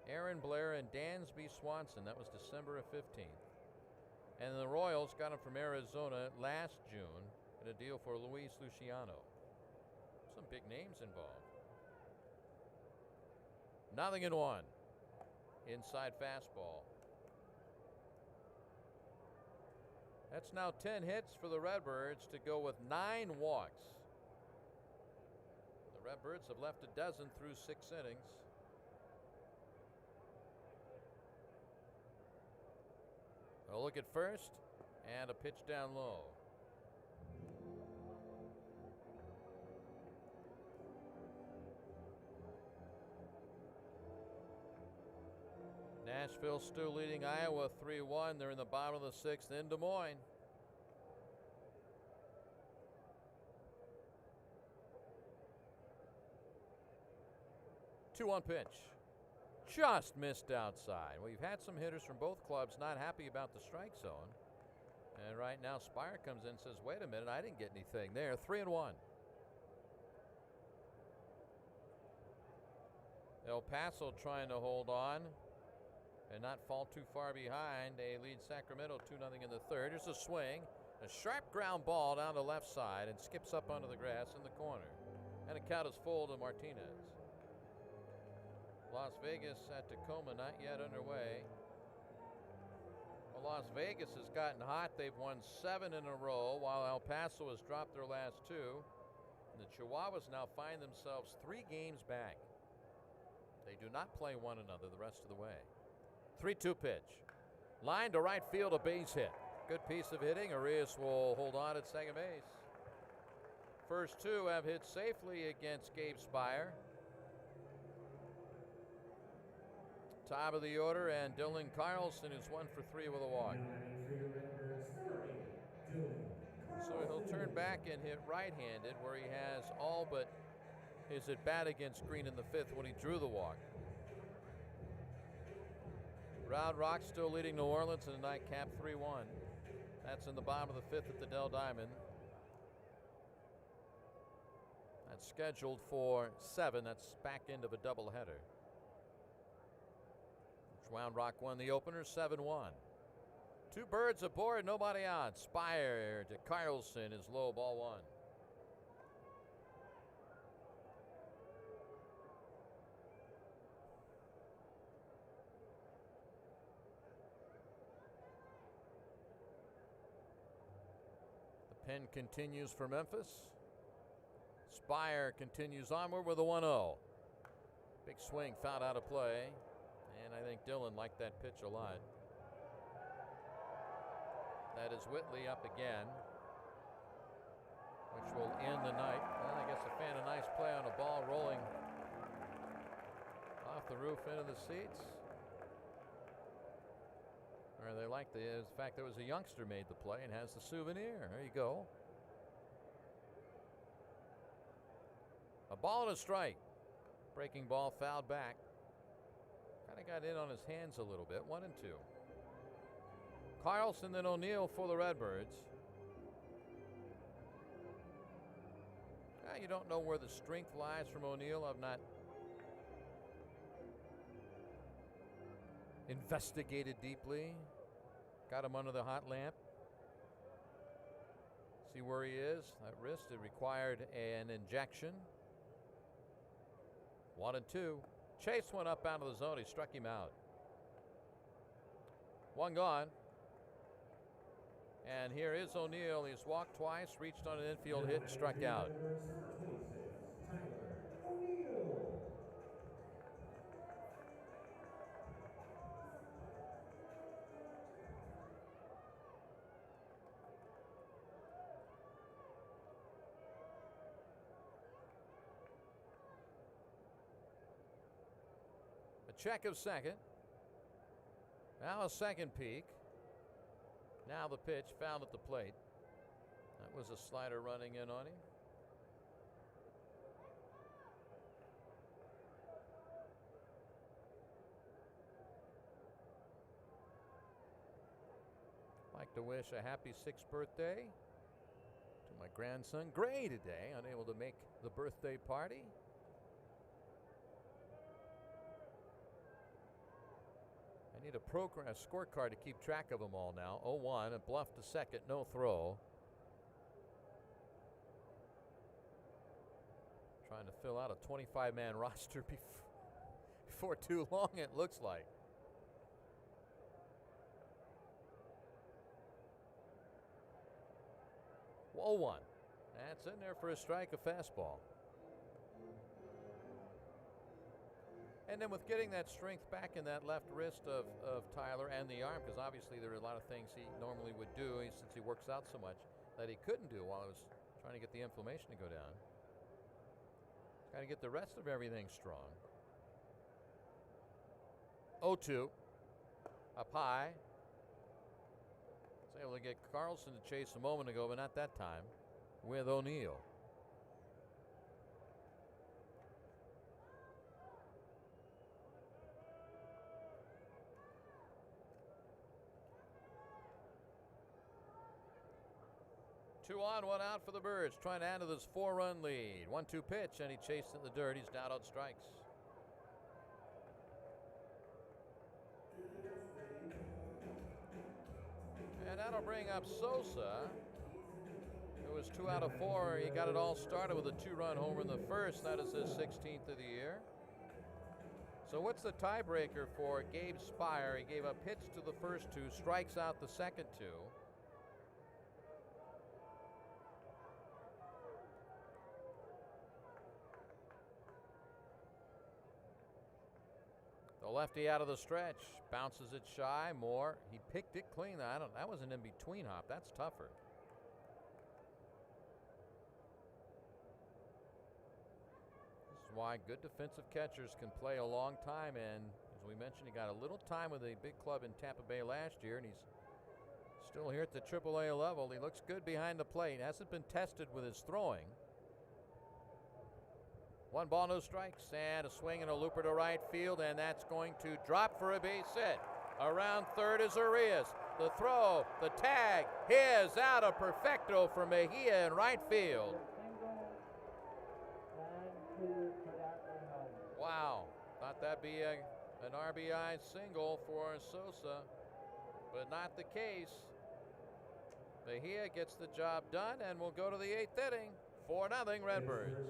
Aaron Blair, and Dansby Swanson. That was December of 15. And the Royals got him from Arizona last June in a deal for Luis Luciano. Some big names involved. 0-1. Inside fastball. That's now 10 hits for the Redbirds to go with 9 walks. The Redbirds have left a dozen through 6 innings. A look at first, and a pitch down low. Nashville still leading Iowa 3-1. They're in the bottom of the 6th in Des Moines. Two-one pitch. Just missed outside. Well, you've had some hitters from both clubs not happy about the strike zone. And right now Spire comes in and says, wait a minute, I didn't get anything there. 3-1. El Paso trying to hold on and not fall too far behind. They lead Sacramento 2-0 in the 3rd. Here's a swing. A sharp ground ball down the left side and skips up onto the grass in the corner. And a count is full to Martinez. Las Vegas at Tacoma not yet underway. Well, Las Vegas has gotten hot. They've won 7 in a row, while El Paso has dropped their last 2. And the Chihuahuas now find themselves 3 games back. They do not play one another the rest of the way. 3-2 pitch. Line to right field, a base hit. Good piece of hitting. Arias will hold on at second base. First 2 have hit safely against Gabe Spire. Top of the order, and Dylan Carlson is 1 for 3 with a walk. So he'll turn back and hit right-handed, where he has all but his at bat against Green in the 5th when he drew the walk. Round Rock still leading New Orleans in the nightcap 3-1. That's in the bottom of the 5th at the Dell Diamond. That's scheduled for 7. That's back end of a doubleheader. Round Rock won the opener 7-1. 2 birds aboard, nobody on. Spire to Carlson is low, ball 1. The pen continues for Memphis. Spire continues onward with a 1-0. Big swing fouled out of play. And I think Dylan liked that pitch a lot. That is Whitley up again, which will end the night. Well, I guess a fan, a nice play on a ball rolling off the roof into the seats. Or they like the fact there was a youngster made the play and has the souvenir. There you go. A ball and a strike. Breaking ball fouled back. Kind of got in on his hands a little bit. 1-2. Carlson, then O'Neill for the Redbirds. You don't know where the strength lies from O'Neill. I've not investigated deeply. Got him under the hot lamp. See where he is. That wrist, it required an injection. 1-2. Chase went up out of the zone. He struck him out. One gone. And here is O'Neill. He's walked twice, reached on an infield hit, and struck out. A check of second. Now a second peak. Now the pitch found at the plate. That was a slider running in on him. Like to wish a happy 6th birthday to my grandson Gray today, unable to make the birthday party. I need a scorecard to keep track of them all now. 0-1, a bluff to second, no throw. Trying to fill out a 25-man roster before too long, it looks like. Oh, 0-1. That's in there for a strike, a fastball. And then with getting that strength back in that left wrist of Tyler and the arm, because obviously there are a lot of things he normally would do since he works out so much that he couldn't do while I was trying to get the inflammation to go down. Got to get the rest of everything strong. 0-2. Up high. Was able to get Carlson to chase a moment ago, but not that time with O'Neill. Two on, one out for the Birds, trying to add to this 4-run lead. 1-2 pitch, and he chased in the dirt. He's down on strikes. And that'll bring up Sosa, who was 2 out of 4. He got it all started with a 2-run homer in the first. That is his 16th of the year. So what's the tiebreaker for Gabe Spire? He gave up hits to the first 2, strikes out the second 2. The lefty out of the stretch, bounces it shy, more. He picked it clean. That was an in-between hop. That's tougher. This is why good defensive catchers can play a long time. And as we mentioned, he got a little time with a big club in Tampa Bay last year, and he's still here at the AAA level. He looks good behind the plate. Hasn't been tested with his throwing. 1 ball, no strikes, and a swing and a looper to right field, and that's going to drop for a base hit. Around third is Arias. The throw, the tag, his out of perfecto for Mejia in right field. Wow, thought that'd be an RBI single for Sosa, but not the case. Mejia gets the job done, and we'll go to the 8th inning. 4-0 Redbirds.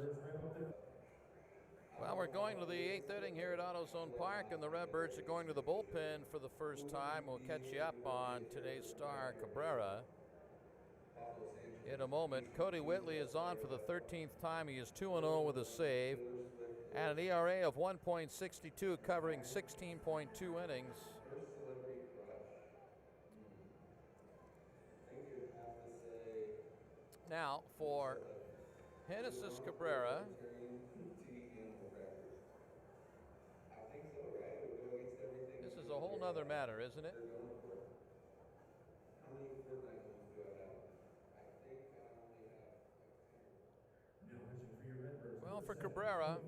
Well, we're going to the 8th inning here at AutoZone Park, and the Redbirds are going to the bullpen for the first time. We'll catch you up on today's star, Cabrera, in a moment. Cody Whitley is on for the 13th time. He is 2-0 with a save and an ERA of 1.62, covering 16.2 innings. Now, for Genesis Cabrera, this is a whole nother matter, isn't it? Well, for Cabrera,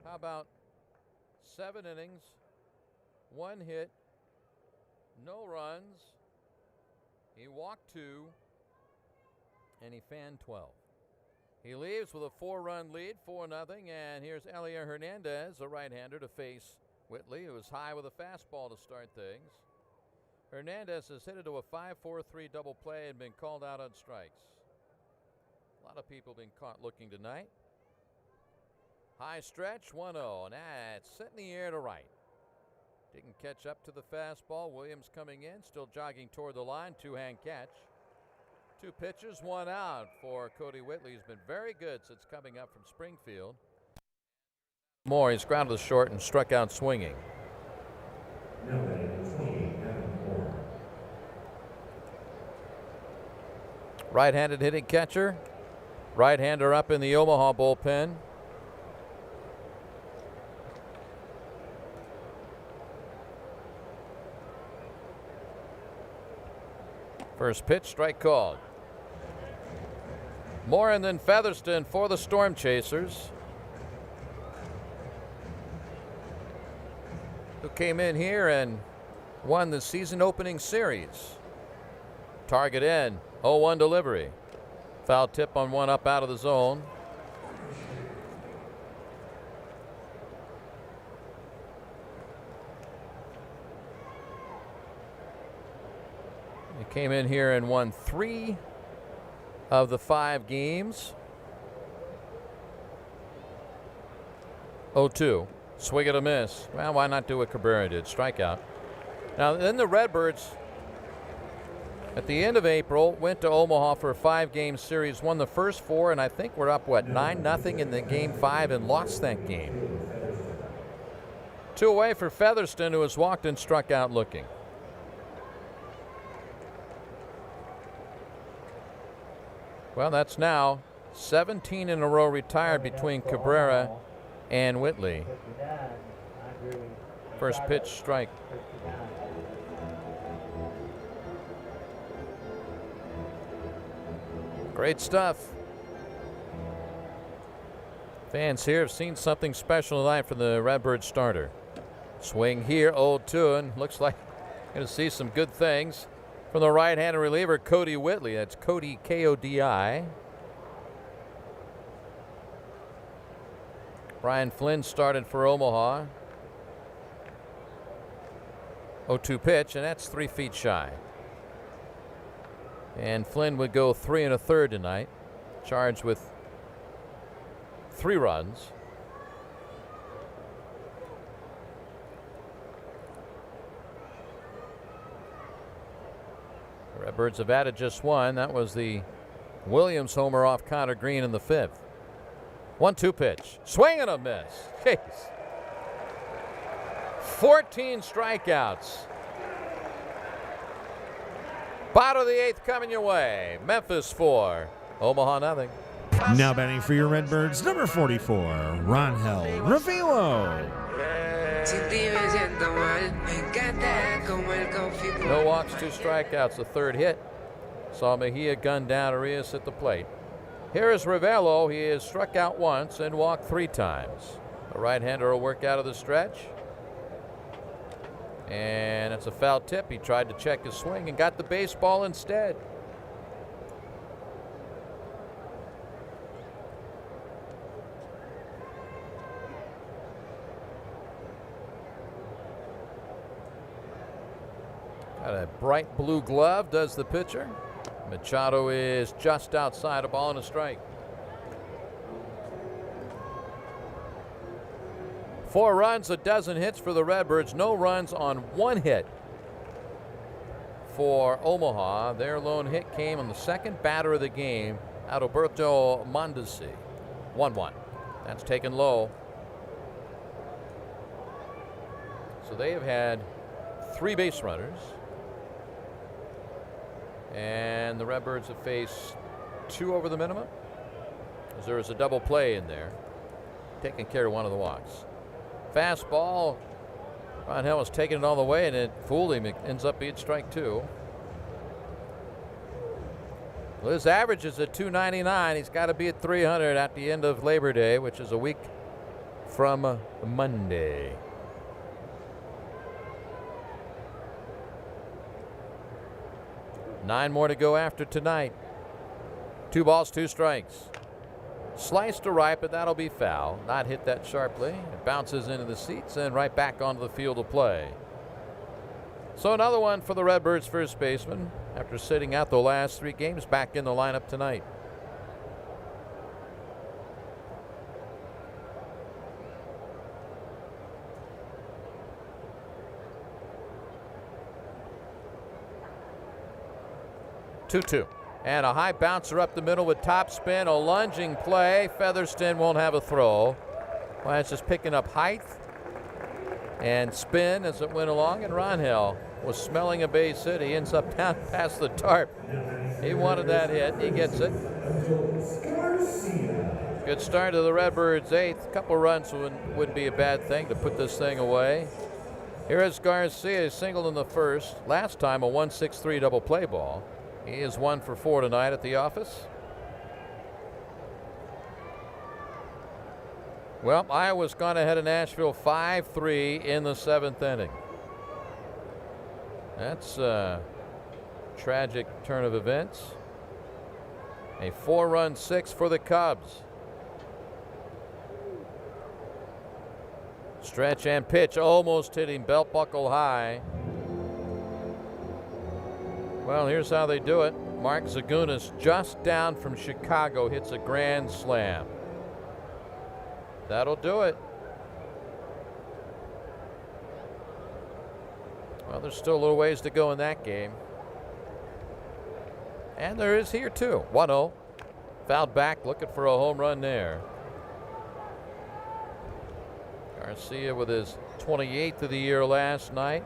how about 7 innings, 1 hit, no runs. He walked 2, and he fanned 12. He leaves with a 4-run lead, 4-0, and here's Elier Hernandez, a right-hander, to face Whitley, who was high with a fastball to start things. Hernandez has hit it to a 5-4-3 double play and been called out on strikes. A lot of people been caught looking tonight. High stretch, 1-0, and that's set in the air to right. Didn't catch up to the fastball. Williams coming in, still jogging toward the line, two-hand catch. 2 pitches, 1 out for Cody Whitley. He's been very good since coming up from Springfield. Moore, he's grounded to short and struck out swinging. Right-handed hitting catcher. Right-hander up in the Omaha bullpen. First pitch, strike called. Moore and then Featherston for the Storm Chasers, who came in here and won the season opening series. Target in, 0-1 delivery. Foul tip on one up out of the zone. He came in here and won 3 of the 5 games. 0-2. Swing and a miss. Well, why not do what Cabrera did? Strikeout. Now, then the Redbirds, at the end of April, went to Omaha for a 5-game series, won the first 4, and I think we're up, 9-0 in the game 5 and lost that game. 2 away for Featherston, who has walked and struck out looking. Well, that's now 17 in a row retired between Cabrera and Whitley. First pitch, strike. Great stuff. Fans here have seen something special tonight from the Redbirds starter. Swing here, 0-2, and looks like going to see some good things from the right-handed reliever, Cody Whitley. That's Cody, K-O-D-I. Brian Flynn started for Omaha. 0-2 pitch, and that's 3 feet shy. And Flynn would go 3 1/3 tonight, charged with 3 runs. The Redbirds have added just 1. That was the Williams homer off Connor Green in the 5th. 1-2 pitch. Swing and a miss. Jeez. 14 strikeouts. Bottom of the 8th coming your way. Memphis 4, Omaha nothing. Now batting for your Redbirds, number 44, Rangel Revilo. No walks, 2 strikeouts, the 3rd hit. Saw Mejia gun down Arias at the plate. Here is Revelo. He has struck out once and walked 3 times. The right-hander will work out of the stretch. And it's a foul tip. He tried to check his swing and got the baseball instead. Got a bright blue glove, does the pitcher. Machado is just outside, a ball and a strike. 4 runs, a dozen hits for the Redbirds. No runs on 1 hit for Omaha. Their lone hit came on the second batter of the game, Adalberto Mondesi. 1-1. That's taken low. So they have had 3 base runners. And the Redbirds have faced 2 over the minimum, as there was a double play in there, taking care of one of the walks. Fastball. Rangel was taking it all the way, and it fooled him. It ends up being strike 2. Well, his average is at 299. He's got to be at 300 at the end of Labor Day, which is a week from Monday. Nine more to go after tonight. 2 balls, 2 strikes. Sliced to right, but that'll be foul. Not hit that sharply. It bounces into the seats and right back onto the field of play. So another one for the Redbirds first baseman after sitting out the last 3 games, back in the lineup tonight. Two. And a high bouncer up the middle with top spin, a lunging play. Featherston won't have a throw. Well, it's just picking up height and spin as it went along, and Ronhill was smelling a base hit. He ends up down past the tarp. He wanted that hit. He gets it. Good start to the Redbirds' 8th. A couple runs wouldn't be a bad thing to put this thing away. Here is Garcia. He singled in the first. Last time a 1-6-3 double play ball. He is 1 for 4 tonight at the office. Well, Iowa's gone ahead of Nashville 5-3 in the 7th inning. That's a tragic turn of events. A 4-run 6 for the Cubs. Stretch and pitch, almost hitting belt buckle high. Well, here's how they do it. Mark Zagunis, just down from Chicago, hits a grand slam. That'll do it. Well, there's still a little ways to go in that game. And there is here, too. 1-0. Fouled back, looking for a home run there. Garcia with his 28th of the year last night.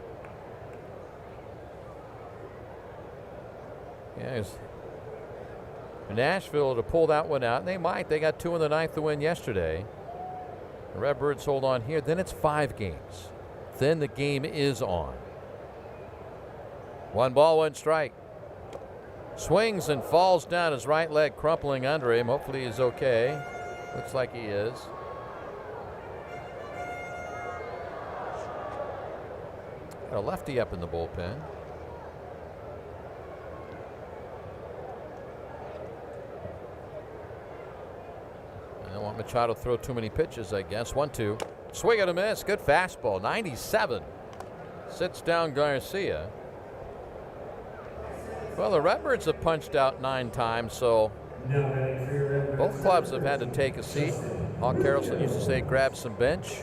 Yeah, Nashville to pull that one out, and they might. They got 2 in the 9th to win yesterday. The Redbirds hold on here. Then it's 5 games. Then the game is on. 1 ball, 1 strike. Swings and falls down, his right leg crumpling under him. Hopefully he's okay. Looks like he is. Got a lefty up in the bullpen. I don't want Machado to throw too many pitches, I guess. 1-2. Swing and a miss. Good fastball. 97. Sits down Garcia. Well, the Redbirds have punched out 9 times, so both clubs have had to take a seat. Hawk Harrelson used to say, grab some bench.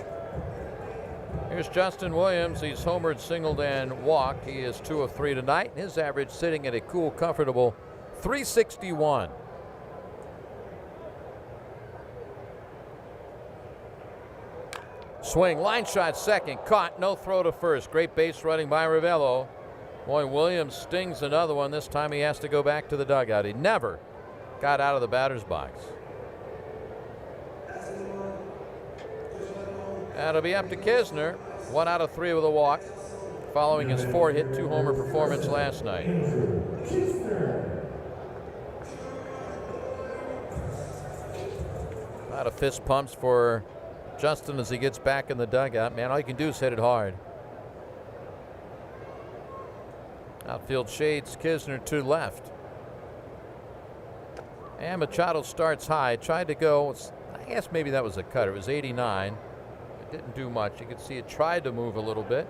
Here's Justin Williams. He's homered, singled, and walked. He is 2 of 3 tonight. His average sitting at a cool, comfortable 361. Swing, line shot, second, caught, no throw to first. Great base running by Ravello. Boy, Williams stings another one. This time he has to go back to the dugout. He never got out of the batter's box. That'll be up to Kisner. 1 out of 3 with a walk, following his 4-hit, 2-homer performance last night. A lot of fist pumps for Justin as he gets back in the dugout. Man, all you can do is hit it hard. Outfield shades Kisner to left. And Machado starts high. Tried to go, I guess maybe that was a cutter. It was 89. It didn't do much. You could see it tried to move a little bit.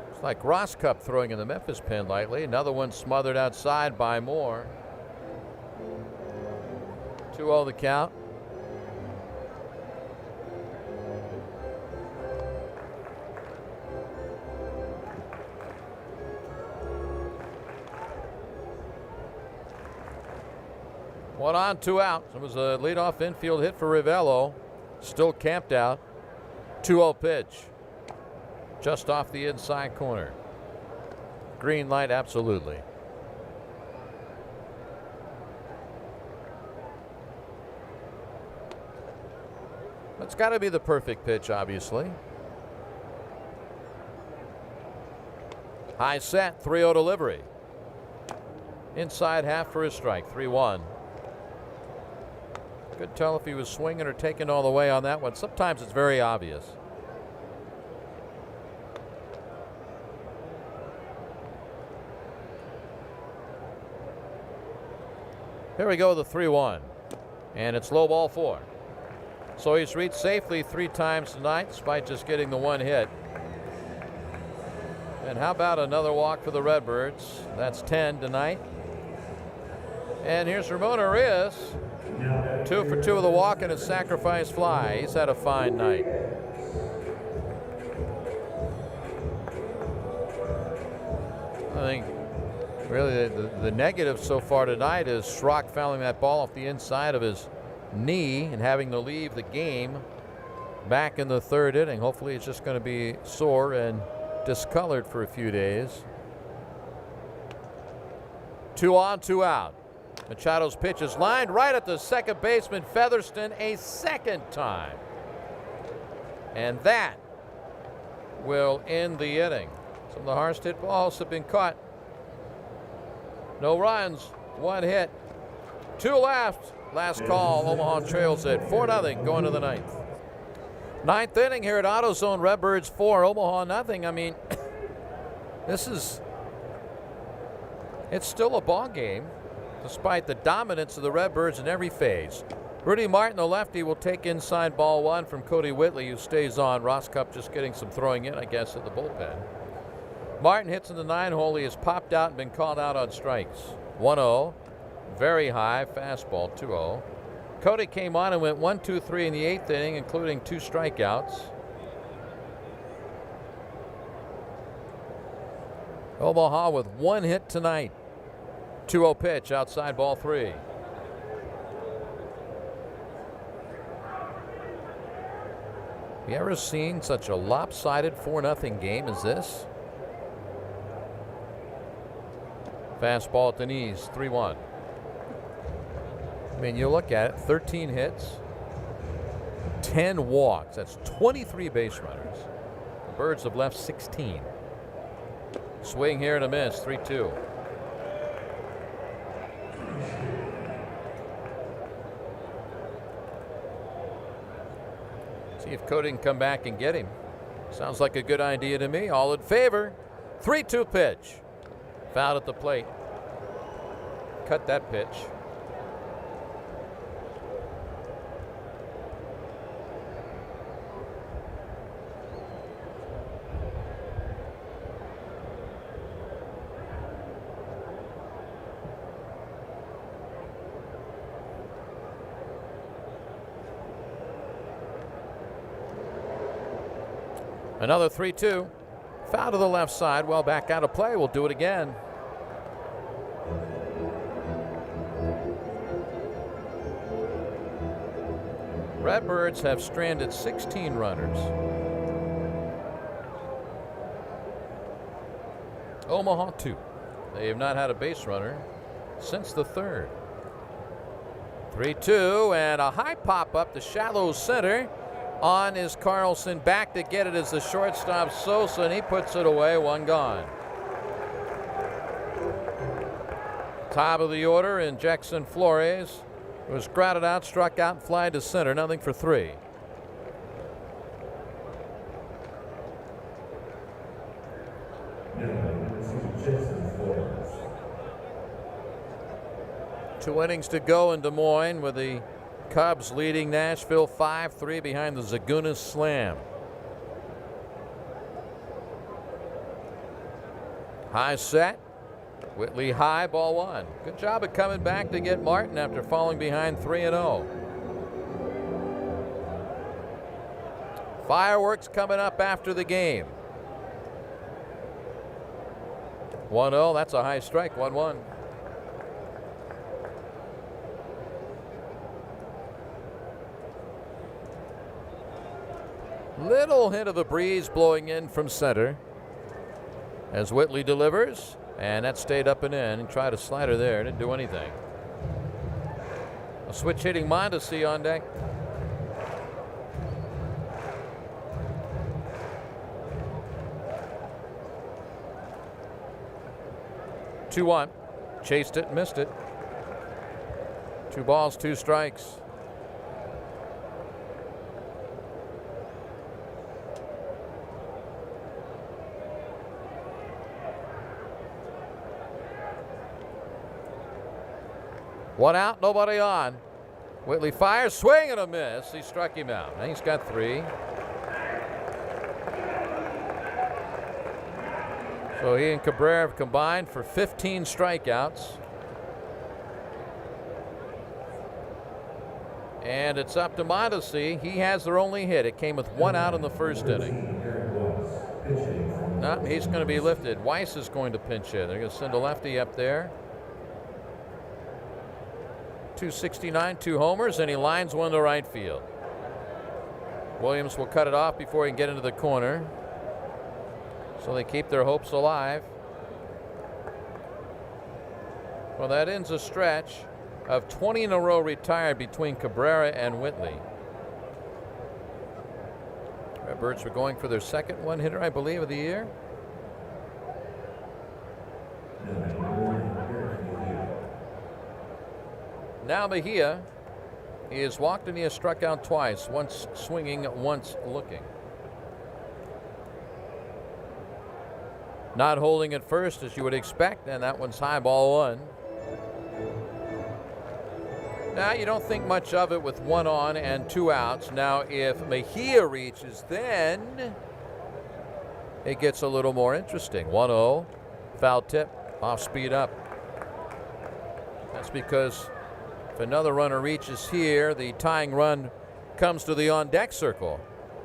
It's like Ross Cup throwing in the Memphis pen lightly. Another one smothered outside by Moore. 2-0 the count. One on, 2 out. It was a leadoff infield hit for Ravello. Still camped out. 2-0 pitch. Just off the inside corner. Green light, absolutely. That's got to be the perfect pitch, obviously. High set, 3-0 delivery. Inside half for a strike, 3-1. Couldn't tell if he was swinging or taking all the way on that one. Sometimes it's very obvious. Here we go, the 3-1. And it's low ball 4. So he's reached safely 3 times tonight, despite just getting the 1 hit. And how about another walk for the Redbirds? That's 10 tonight. And here's Ramon Arias. 2 for 2 with a walk and a sacrifice fly. He's had a fine night. I think really the negative so far tonight is Schrock fouling that ball off the inside of his knee and having to leave the game back in the 3rd inning. Hopefully it's just going to be sore and discolored for a few days. 2 on, 2 out. Machado's pitch is lined right at the second baseman Featherston a second time. And that will end the inning. Some of the hardest hit balls have been caught. No runs, 1 hit, 2 left. Last call, Omaha trails it 4-0 going to the 9th. 9th inning here at AutoZone. Redbirds 4, Omaha nothing. I mean, it's still a ball game despite the dominance of the Redbirds in every phase. Rudy Martin, the lefty, will take inside ball 1 from Cody Whitley, who stays on. Ross Cup just getting some throwing in, I guess, at the bullpen. Martin hits in the 9-hole. He has popped out and been called out on strikes. 1-0. Very high fastball, 2-0. Cody came on and went 1-2-3 in the 8th inning, including 2 strikeouts. Omaha with 1 hit tonight. 2-0 pitch outside ball 3. You ever seen such a lopsided 4-0 game as this? Fastball at the knees, 3-1. I mean, you look at it, 13 hits, 10 walks. That's 23 base runners. The Birds have left 16. Swing here and a miss, 3-2. See if Cody can come back and get him. Sounds like a good idea to me. All in favor. 3-2 pitch. Fouled at the plate. Cut that pitch. Another 3-2. Foul to the left side. Well, back out of play. We'll do it again. Redbirds have stranded 16 runners. Omaha 2. They have not had a base runner since the 3rd. 3-2 and a high pop up to shallow center. On is Carlson. Back to get it as the shortstop Sosa, and he puts it away. 1 gone. Top of the order in Jackson Flores. Was grounded out, struck out, and fly to center. Nothing for 3. Two innings to go in Des Moines with the Cubs leading Nashville 5-3 behind the Zagunas slam. High set. Whitley high, ball 1. Good job of coming back to get Martin after falling behind 3-0. Fireworks coming up after the game. 1-0, that's a high strike, 1-1. Little hint of the breeze blowing in from center as Whitley delivers, and that stayed up and in. And tried a slider there, didn't do anything. A switch hitting Mondesi on deck. Two 1. Chased it, missed it. 2 balls, 2 strikes. One out, nobody on. Whitley fires, swing and a miss. He struck him out. Now he's got 3. So he and Cabrera have combined for 15 strikeouts. And it's up to Mondesi. He has their only hit. It came with 1 out in the first inning. No, he's going to be lifted. Weiss is going to pinch hit. They're going to send a lefty up there. 269, 2 homers, and he lines one to right field. Williams will cut it off before he can get into the corner. So they keep their hopes alive. Well, that ends a stretch of 20 in a row retired between Cabrera and Whitley. Redbirds were going for their second one-hitter, I believe, of the year. Now Mejia, he has walked and he has struck out twice, once swinging, once looking. Not holding at first as you would expect, and that one's high, ball 1. Now you don't think much of it with 1 on and 2 outs. Now if Mejia reaches, then it gets a little more interesting. 1-0, foul tip, off speed up. That's because if another runner reaches here, the tying run comes to the on-deck circle.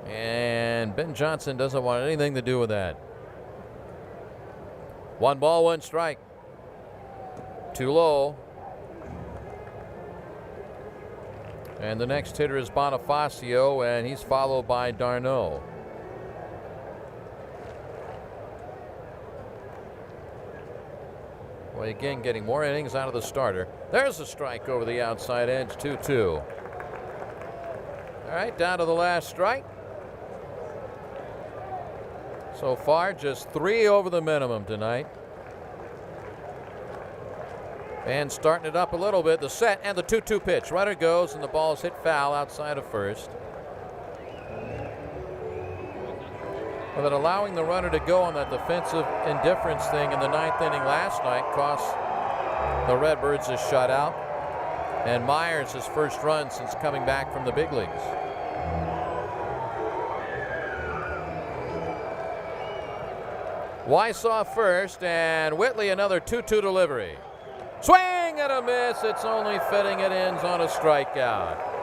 And Ben Johnson doesn't want anything to do with that. 1 ball, 1 strike. Too low. And the next hitter is Bonifacio, and he's followed by d'Arnaud. Well, again, getting more innings out of the starter. There's a strike over the outside edge, 2-2. All right, down to the last strike. So far, just 3 over the minimum tonight. And starting it up a little bit, the set and the 2-2 pitch. Runner goes, and the ball is hit foul outside of first. Well, then allowing the runner to go on that defensive indifference thing in the 9th inning last night cost the Redbirds a shutout. And Myers his first run since coming back from the big leagues. Weiss off first, and Whitley another 2-2 delivery. Swing and a miss. It's only fitting it ends on a strikeout.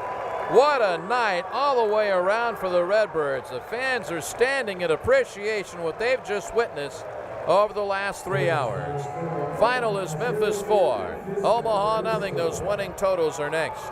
What a night all the way around for the Redbirds. The fans are standing in appreciation of what they've just witnessed over the last 3 hours. Final is Memphis 4, Omaha 0. Those winning totals are next.